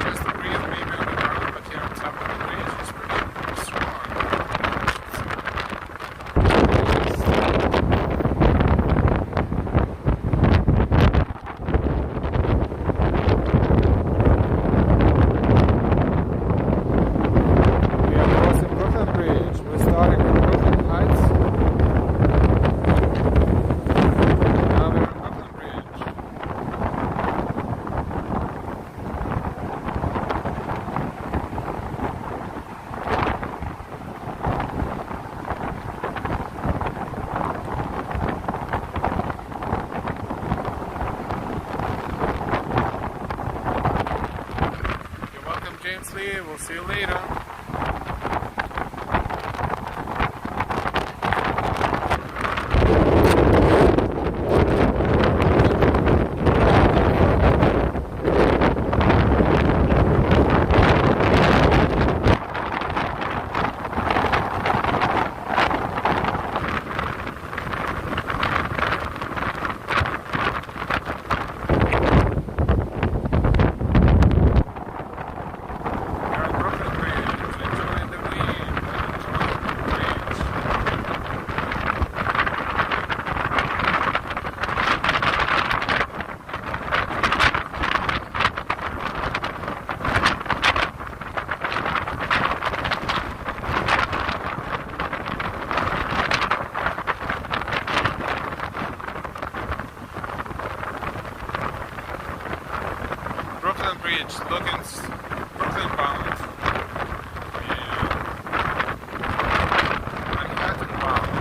Just to breathe maybe on the ground, but here on top of the bridge is pretty strong. We are crossing Brooklyn Bridge. We're starting with Brooklyn Heights. Now we're on Brooklyn Bridge. You're welcome, James Lee. We'll see you later. We're on Brooklyn Bridge, enjoying the wind, enjoying the bridge. Brooklyn Bridge, looking Brooklyn bound. Yeah. Manhattan bound.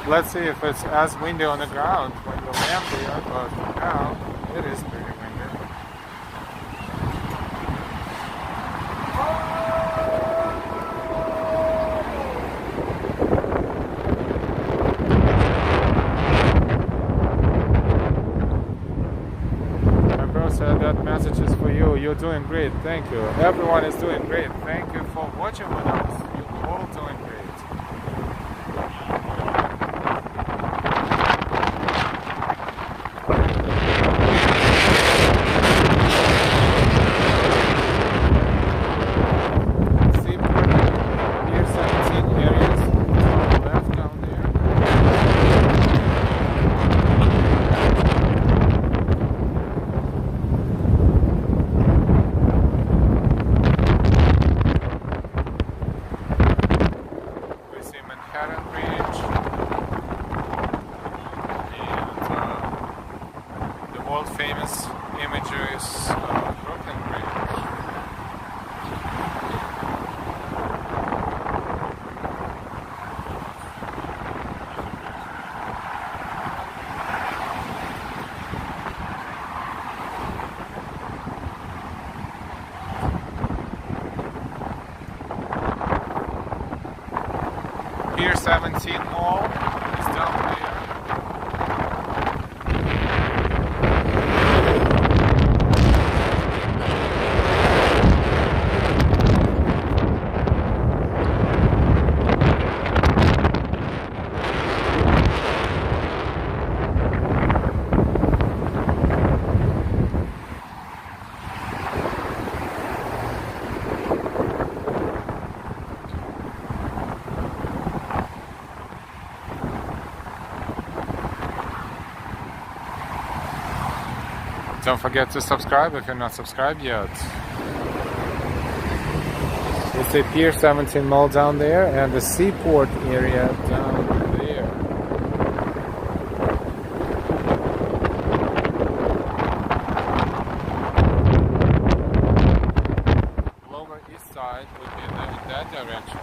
Let's see if it's as windy on the ground when you land there, but now it is pretty windy. My bro said that message is for you. You're doing great. Thank you. Everyone is doing great. Thank you for watching with us. You're all doing great. Famous imagery is Brooklyn Bridge. Pier 17 Mall is down there. Don't forget to subscribe if you're not subscribed yet. It's a Pier 17 Mall down there and the seaport area down there. Lower East Side would be in that direction.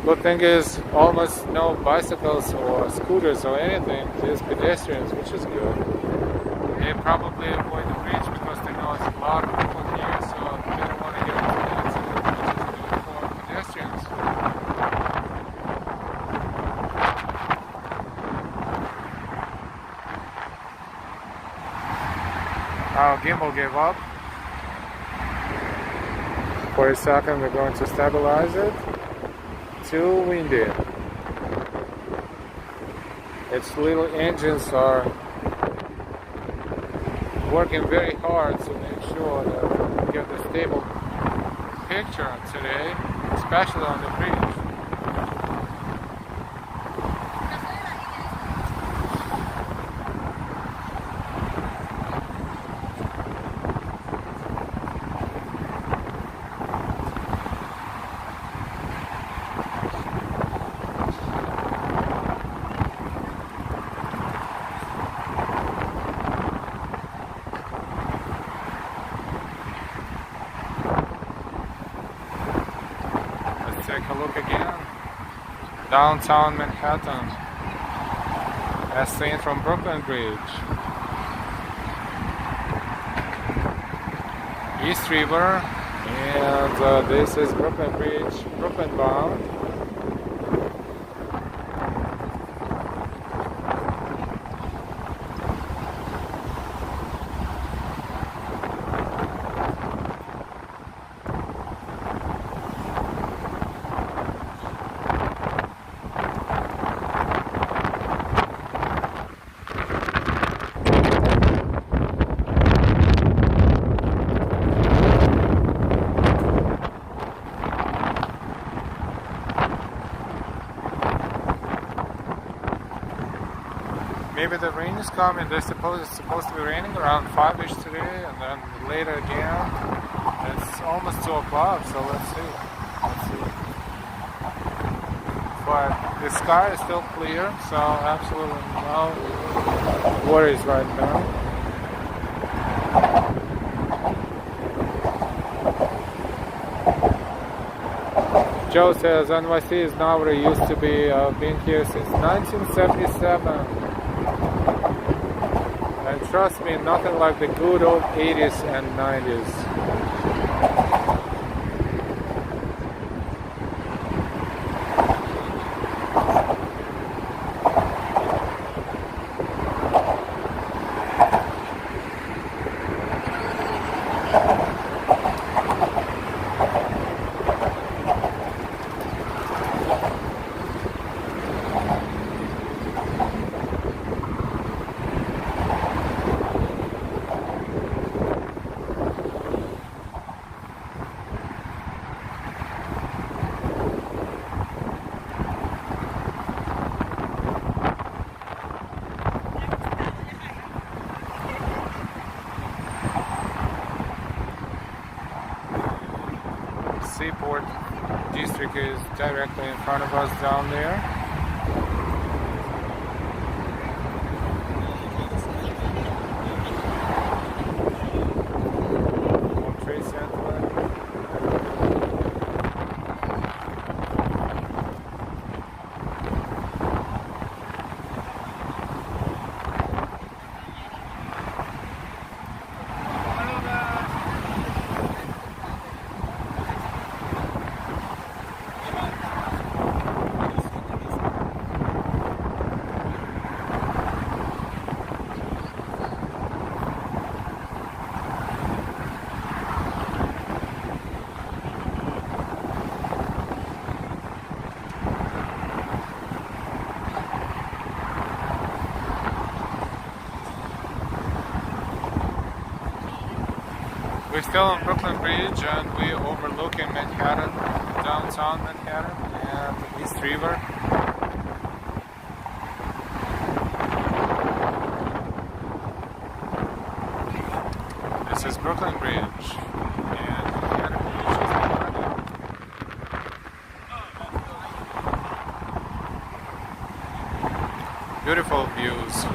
Good thing is almost no bicycles or scooters or anything, just pedestrians, which is good. They probably avoid the bridge because they know there's a lot of people here, so they don't want to get into the accident, which is good for pedestrians. Our gimbal gave up. For a second we're going to stabilize it. Too windy. Its little engines are working very hard to make sure that we get a stable picture today, especially on the bridge. Take a look again. Downtown Manhattan, as seen from Brooklyn Bridge. East River, and this is Brooklyn Bridge, Brooklyn bound. Maybe the rain is coming. It's supposed to be raining around 5-ish today, and then later again. It's almost 2 o'clock, so let's see. But the sky is still clear, so absolutely no worries right now. Joe says NYC is not where it used to be. I've been here since 1977. And trust me, nothing like the good old 80s and 90s. Seaport district is directly in front of us down there. World Trade Center. We're still on Brooklyn Bridge and we're overlooking Manhattan, downtown Manhattan and the East River. This is Brooklyn Bridge and Manhattan Beach is beautiful views.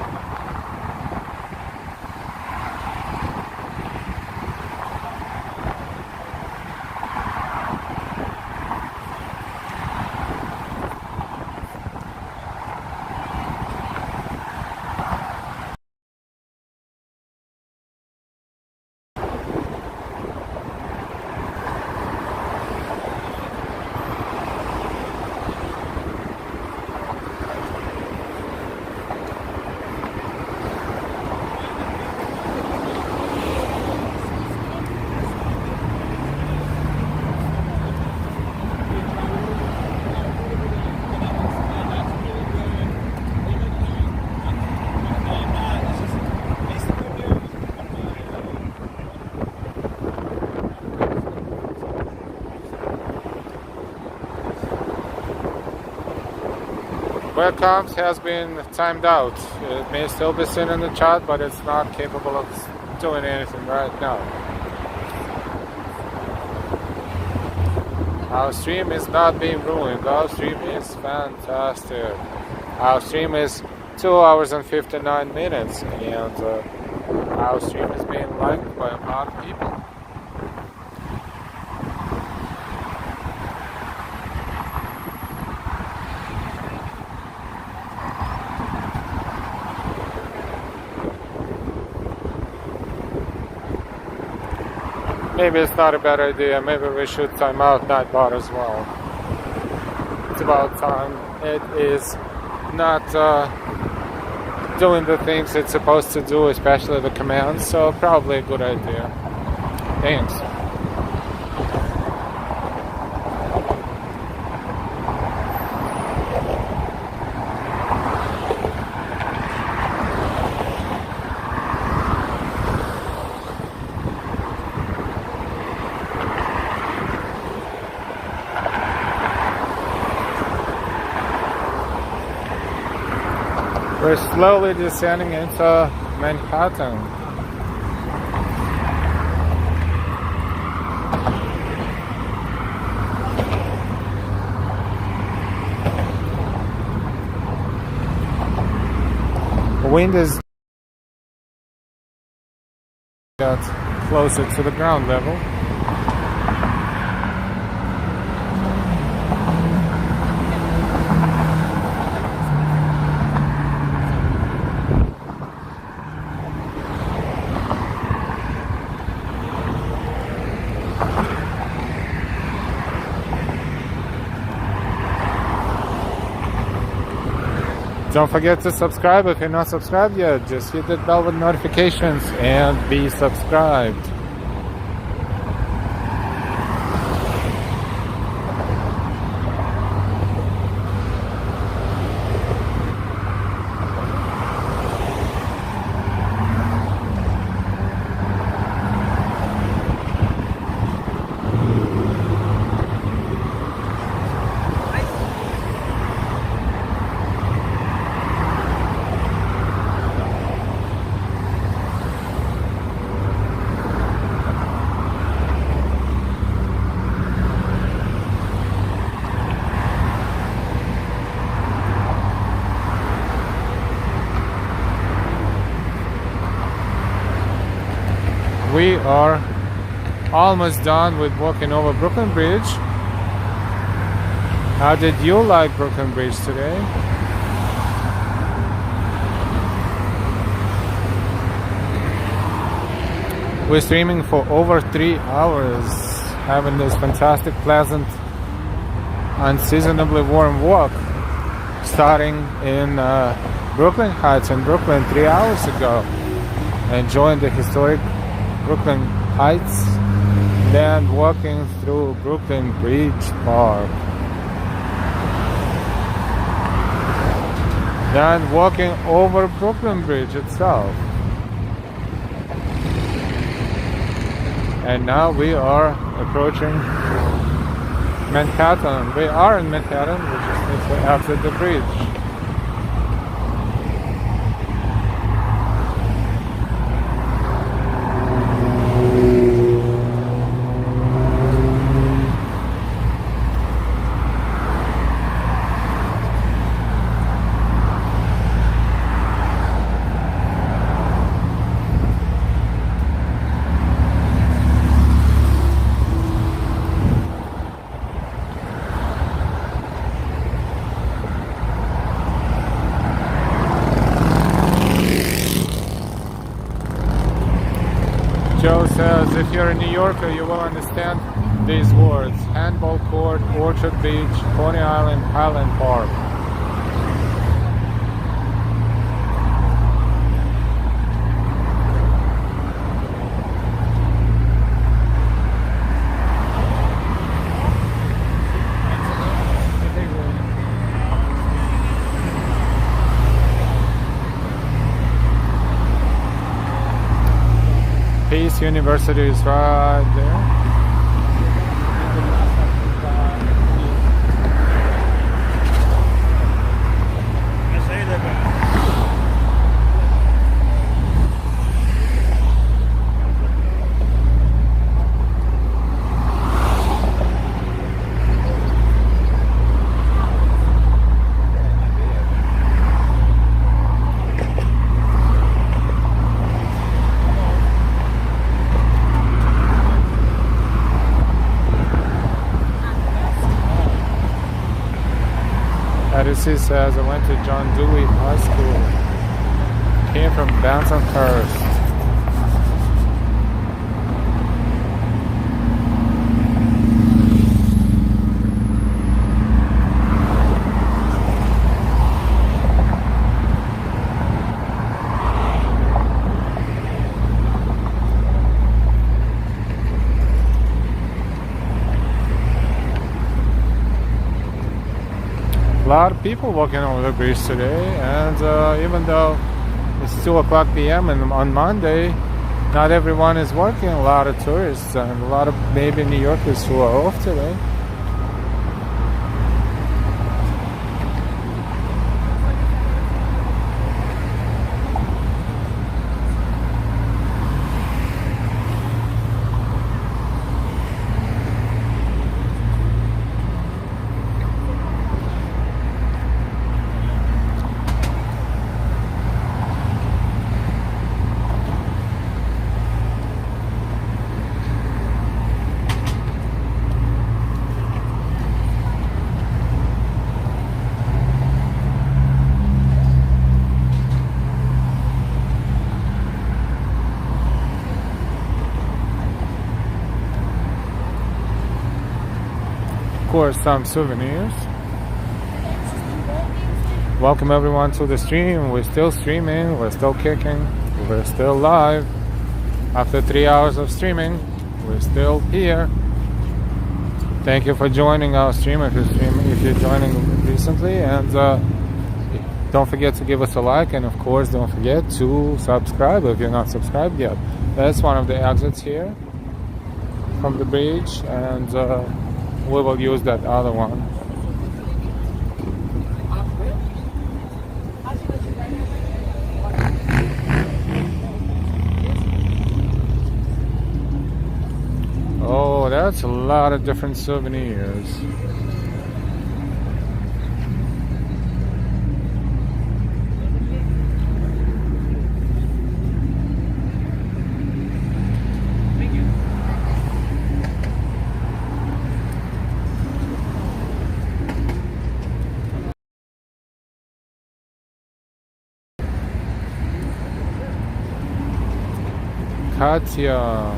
Welcomes has been timed out. It may still be seen in the chat, but it's not capable of doing anything right now. Our stream is not being ruined. Our stream is fantastic. Our stream is 2 hours and 59 minutes, and our stream is being liked by a lot of people. Maybe it's not a bad idea. Maybe we should time out Nightbot as well. It's about time. It is not doing the things it's supposed to do, especially the commands, so probably a good idea. Thanks. We're slowly descending into Manhattan. The wind is got closer to the ground level. Don't forget to subscribe if you're not subscribed yet. Just hit that bell with notifications and be subscribed. We are almost done with walking over Brooklyn Bridge. How did you like Brooklyn Bridge today? We're streaming for over 3 hours, having this fantastic, pleasant, unseasonably warm walk, starting in Brooklyn Heights in Brooklyn 3 hours ago, enjoying the historic Brooklyn Heights, then walking through Brooklyn Bridge Park, then walking over Brooklyn Bridge itself, and now we are approaching Manhattan. We are in Manhattan, we just need to exit the bridge. Joe says, if you're a New Yorker, you will understand these words: handball court, Orchard Beach, Coney Island, Highland Park. Peace University is right there. Odyssey says, I went to John Dewey High School. Came from Bensonhurst. A lot of people walking over the bridge today, and even though it's 2 o'clock p.m. and on Monday, not everyone is working. A lot of tourists and a lot of maybe New Yorkers who are off today. course, some souvenirs. Welcome everyone to the stream. We're still streaming, we're still kicking, we're still live. After 3 hours of streaming, we're still here. Thank you for joining our stream if you're joining recently, and don't forget to give us a like, and of course don't forget to subscribe if you're not subscribed yet. That's one of the exits here from the bridge, and we will use that other one. Oh, that's a lot of different souvenirs. Katya,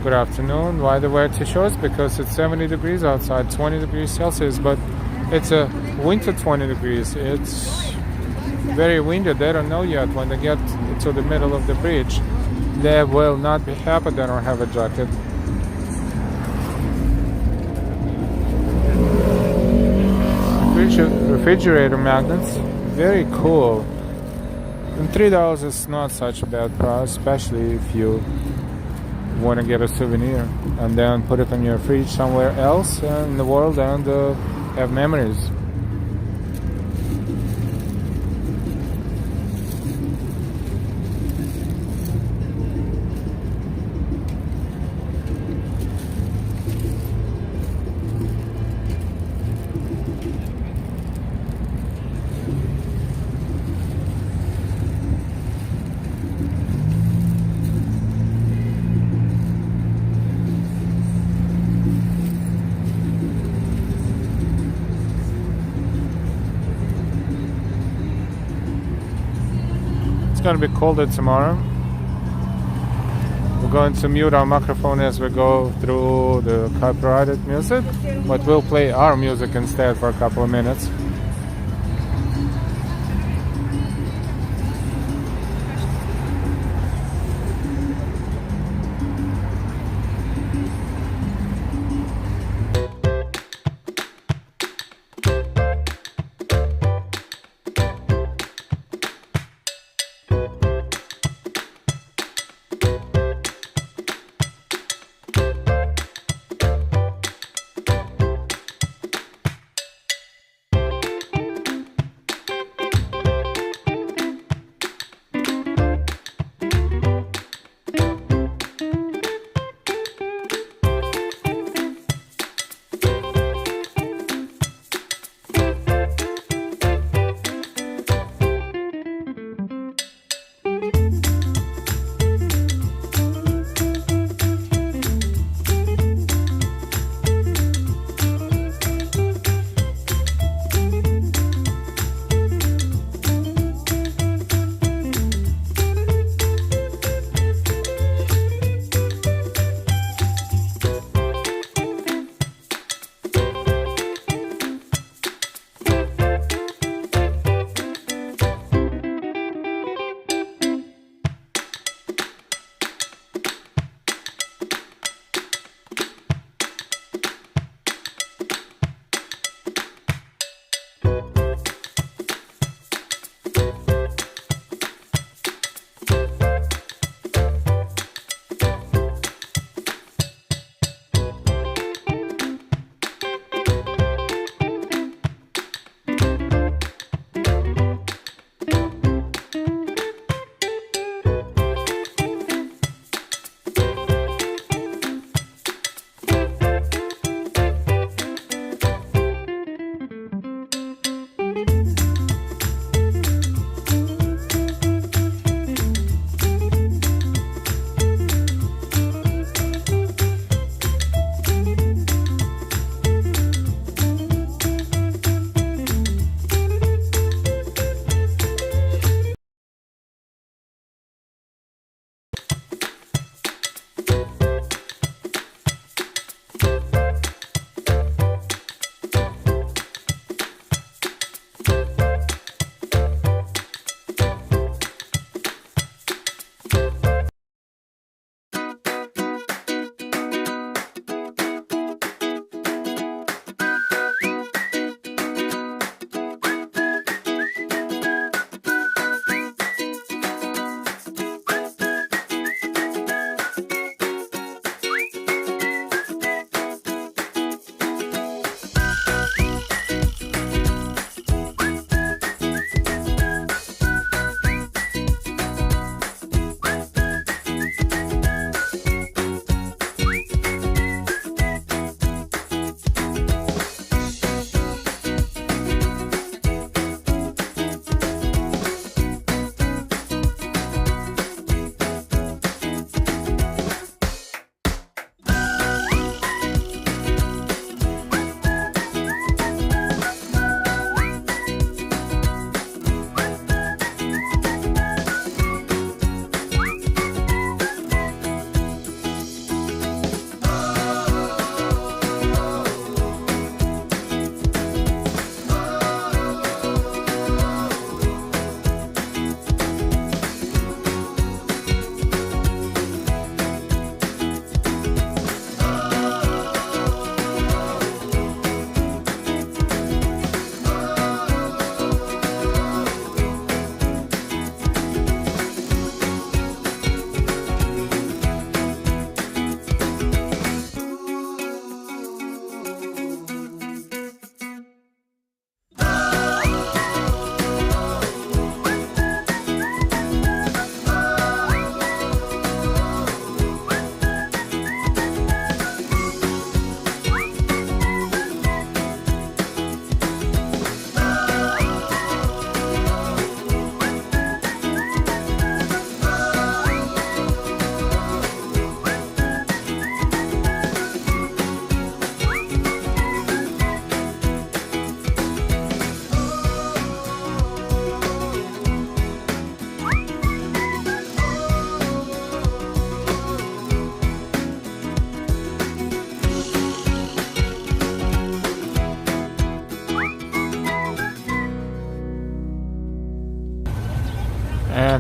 good afternoon. Why do wear t-shirts? Because it's 70 degrees outside, 20 degrees Celsius, but it's a winter 20 degrees. It's very windy. They don't know yet. When they get to the middle of the bridge, they will not be happy they don't have a jacket. Refrigerator magnets, very cool. And $3 is not such a bad price, especially if you want to get a souvenir and then put it on your fridge somewhere else in the world and have memories. It's going to be colder tomorrow. We're going to mute our microphone as we go through the copyrighted music, but we'll play our music instead for a couple of minutes.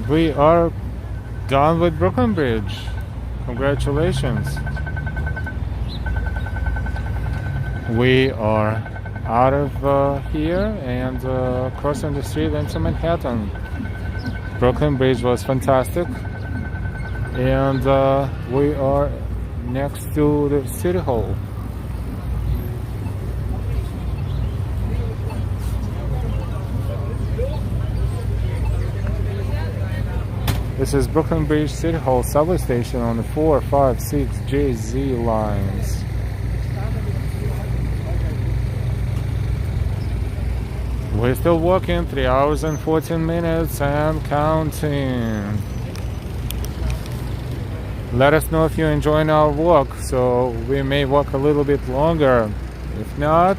we are done with Brooklyn Bridge. Congratulations. We are out of here and crossing the street into Manhattan. Brooklyn Bridge was fantastic. And we are next to the City Hall. This is Brooklyn Bridge City Hall subway station on the 4, 5, 6 JZ lines. We're still walking, 3 hours and 14 minutes and counting. Let us know if you're enjoying our walk, so we may walk a little bit longer. If not,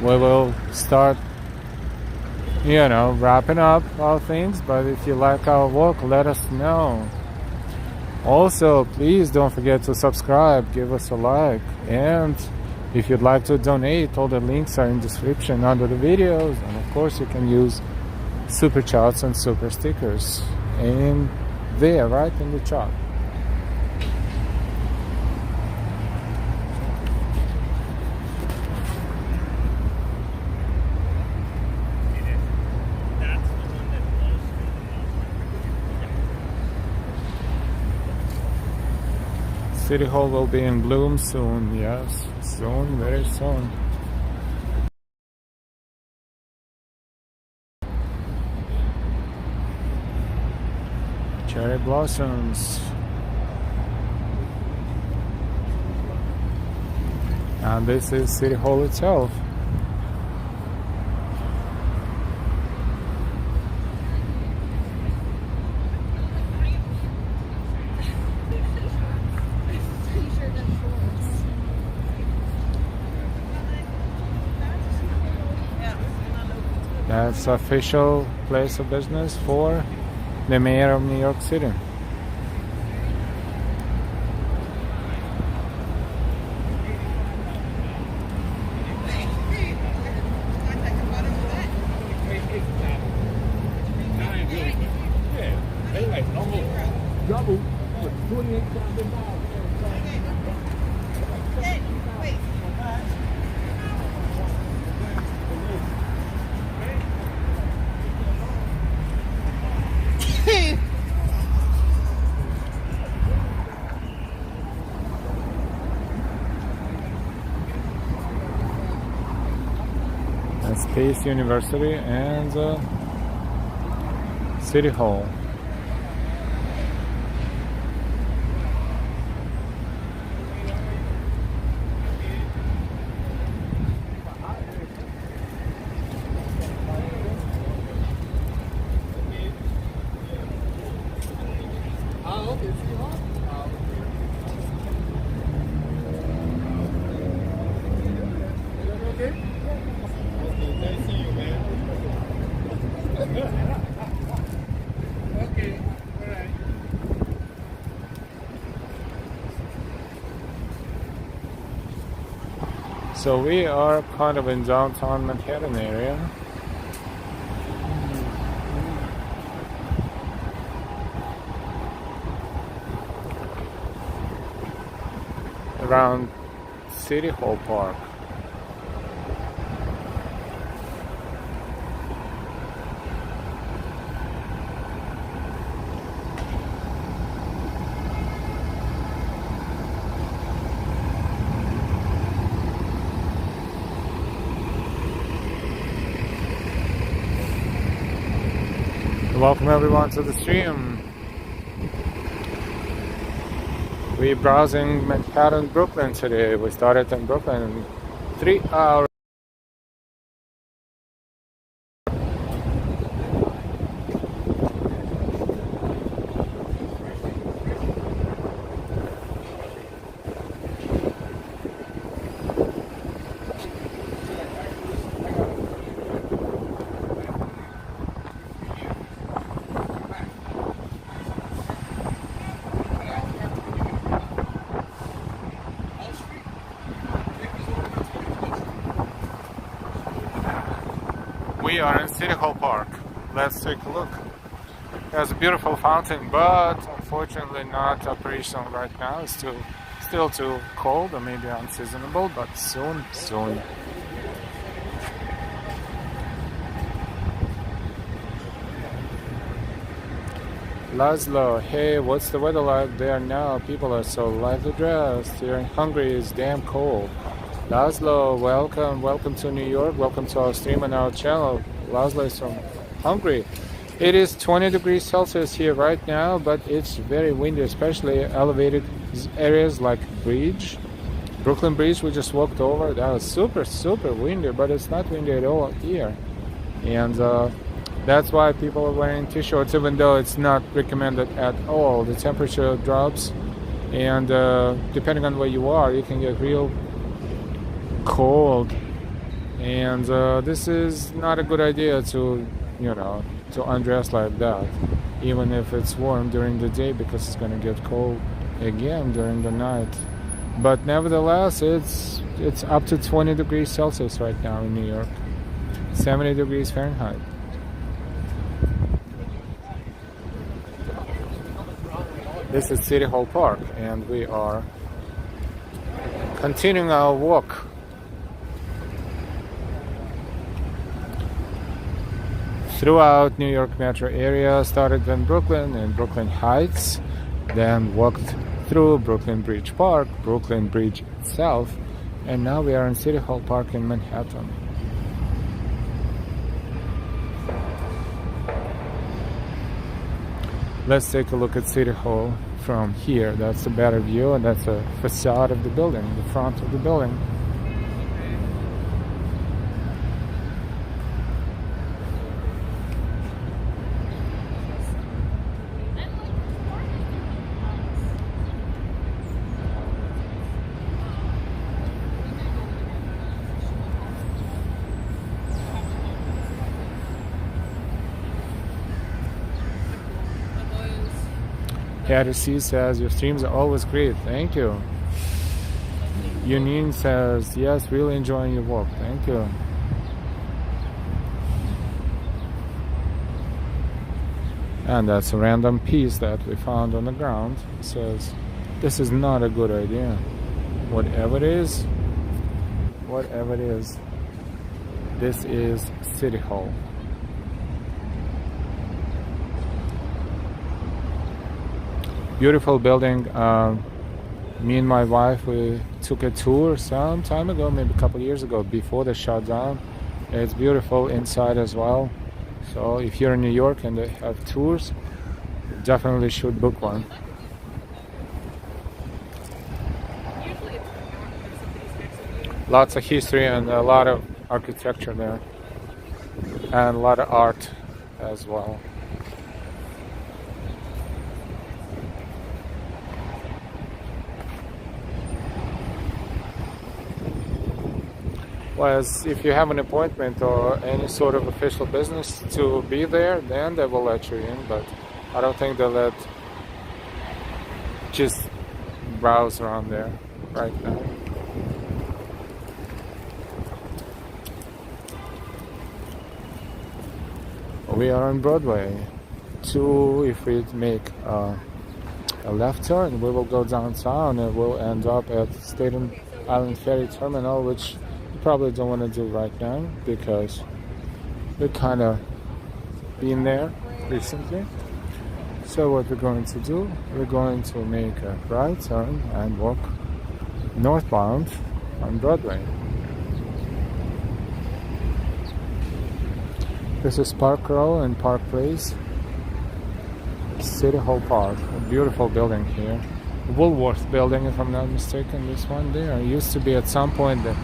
we will start wrapping up our things. But if you like our walk, let us know. Also, please don't forget to subscribe, give us a like, and if you'd like to donate, all the links are in the description under the videos, and of course you can use super chats and super stickers in there, right in the chat. City Hall will be in bloom soon, yes, soon, very soon. Cherry blossoms. And this is City Hall itself. That's official place of business for the mayor of New York City. Space University and City Hall. So we are kind of in downtown Manhattan area. Around City Hall Park. Welcome everyone to the stream. We're browsing Manhattan, Brooklyn today. We started in Brooklyn 3 hours. We are in City Hall Park. Let's take a look. There's a beautiful fountain, but unfortunately not operational right now. It's still too cold or maybe unseasonable, but soon. Laszlo, hey, what's the weather like there now? People are so lightly dressed. Here in Hungary it's damn cold. Laszlo, welcome to New York. Welcome to our stream and our channel. Laszlo is from Hungary. It is 20 degrees Celsius here right now, but it's very windy, especially elevated areas like Brooklyn Bridge. We just walked over. That was super windy, but it's not windy at all here. And that's why people are wearing t-shirts, even though it's not recommended at all. The temperature drops, and depending on where you are, you can get real cold. And this is not a good idea to undress like that, even if it's warm during the day, because it's going to get cold again during the night. But nevertheless, it's up to 20 degrees Celsius right now in New York, 70 degrees Fahrenheit. This is City Hall Park, and we are continuing our walk. Throughout New York metro area, started in Brooklyn and Brooklyn Heights, then walked through Brooklyn Bridge Park, Brooklyn Bridge itself, and now we are in City Hall Park in Manhattan. Let's take a look at City Hall from here. That's a better view, and that's a facade of the building, the front of the building. Patty C says, your streams are always great. Thank you. Yunin says, yes, really enjoying your walk. Thank you. And that's a random piece that we found on the ground. It says, this is not a good idea. Whatever it is, this is City Hall. Beautiful building. Me and my wife, we took a tour some time ago, maybe a couple years ago, before the shutdown. It's beautiful inside as well. So if you're in New York and they have tours, you definitely should book one. Lots of history and a lot of architecture there, and a lot of art as well. Whereas if you have an appointment or any sort of official business to be there, then they will let you in, but I don't think they'll let just browse around there right now. We are on Broadway. If we make a left turn, we will go downtown and we'll end up at Staten Island Ferry Terminal, which probably don't want to do right now because we're kind of been there recently. So what we're going to do, we're going to make a right turn and walk northbound on Broadway. This is Park Row and Park Place, City Hall Park. A beautiful building here. Woolworth building, if I'm not mistaken. This one there used to be at some point the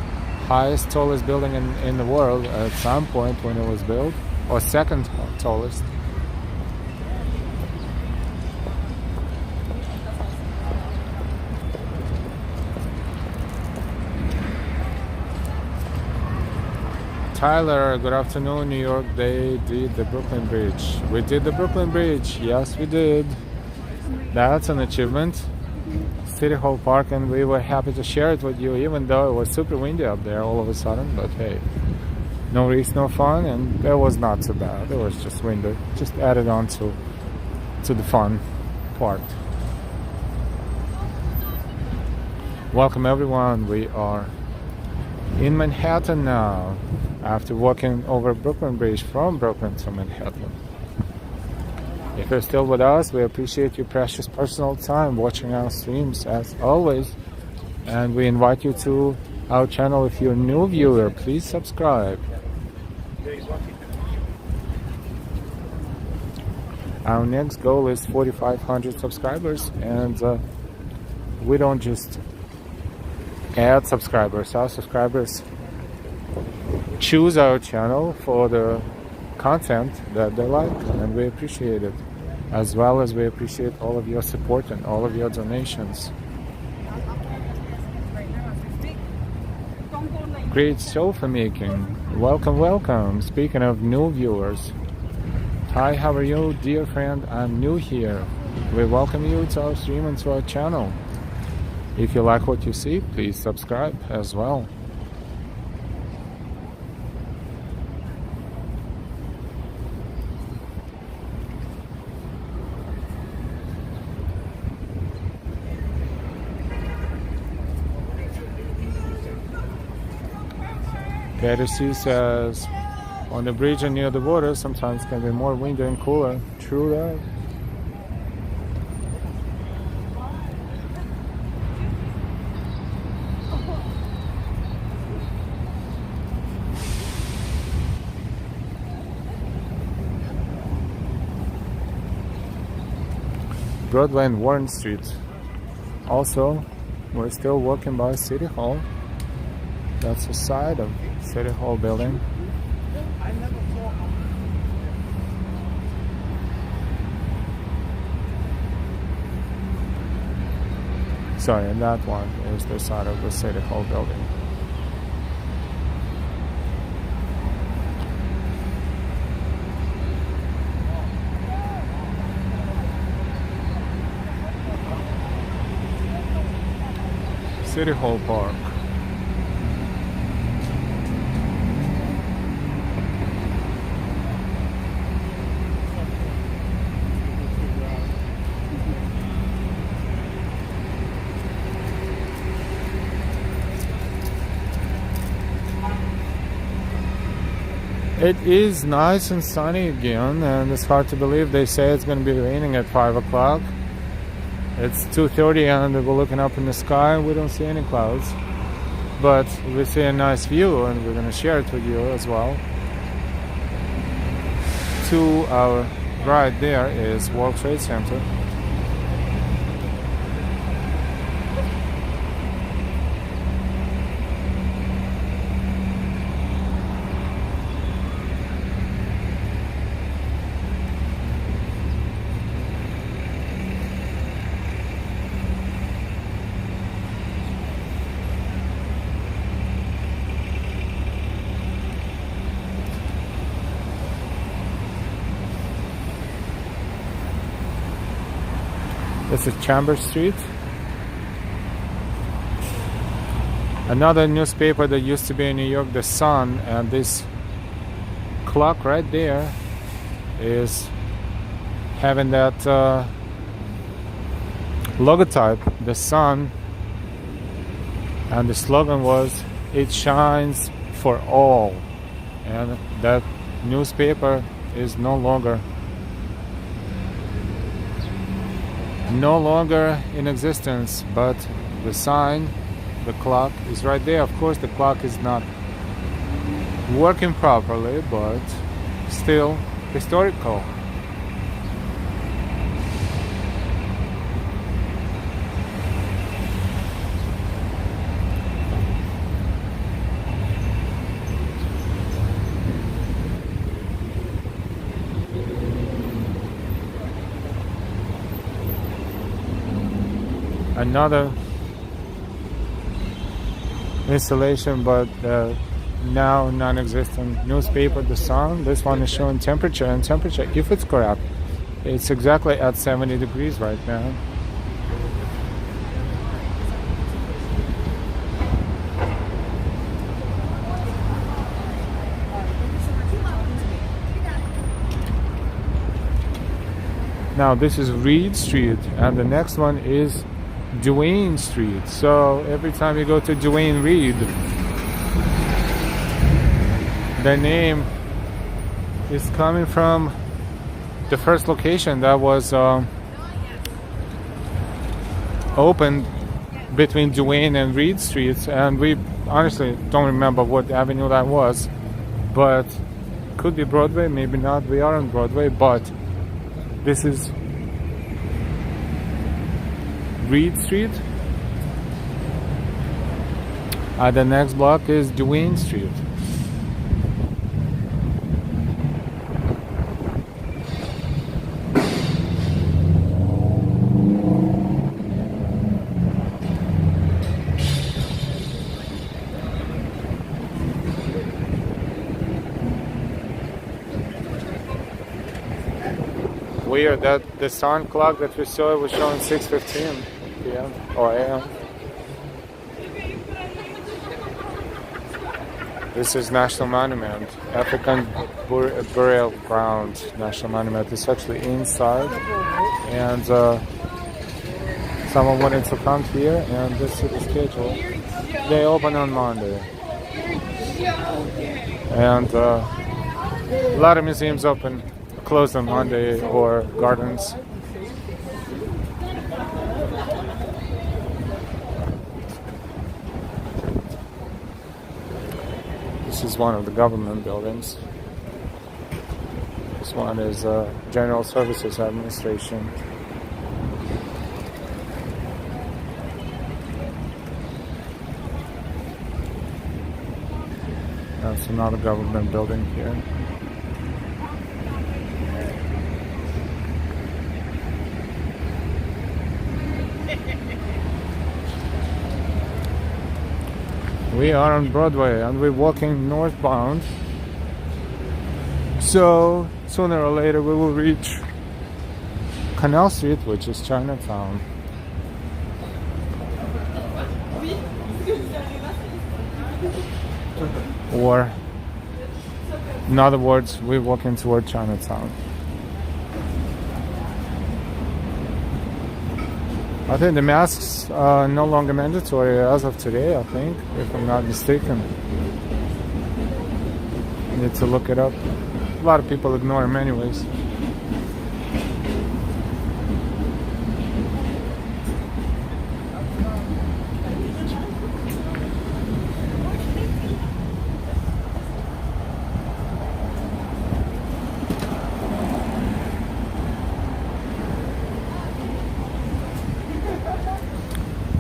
highest, tallest building in the world at some point when it was built, or second tallest. Tyler, good afternoon, New York. They did the Brooklyn Bridge. We did the Brooklyn Bridge. Yes, we did. That's an achievement. City Hall Park, and we were happy to share it with you, even though it was super windy up there all of a sudden. But hey, no risk, no fun, and it was not so bad. It was just windy, just added on to to the fun part. Welcome everyone. We are in Manhattan now after walking over Brooklyn Bridge from Brooklyn to Manhattan. If you're still with us, we appreciate your precious personal time watching our streams as always, and we invite you to our channel. If you're a new viewer, please subscribe. Our next goal is 4,500 subscribers, and we don't just add subscribers. Our subscribers choose our channel for the content that they like, and we appreciate it, as well as we appreciate all of your support and all of your donations. Great show for making. Welcome, welcome. Speaking of new viewers, hi, how are you, dear friend? I'm new here. We welcome you to our stream and to our channel. If you like what you see, please subscribe as well. Peter C says, on the bridge and near the water, sometimes can be more windy and cooler. True that. Broadway and Warren Street. Also, we're still walking by City Hall. That's the side of City Hall building. Sorry, and that one is the side of the City Hall building. City Hall Park. It is nice and sunny again, and it's hard to believe. They say it's going to be raining at 5 o'clock. It's 2:30 and we're looking up in the sky and we don't see any clouds. But we see a nice view and we're going to share it with you as well. To our right there is World Trade Center. This is Chambers Street. Another newspaper that used to be in New York, The Sun, and this clock right there is having that logotype, The Sun, and the slogan was, "It shines for all." And that newspaper is no longer in existence, but the sign, the clock is right there. Of course the clock is not working properly, but still historical. Another installation, but now non-existent newspaper, The Sun. This one is showing temperature, and temperature, if it's correct, it's exactly at 70 degrees right now. Now this is Reed Street, and the next one is Duane Street. So every time you go to Duane Reed, the name is coming from the first location that was opened between Duane and Reed Streets, and we honestly don't remember what avenue that was, but could be Broadway, maybe not. We are on Broadway, but this is Reed Street. The next block is Duane Street. Weird that the sun clock that we saw was showing 6:15 p.m. or a.m. This is National Monument, African Burial Ground National Monument. It's actually inside, and someone wanted to come here, and this is the schedule. They open on Monday, and a lot of museums open. Closed on Monday, or gardens. This is one of the government buildings. This one is General Services Administration. That's another government building here. We are on Broadway and we're walking northbound, so sooner or later we will reach Canal Street, which is Chinatown. Or in other words, we're walking toward Chinatown. I think the masks are no longer mandatory as of today, I think, if I'm not mistaken. I need to look it up. A lot of people ignore them anyways.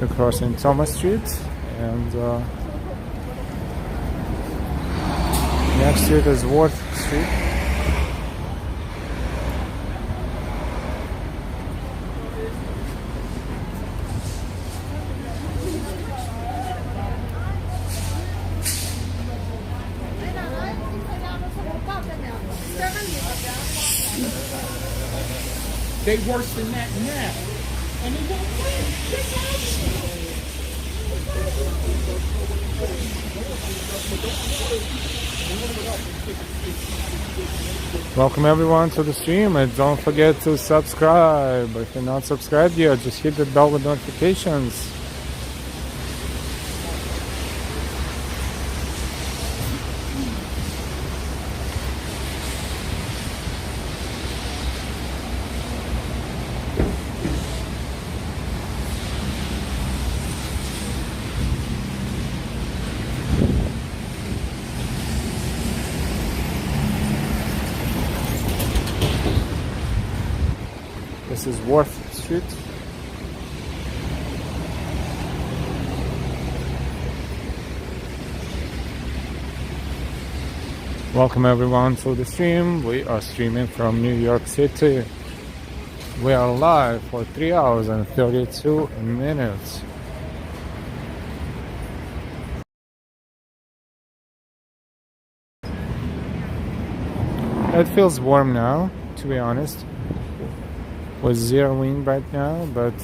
We're crossing Thomas Street, and next street is Worth Street. They worse than that now. And they won't win. Welcome everyone to the stream, and don't forget to subscribe. If you're not subscribed yet, just hit the bell with notifications. This is Worth Street. Welcome everyone to the stream. We are streaming from New York City. We are live for 3 hours and 32 minutes. It feels warm now, to be honest. With zero wind right now, but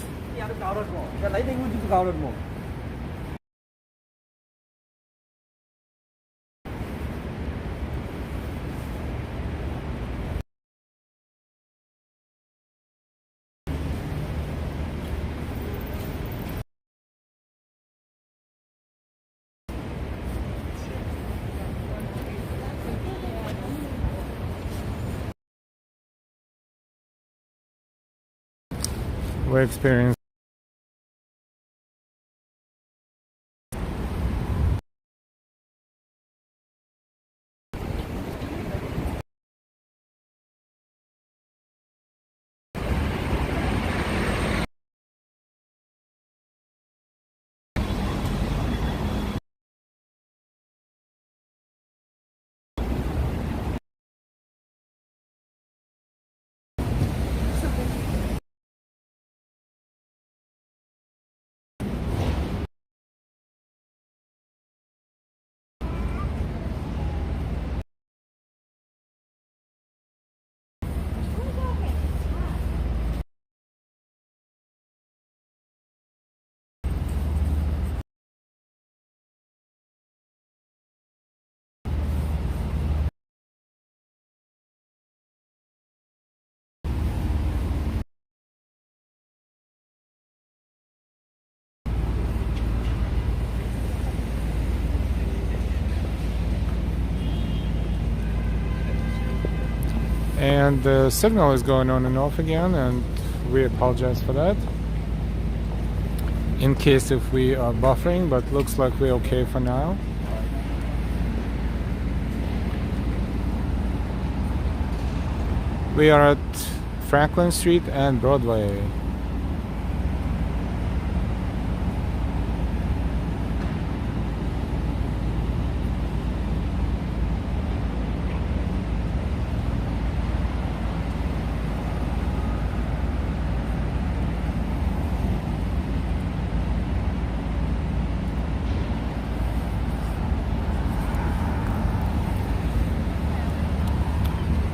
we experienced. And the signal is going on and off again, and we apologize for that in case if we are buffering, but looks like we're okay for now. We are at Franklin Street and Broadway.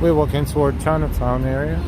We're walking toward Chinatown area.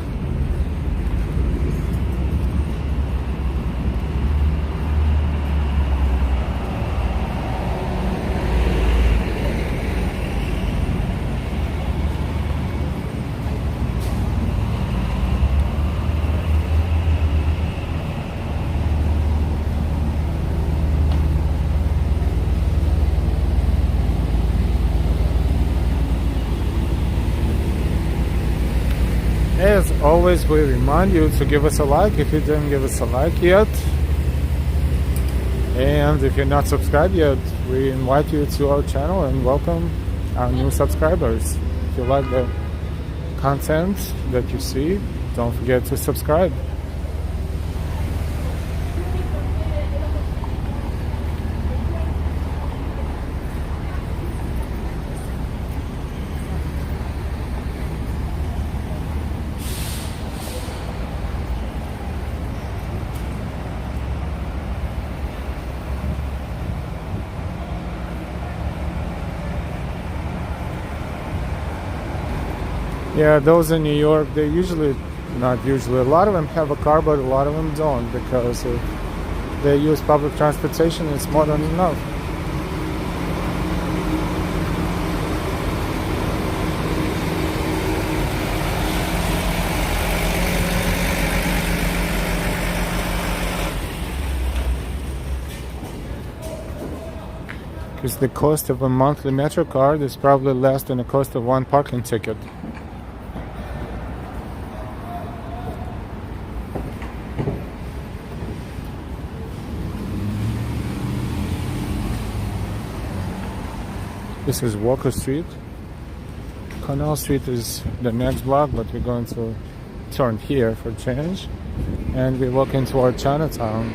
As always, we remind you to give us a like if you didn't give us a like yet. And if you're not subscribed yet, we invite you to our channel and welcome our new subscribers. If you like the content that you see, don't forget to subscribe. Yeah, those in New York, they usually, not usually, a lot of them have a car, but a lot of them don't, because if they use public transportation, it's more than enough. Because the cost of a monthly Metro card is probably less than the cost of one parking ticket. This is Walker Street. Canal Street is the next block, but we're going to turn here for change. And we're walking toward Chinatown.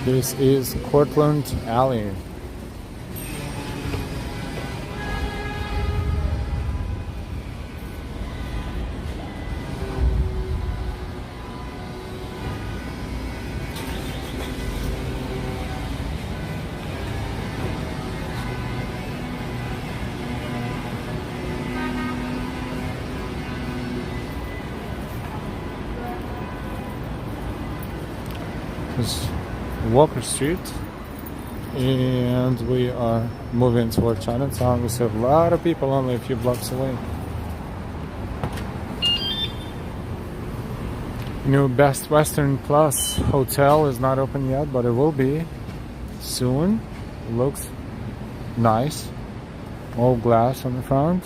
This is Cortlandt Alley. Walker Street, and we are moving toward Chinatown. We see a lot of people only a few blocks away. New Best Western Plus hotel is not open yet, but it will be soon. Looks nice, all glass on the front.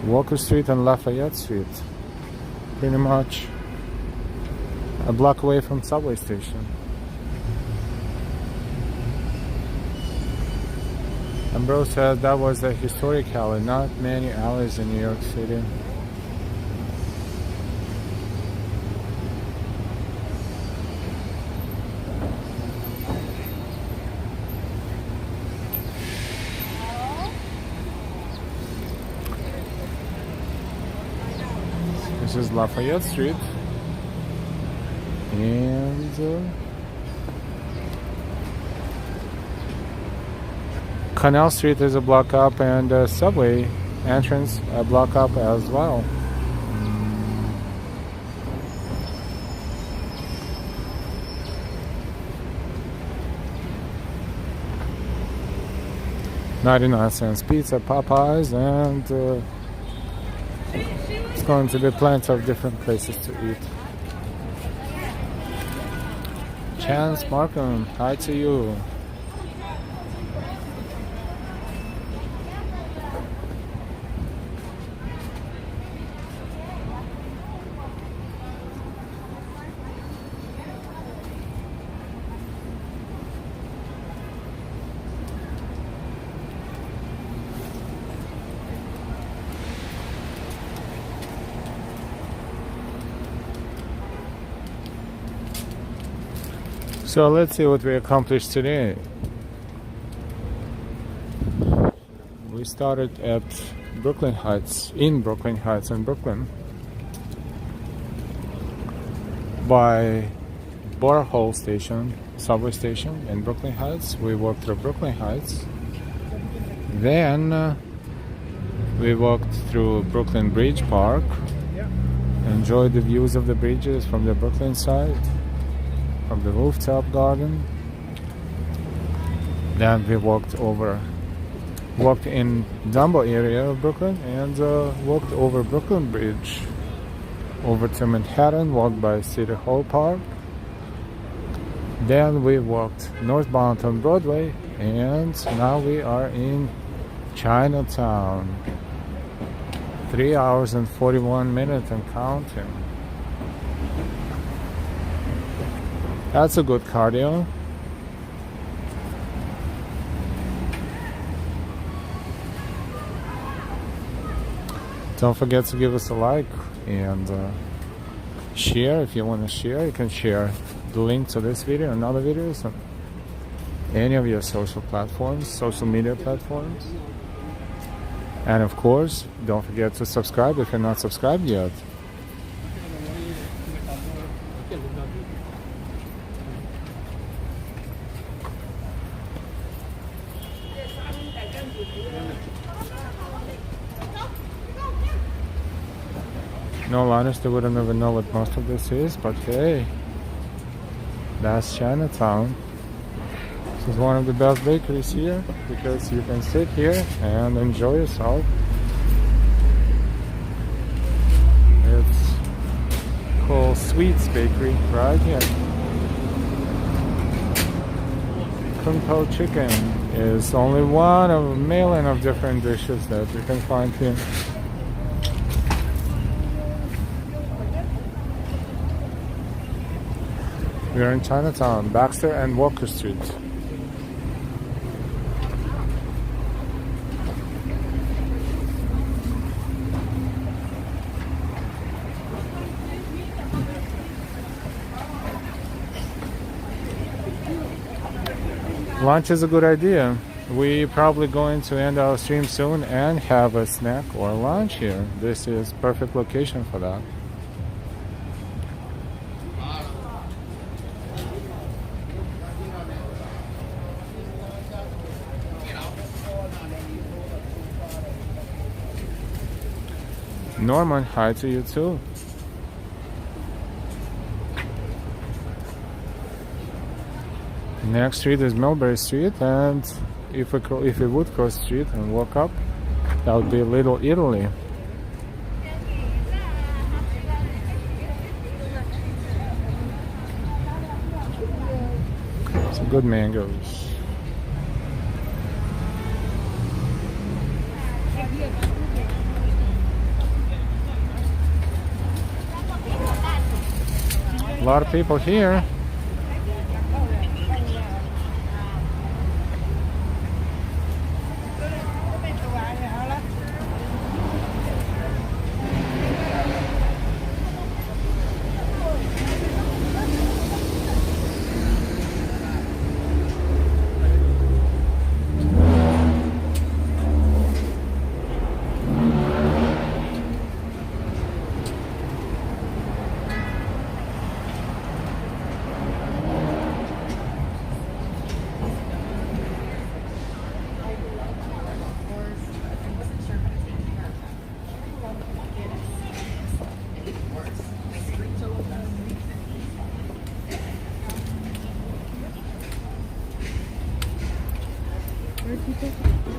Walker Street and Lafayette Street, pretty much a block away from subway station. And bro said that was a historic alley, not many alleys in New York City. This is Lafayette Street, and Canal Street is a block up, and subway entrance a block up as well. $0.99 pizza, Popeyes, and it's going to be plenty of different places to eat. Chance Markham, hi to you. So let's see what we accomplished today. We started at Brooklyn Heights, in Brooklyn Heights in Brooklyn, by Borough Station, subway station in Brooklyn Heights. We walked through Brooklyn Heights. Then we walked through Brooklyn Bridge Park, enjoyed the views of the bridges from the Brooklyn side, from the rooftop garden. Then we walked in Dumbo area of Brooklyn, and walked over Brooklyn Bridge over to Manhattan, walked by City Hall Park. Then we walked northbound on Broadway, and now we are in Chinatown. 3 hours and 41 minutes and counting. That's a good cardio. Don't forget to give us a like and share. If you want to share, you can share the link to this video and other videos on any of your social platforms, social media platforms. And of course, don't forget to subscribe if you're not subscribed yet. No, honestly, we wouldn't even know what most of this is, but hey, that's Chinatown. This is one of the best bakeries here, because you can sit here and enjoy yourself. It's called Sweets Bakery right here. Kung Pao chicken is only one of a million of different dishes that you can find here. We are in Chinatown, Baxter and Walker Street. Lunch is a good idea. We're probably going to end our stream soon and have a snack or lunch here. This is perfect location for that. Norman, hi to you too. Next street is Mulberry Street, and if we would cross the street and walk up, that would be Little Italy. Some good mangoes. A lot of people here.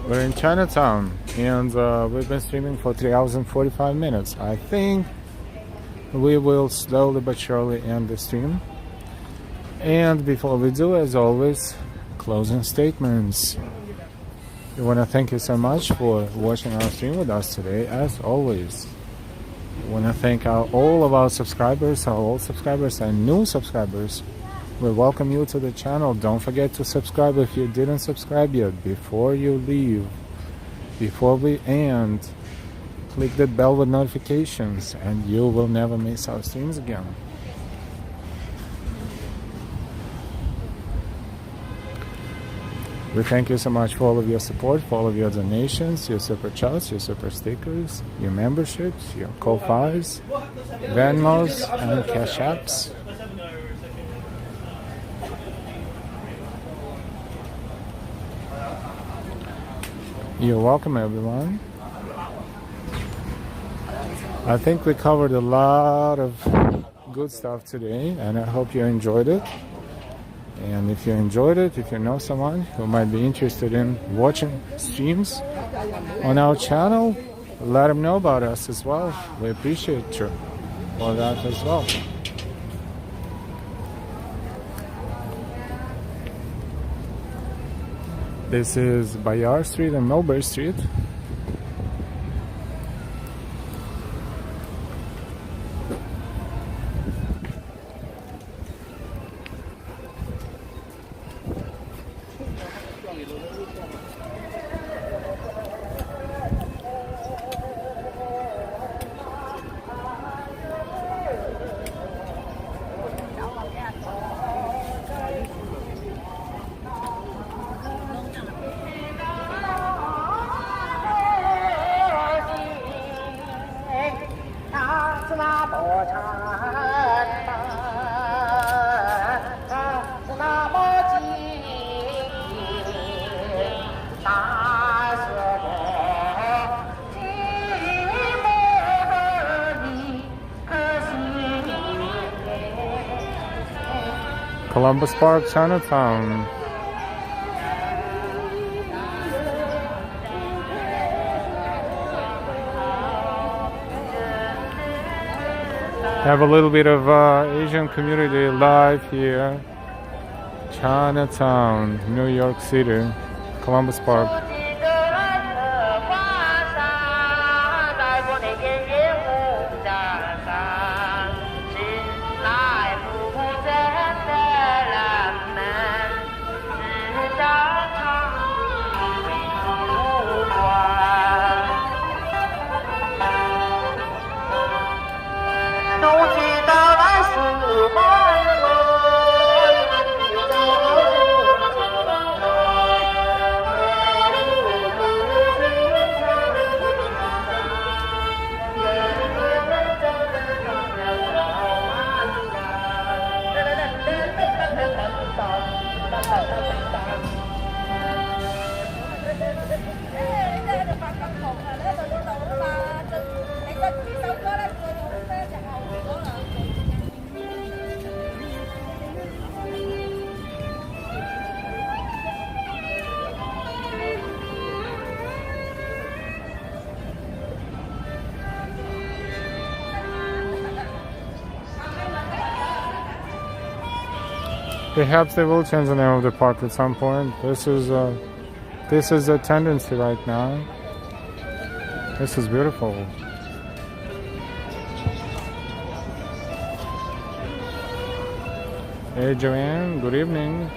We're in Chinatown, and we've been streaming for 3 hours and 45 minutes. I think we will slowly but surely end the stream. And before we do, as always, closing statements. We want to thank you so much for watching our stream with us today, as always. We want to thank all of our subscribers, our old subscribers and new subscribers. We welcome you to the channel. Don't forget to subscribe if you didn't subscribe yet before you leave. Before we end, click the bell with notifications and you will never miss our streams again. We thank you so much for all of your support, for all of your donations, your super chats, your super stickers, your memberships, your Ko-Fis, Venmos, and Cash Apps. You're welcome, everyone. I think we covered a lot of good stuff today, and I hope you enjoyed it. And if you enjoyed it, if you know someone who might be interested in watching streams on our channel, let them know about us as well. We appreciate you for that as well. This is Bayard Street and Mulberry Street. Columbus Park, Chinatown. Have a little bit of Asian community live here. Chinatown, New York City, Columbus Park. Perhaps they will change the name of the park at some point. This is a tendency right now. This is beautiful. Hey Joanne, good evening.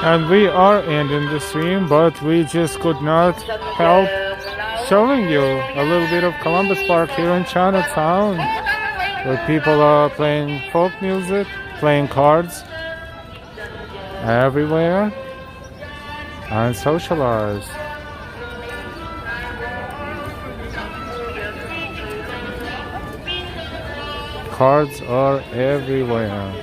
And we are ending the stream, but we just could not help showing you a little bit of Columbus Park here in Chinatown, where people are playing folk music, playing cards everywhere, and socialize. Cards are everywhere.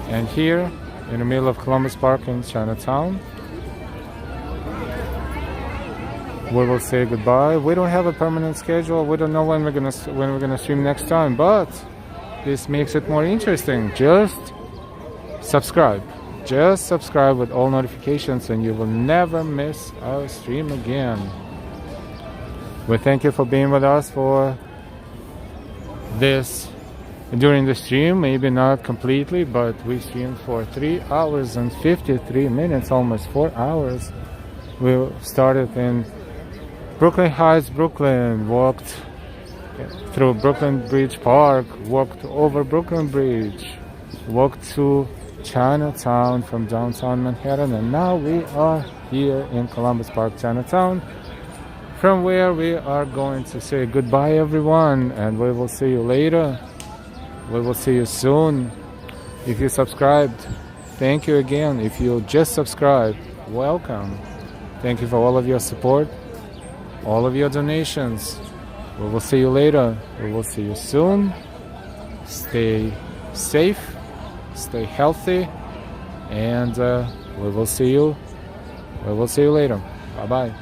And here, in the middle of Columbus Park in Chinatown, we will say goodbye. We don't have a permanent schedule. We don't know when we're gonna stream next time, but this makes it more interesting. Just subscribe. Just subscribe with all notifications, and you will never miss our stream again. We thank you for being with us for this. During the stream, maybe not completely, but we streamed for 3 hours and 53 minutes, almost 4 hours. We started in Brooklyn Heights, Brooklyn, walked through Brooklyn Bridge Park, walked over Brooklyn Bridge, walked to Chinatown from downtown Manhattan, and now we are here in Columbus Park, Chinatown, from where we are going to say goodbye, everyone, and we will see you later. We will see you soon. If you subscribed, thank you again. If you just subscribed, welcome. Thank you for all of your support, all of your donations. We will see you later. We will see you soon. stay safe, stay healthy, and we will see you later. Bye bye.